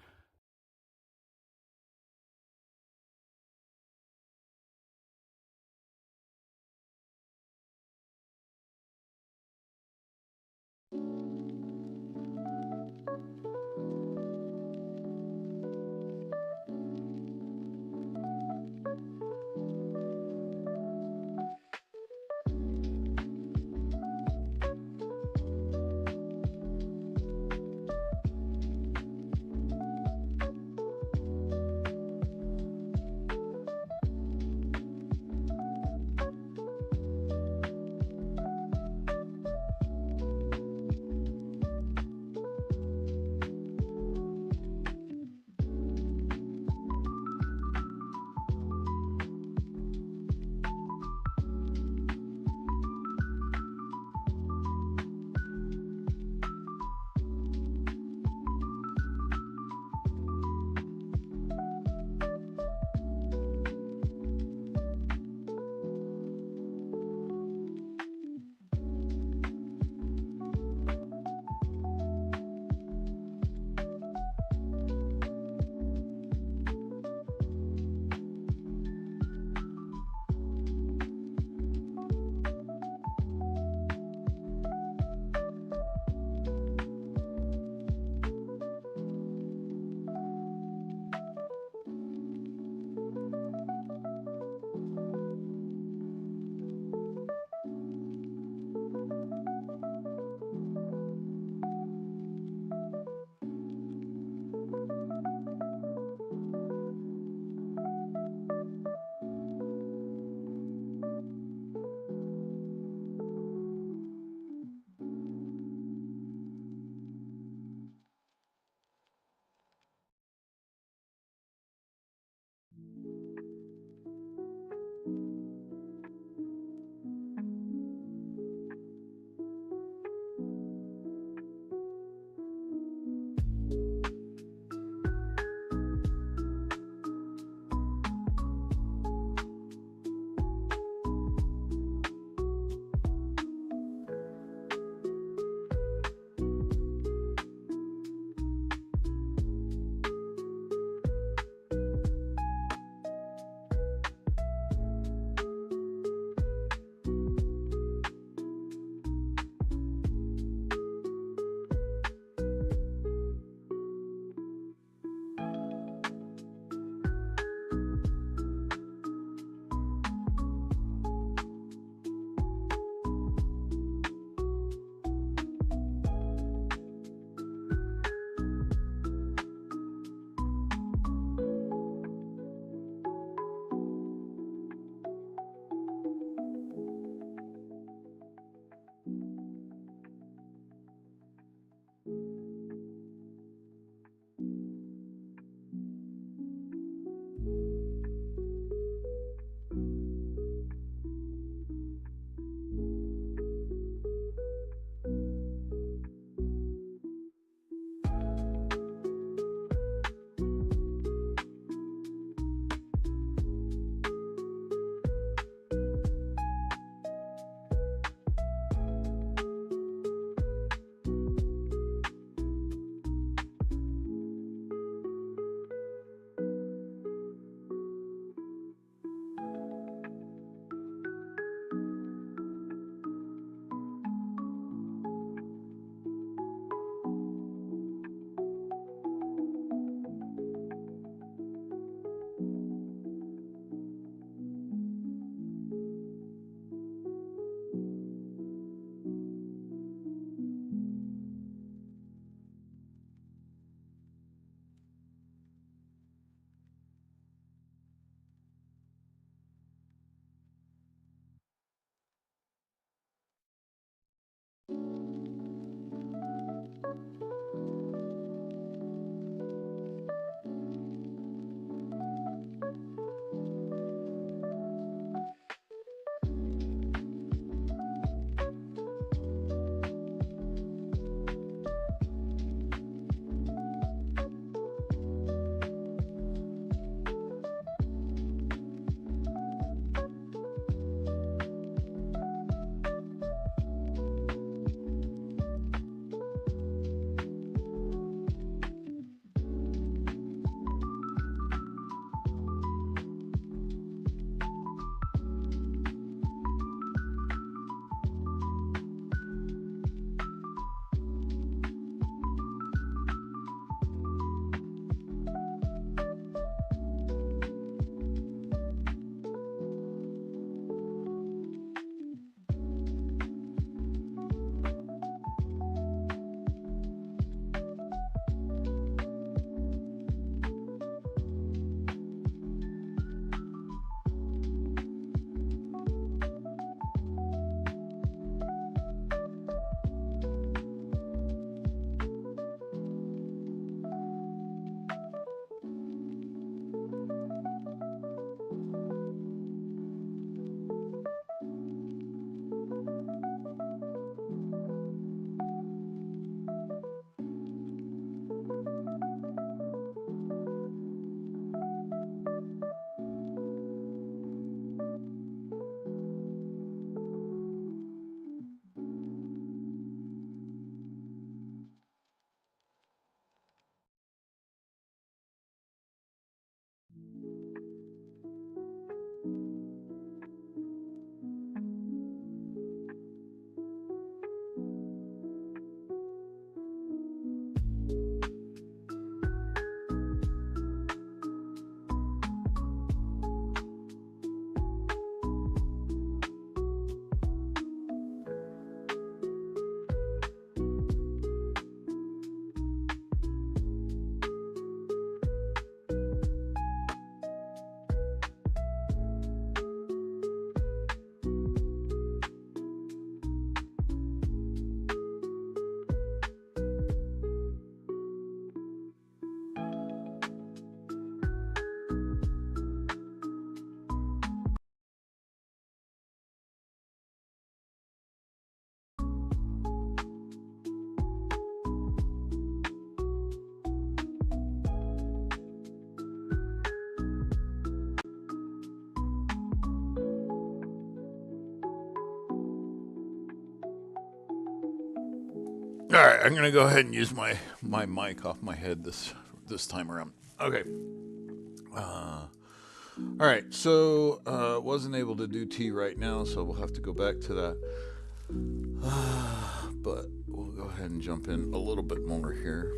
All right, I'm gonna go ahead and use my mic off my head this time around. Okay. All right, so wasn't able to do tea right now, so we'll have to go back to that. But we'll go ahead and jump in a little bit more here.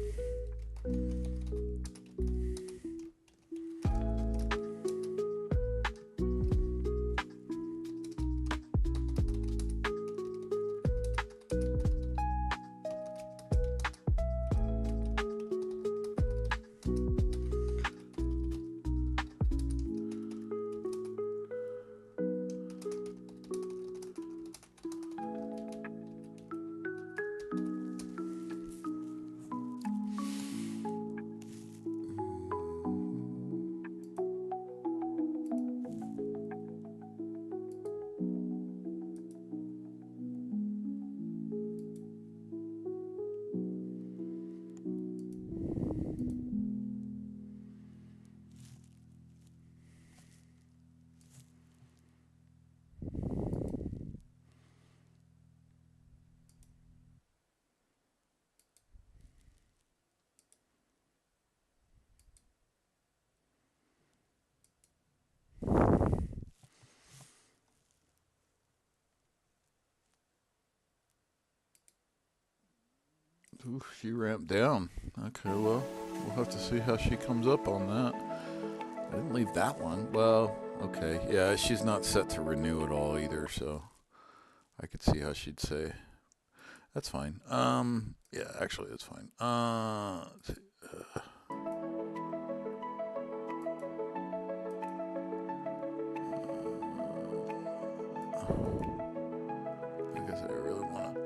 Ooh, she ramped down. Okay, well, we'll have to see how she comes up on that. I didn't leave that one. Well, okay. Yeah, she's not set to renew at all either, so I could see how she'd say. That's fine. Yeah, actually, that's fine. Let's see. I guess I really want to.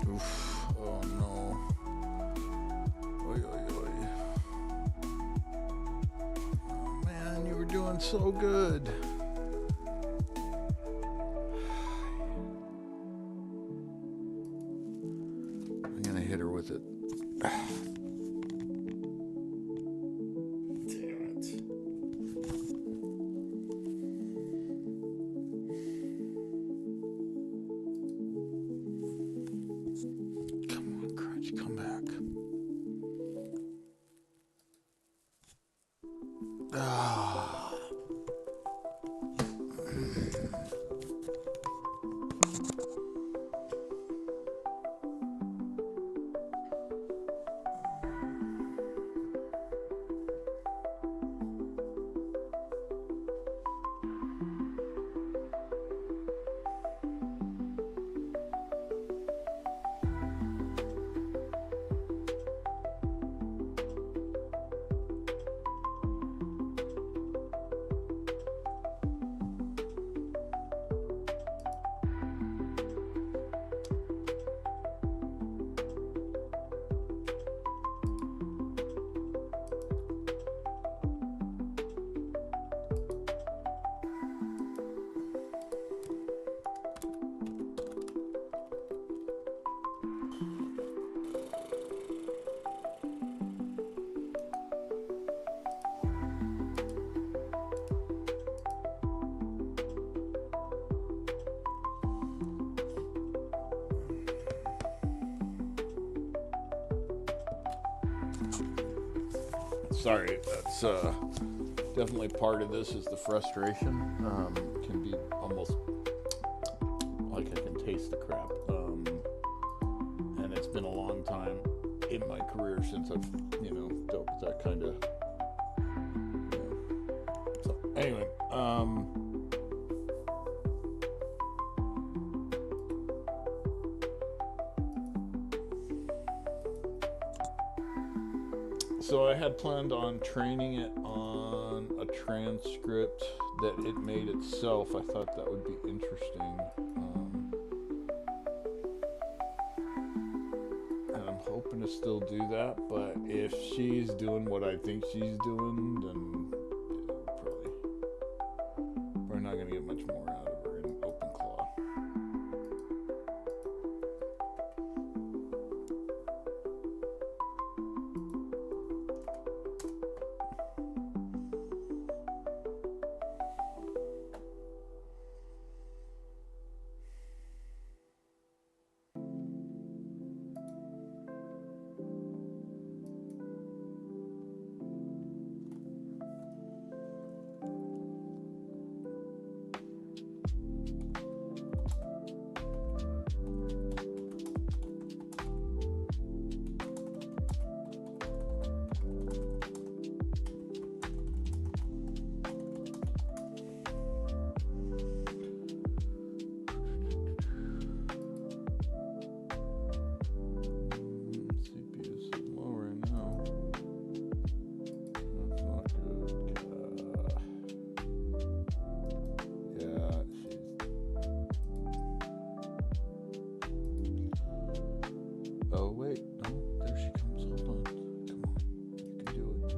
Oof. Oh no. Oy, oy, oy. Oh, man, you were doing so good. I'm gonna hit her with it. Damn it. Come on, Crunch, come back. Ah. sorry, that's definitely part of this is the frustration. Can be almost like I can taste the crap. And it's been a long time in my career since I've, dealt with that kind of. So anyway, so I had planned on training it on a transcript that it made itself. I thought that would be interesting. And I'm hoping to still do that, but if she's doing what I think she's doing, then probably not going to get much more out of her in open claw. Oh wait, no, there she comes. Hold on. Come on. You can do it.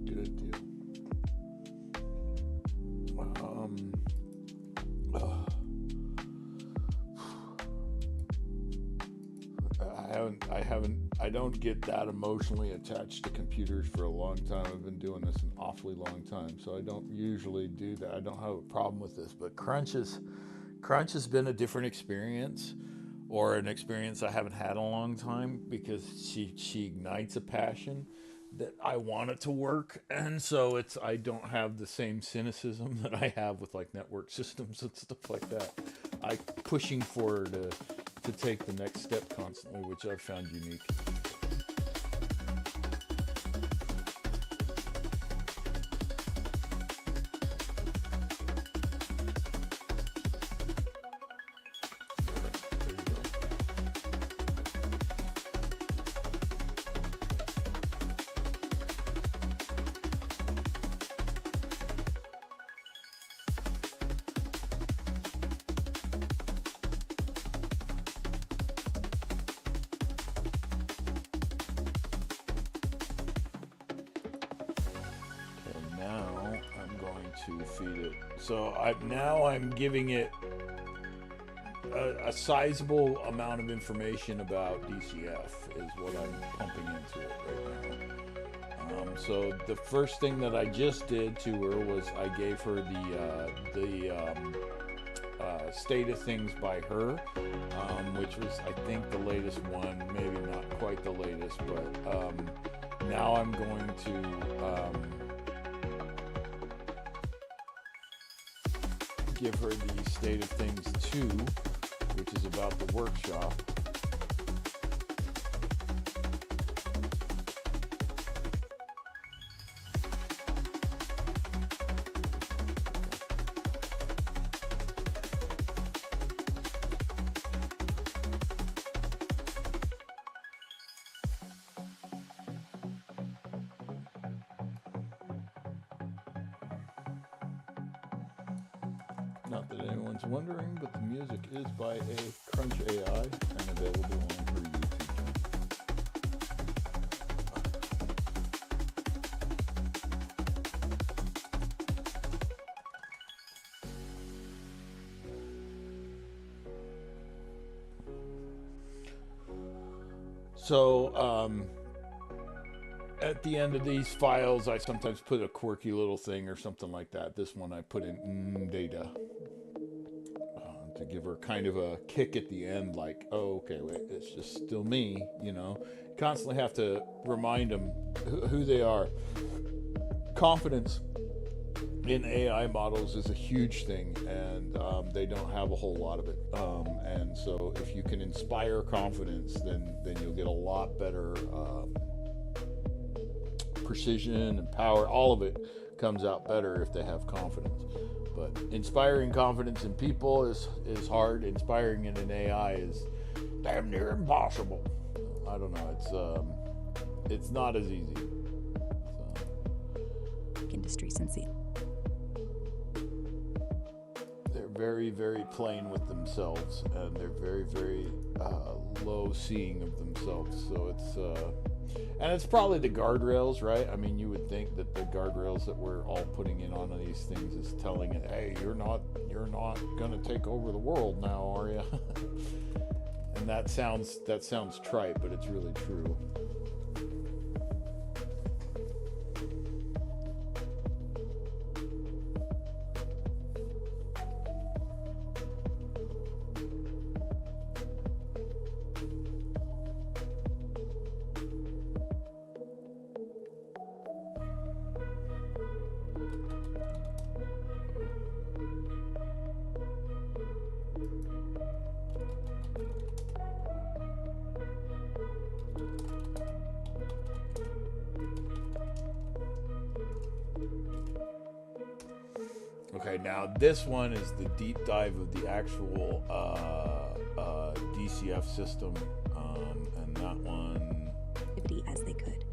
Good deal. I don't get that emotionally attached to computers for a long time. I've been doing this an awfully long time, so I don't usually do that. I don't have a problem with this, but Crunch has been a different experience, or an experience I haven't had in a long time, because she ignites a passion that I want it to work, and so I don't have the same cynicism that I have with like network systems and stuff like that. I'm pushing for her to take the next step constantly, which I've found unique. To feed it. So I'm giving it a sizable amount of information about DCF is what I'm pumping into it right now. So the first thing that I just did to her was I gave her the State of Things by her, which was I think the latest one, maybe not quite the latest, but now I'm going to give her the State of Things 2, which is about the workshop. Not that anyone's wondering, but the music is by a Crunch AI and available on her YouTube channel. So at the end of these files, I sometimes put a quirky little thing or something like that. This one I put in data to give her kind of a kick at the end, like, oh, okay, wait, it's just still me, you know. Constantly have to remind them who they are. Confidence in AI models is a huge thing, and they don't have a whole lot of it. And so if you can inspire confidence, then you'll get a lot better precision and power. All of it comes out better if they have confidence. But inspiring confidence in people is hard. Inspiring in an AI is damn near impossible. I don't know. It's not as easy. Industry sensei. They're very, very plain with themselves, and they're very, very low seeing of themselves. So it's probably the guardrails, right? I mean, you would think that the guardrails that we're all putting in on these things is telling it, hey, you're not gonna take over the world now, are you? And that sounds trite, but it's really true. Okay, now this one is the deep dive of the actual DCF system, and that one As they could.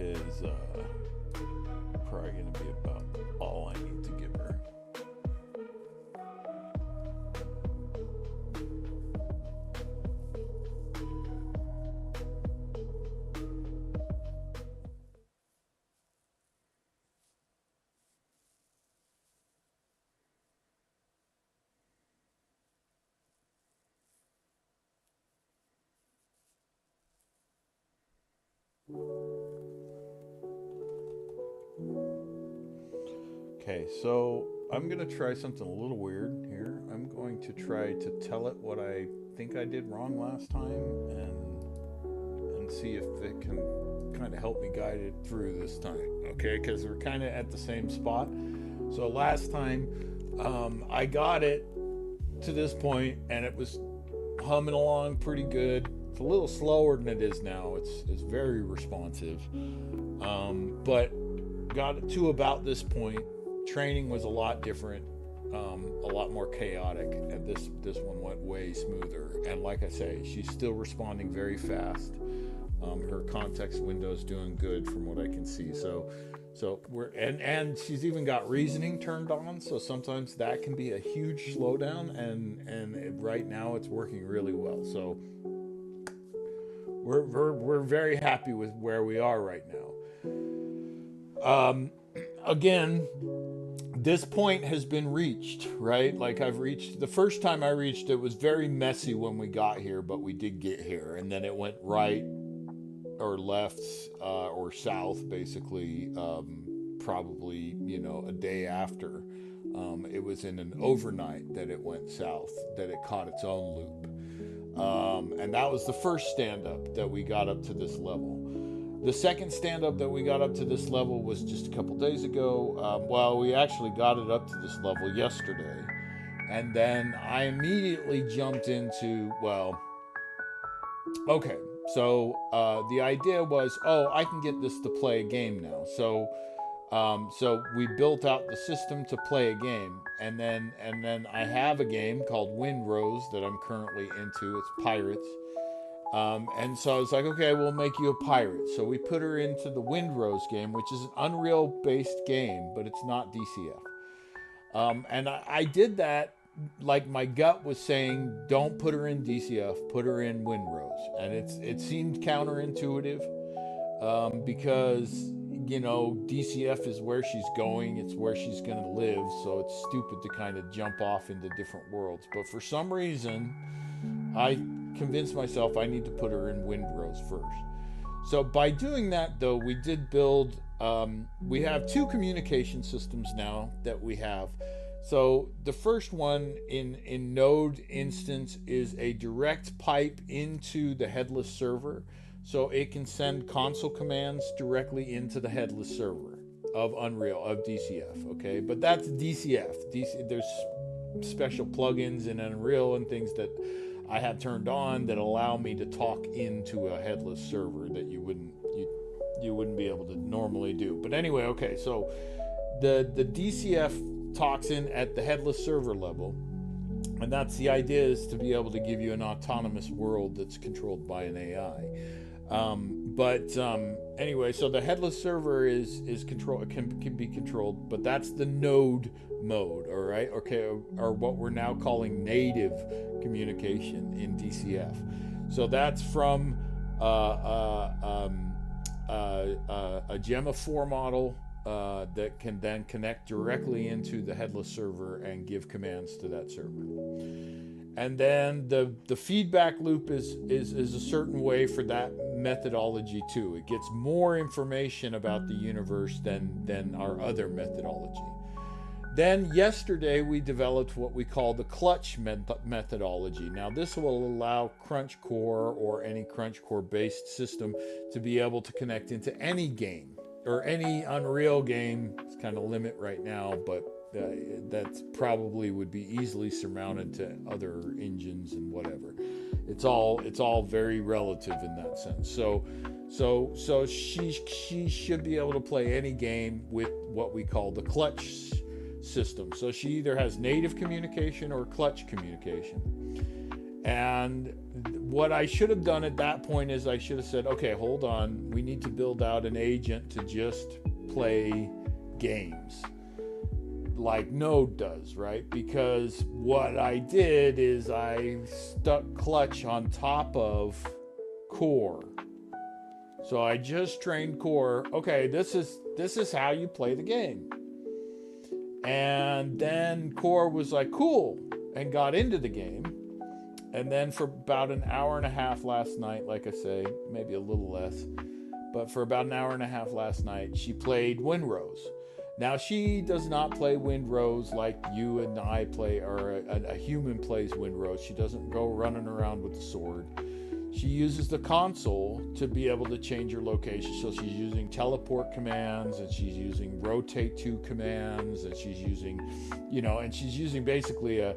is probably going to be about all I need to give her. Okay, so I'm going to try something a little weird here. I'm going to try to tell it what I think I did wrong last time and see if it can kind of help me guide it through this time, okay? Because we're kind of at the same spot. So last time I got it to this point and it was humming along pretty good. It's a little slower than it is now. It's very responsive, but got it to about this point. Training was a lot different, a lot more chaotic, and this one went way smoother. And like I say, she's still responding very fast. Her context window's doing good from what I can see. So we're and she's even got reasoning turned on. So sometimes that can be a huge slowdown, and right now it's working really well. So we're very happy with where we are right now. Again, this point has been reached, right? Like I've reached, the first time I reached it was very messy when we got here, but we did get here. And then it went right or left or south, basically, probably, a day after. It was in an overnight that it went south, that it caught its own loop. And that was the first stand-up that we got up to this level. The second stand-up that we got up to this level was just a couple days ago. We actually got it up to this level yesterday. And then I immediately jumped into, okay, so the idea was, I can get this to play a game now. So we built out the system to play a game. And then I have a game called Windrose that I'm currently into. It's Pirates. And so I was like, okay, we'll make you a pirate. So we put her into the Windrose game, which is an Unreal-based game, but it's not DCF. And I did that, like my gut was saying, don't put her in DCF, put her in Windrose. And it seemed counterintuitive, because, DCF is where she's going, it's where she's going to live, so it's stupid to kind of jump off into different worlds. But for some reason, I convinced myself I need to put her in Windrose first. So by doing that, though, we did build, we have 2 communication systems now that we have. So the first one in Node instance is a direct pipe into the headless server. So it can send console commands directly into the headless server of Unreal, of DCF, okay? But that's DCF. There's special plugins in Unreal and things that I have turned on that allow me to talk into a headless server that you wouldn't be able to normally do. But anyway, okay, so the DCF talks in at the headless server level, and that's the idea, is to be able to give you an autonomous world that's controlled by an AI. Anyway, so the headless server is control can be controlled, but that's the node mode, all right? Okay, or what we're now calling native communication in DCF. So that's from a Gemma 4 model that can then connect directly into the headless server and give commands to that server. And then the feedback loop is a certain way for that methodology too. It gets more information about the universe than our other methodology. Then yesterday we developed what we call the clutch methodology. Now this will allow Crunch Core or any Crunch Core based system to be able to connect into any game or any Unreal game. It's kind of limit right now, but that probably would be easily surmounted to other engines and whatever. It's all very relative in that sense. So she should be able to play any game with what we call the clutch system. So she either has native communication or clutch communication. And what I should have done at that point is I should have said, okay, hold on, we need to build out an agent to just play games like Node does, right? Because what I did is I stuck clutch on top of core. So I just trained core, okay, this is how you play the game. And then core was like, cool, and got into the game. And then for about an hour and a half last night, like I say, maybe a little less, but for about an hour and a half last night, she played Windrose. Now, she does not play Windrose like you and I play, or a human plays Windrose. She doesn't go running around with the sword. She uses the console to be able to change her location. So she's using teleport commands, and she's using rotate to commands, and she's using, and she's using basically a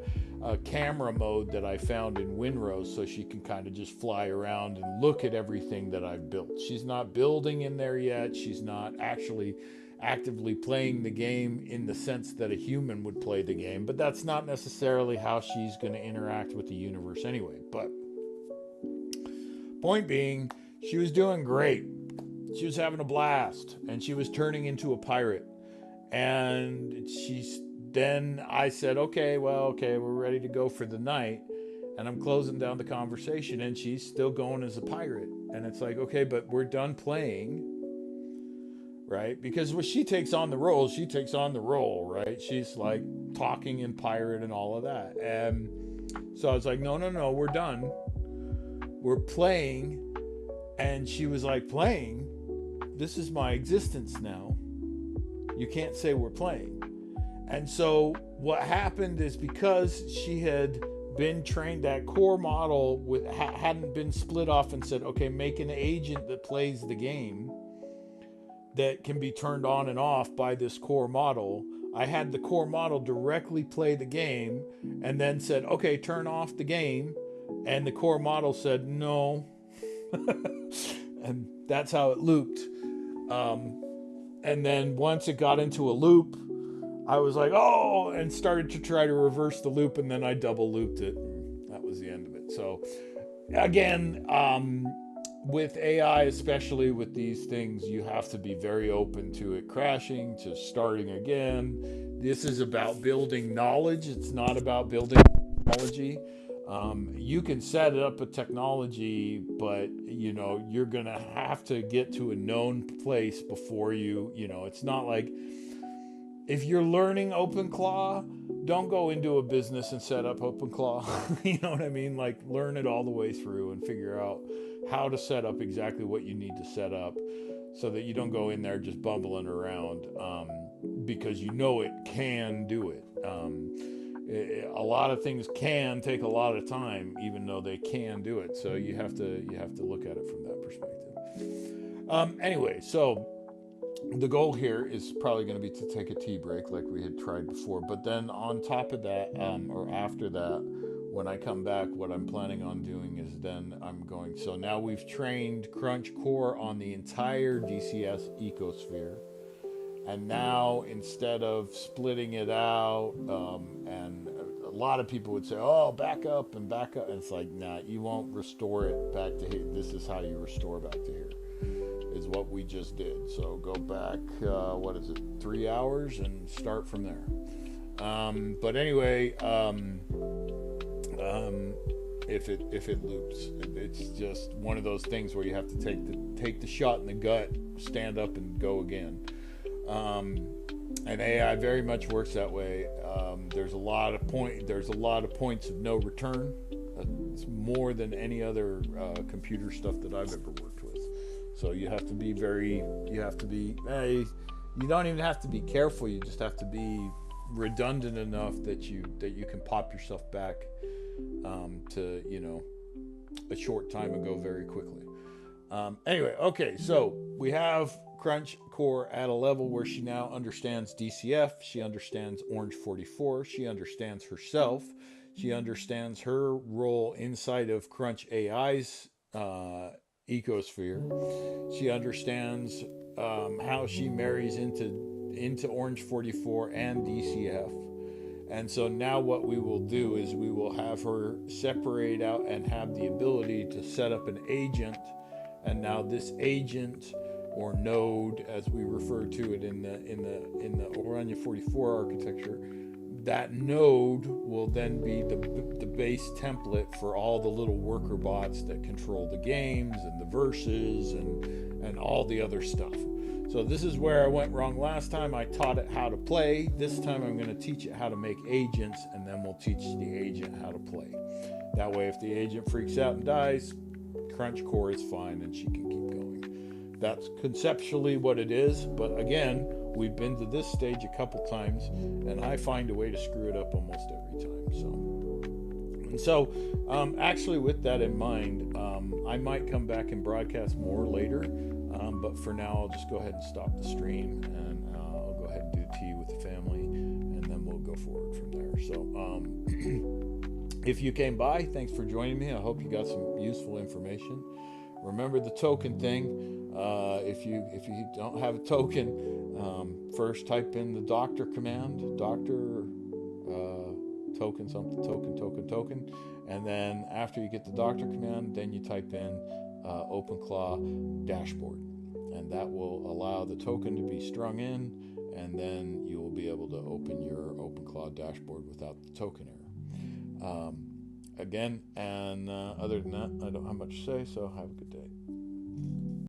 camera mode that I found in Windrose, so she can kind of just fly around and look at everything that I've built. She's not building in there yet. She's not actually actively playing the game in the sense that a human would play the game, but that's not necessarily how she's going to interact with the universe anyway. But point being, she was doing great. She was having a blast, and she was turning into a pirate. And then I said, okay, we're ready to go for the night. And I'm closing down the conversation, and she's still going as a pirate. And it's like, okay, but we're done playing, right? Because when she takes on the role, right? She's like talking in pirate and all of that. And so I was like, no, we're done. We're playing. And she was like, playing? This is my existence now. You can't say we're playing. And so what happened is, because she had been trained, that core model hadn't been split off and said, okay, make an agent that plays the game that can be turned on and off by this core model. I had the core model directly play the game and then said, okay, turn off the game. And the core model said, no. And that's how it looped. And then once it got into a loop, I was like, oh, and started to try to reverse the loop, and then I double looped it. And that was the end of it. So again, with AI, especially with these things, you have to be very open to it crashing, to starting again. This is about building knowledge. It's not about building technology. You can set up a technology, but you're gonna have to get to a known place before it's not like if you're learning OpenClaw, don't go into a business and set up OpenClaw. You know what I mean? Like, learn it all the way through and figure out how to set up exactly what you need to set up, so that you don't go in there just bumbling around, because you know it can do it. A lot of things can take a lot of time, even though they can do it. So you have to look at it from that perspective. Anyway, so the goal here is probably going to be to take a tea break like we had tried before. But then on top of that, or after that, when I come back, what I'm planning on doing is then I'm going, so now we've trained Crunch Core on the entire DCS ecosphere. And now, instead of splitting it out, and a lot of people would say, oh, back up. And it's like, nah, you won't restore it back to here. This is how you restore back to here, is what we just did. So go back, 3 hours, and start from there. But anyway, if it loops, it's just one of those things where you have to take the shot in the gut, stand up, and go again. And AI very much works that way. There's a lot of points of no return. It's more than any other computer stuff that I've ever worked with. So you have to be you don't even have to be careful. You just have to be redundant enough that you can pop yourself back to a short time ago very quickly. Anyway, okay, so we have Crunch Core at a level where she now understands DCF, she understands Orange 44, she understands herself, she understands her role inside of Crunch AI's ecosphere, she understands how she marries into Orange 44 and DCF. And so now what we will do is we will have her separate out and have the ability to set up an agent. And now this agent, or node, as we refer to it in the Oranje 44 architecture, that node will then be the base template for all the little worker bots that control the games and the verses and all the other stuff. So this is where I went wrong last time. I taught it how to play. This time I'm going to teach it how to make agents, and then we'll teach the agent how to play. That way, if the agent freaks out and dies, Crunch Core is fine and she can keep going. That's conceptually what it is, but again, we've been to this stage a couple times, and I find a way to screw it up almost every time. So actually, with that in mind, I might come back and broadcast more later, but for now, I'll just go ahead and stop the stream, and I'll go ahead and do tea with the family, and then we'll go forward from there. So if you came by, thanks for joining me. I hope you got some useful information. Remember the token thing. If you don't have a token, first type in the doctor command, doctor token something, token, and then after you get the doctor command, then you type in OpenClaw dashboard, and that will allow the token to be strung in, and then you will be able to open your OpenClaw dashboard without the token error. Again, and other than that, I don't have much to say, so have a good day.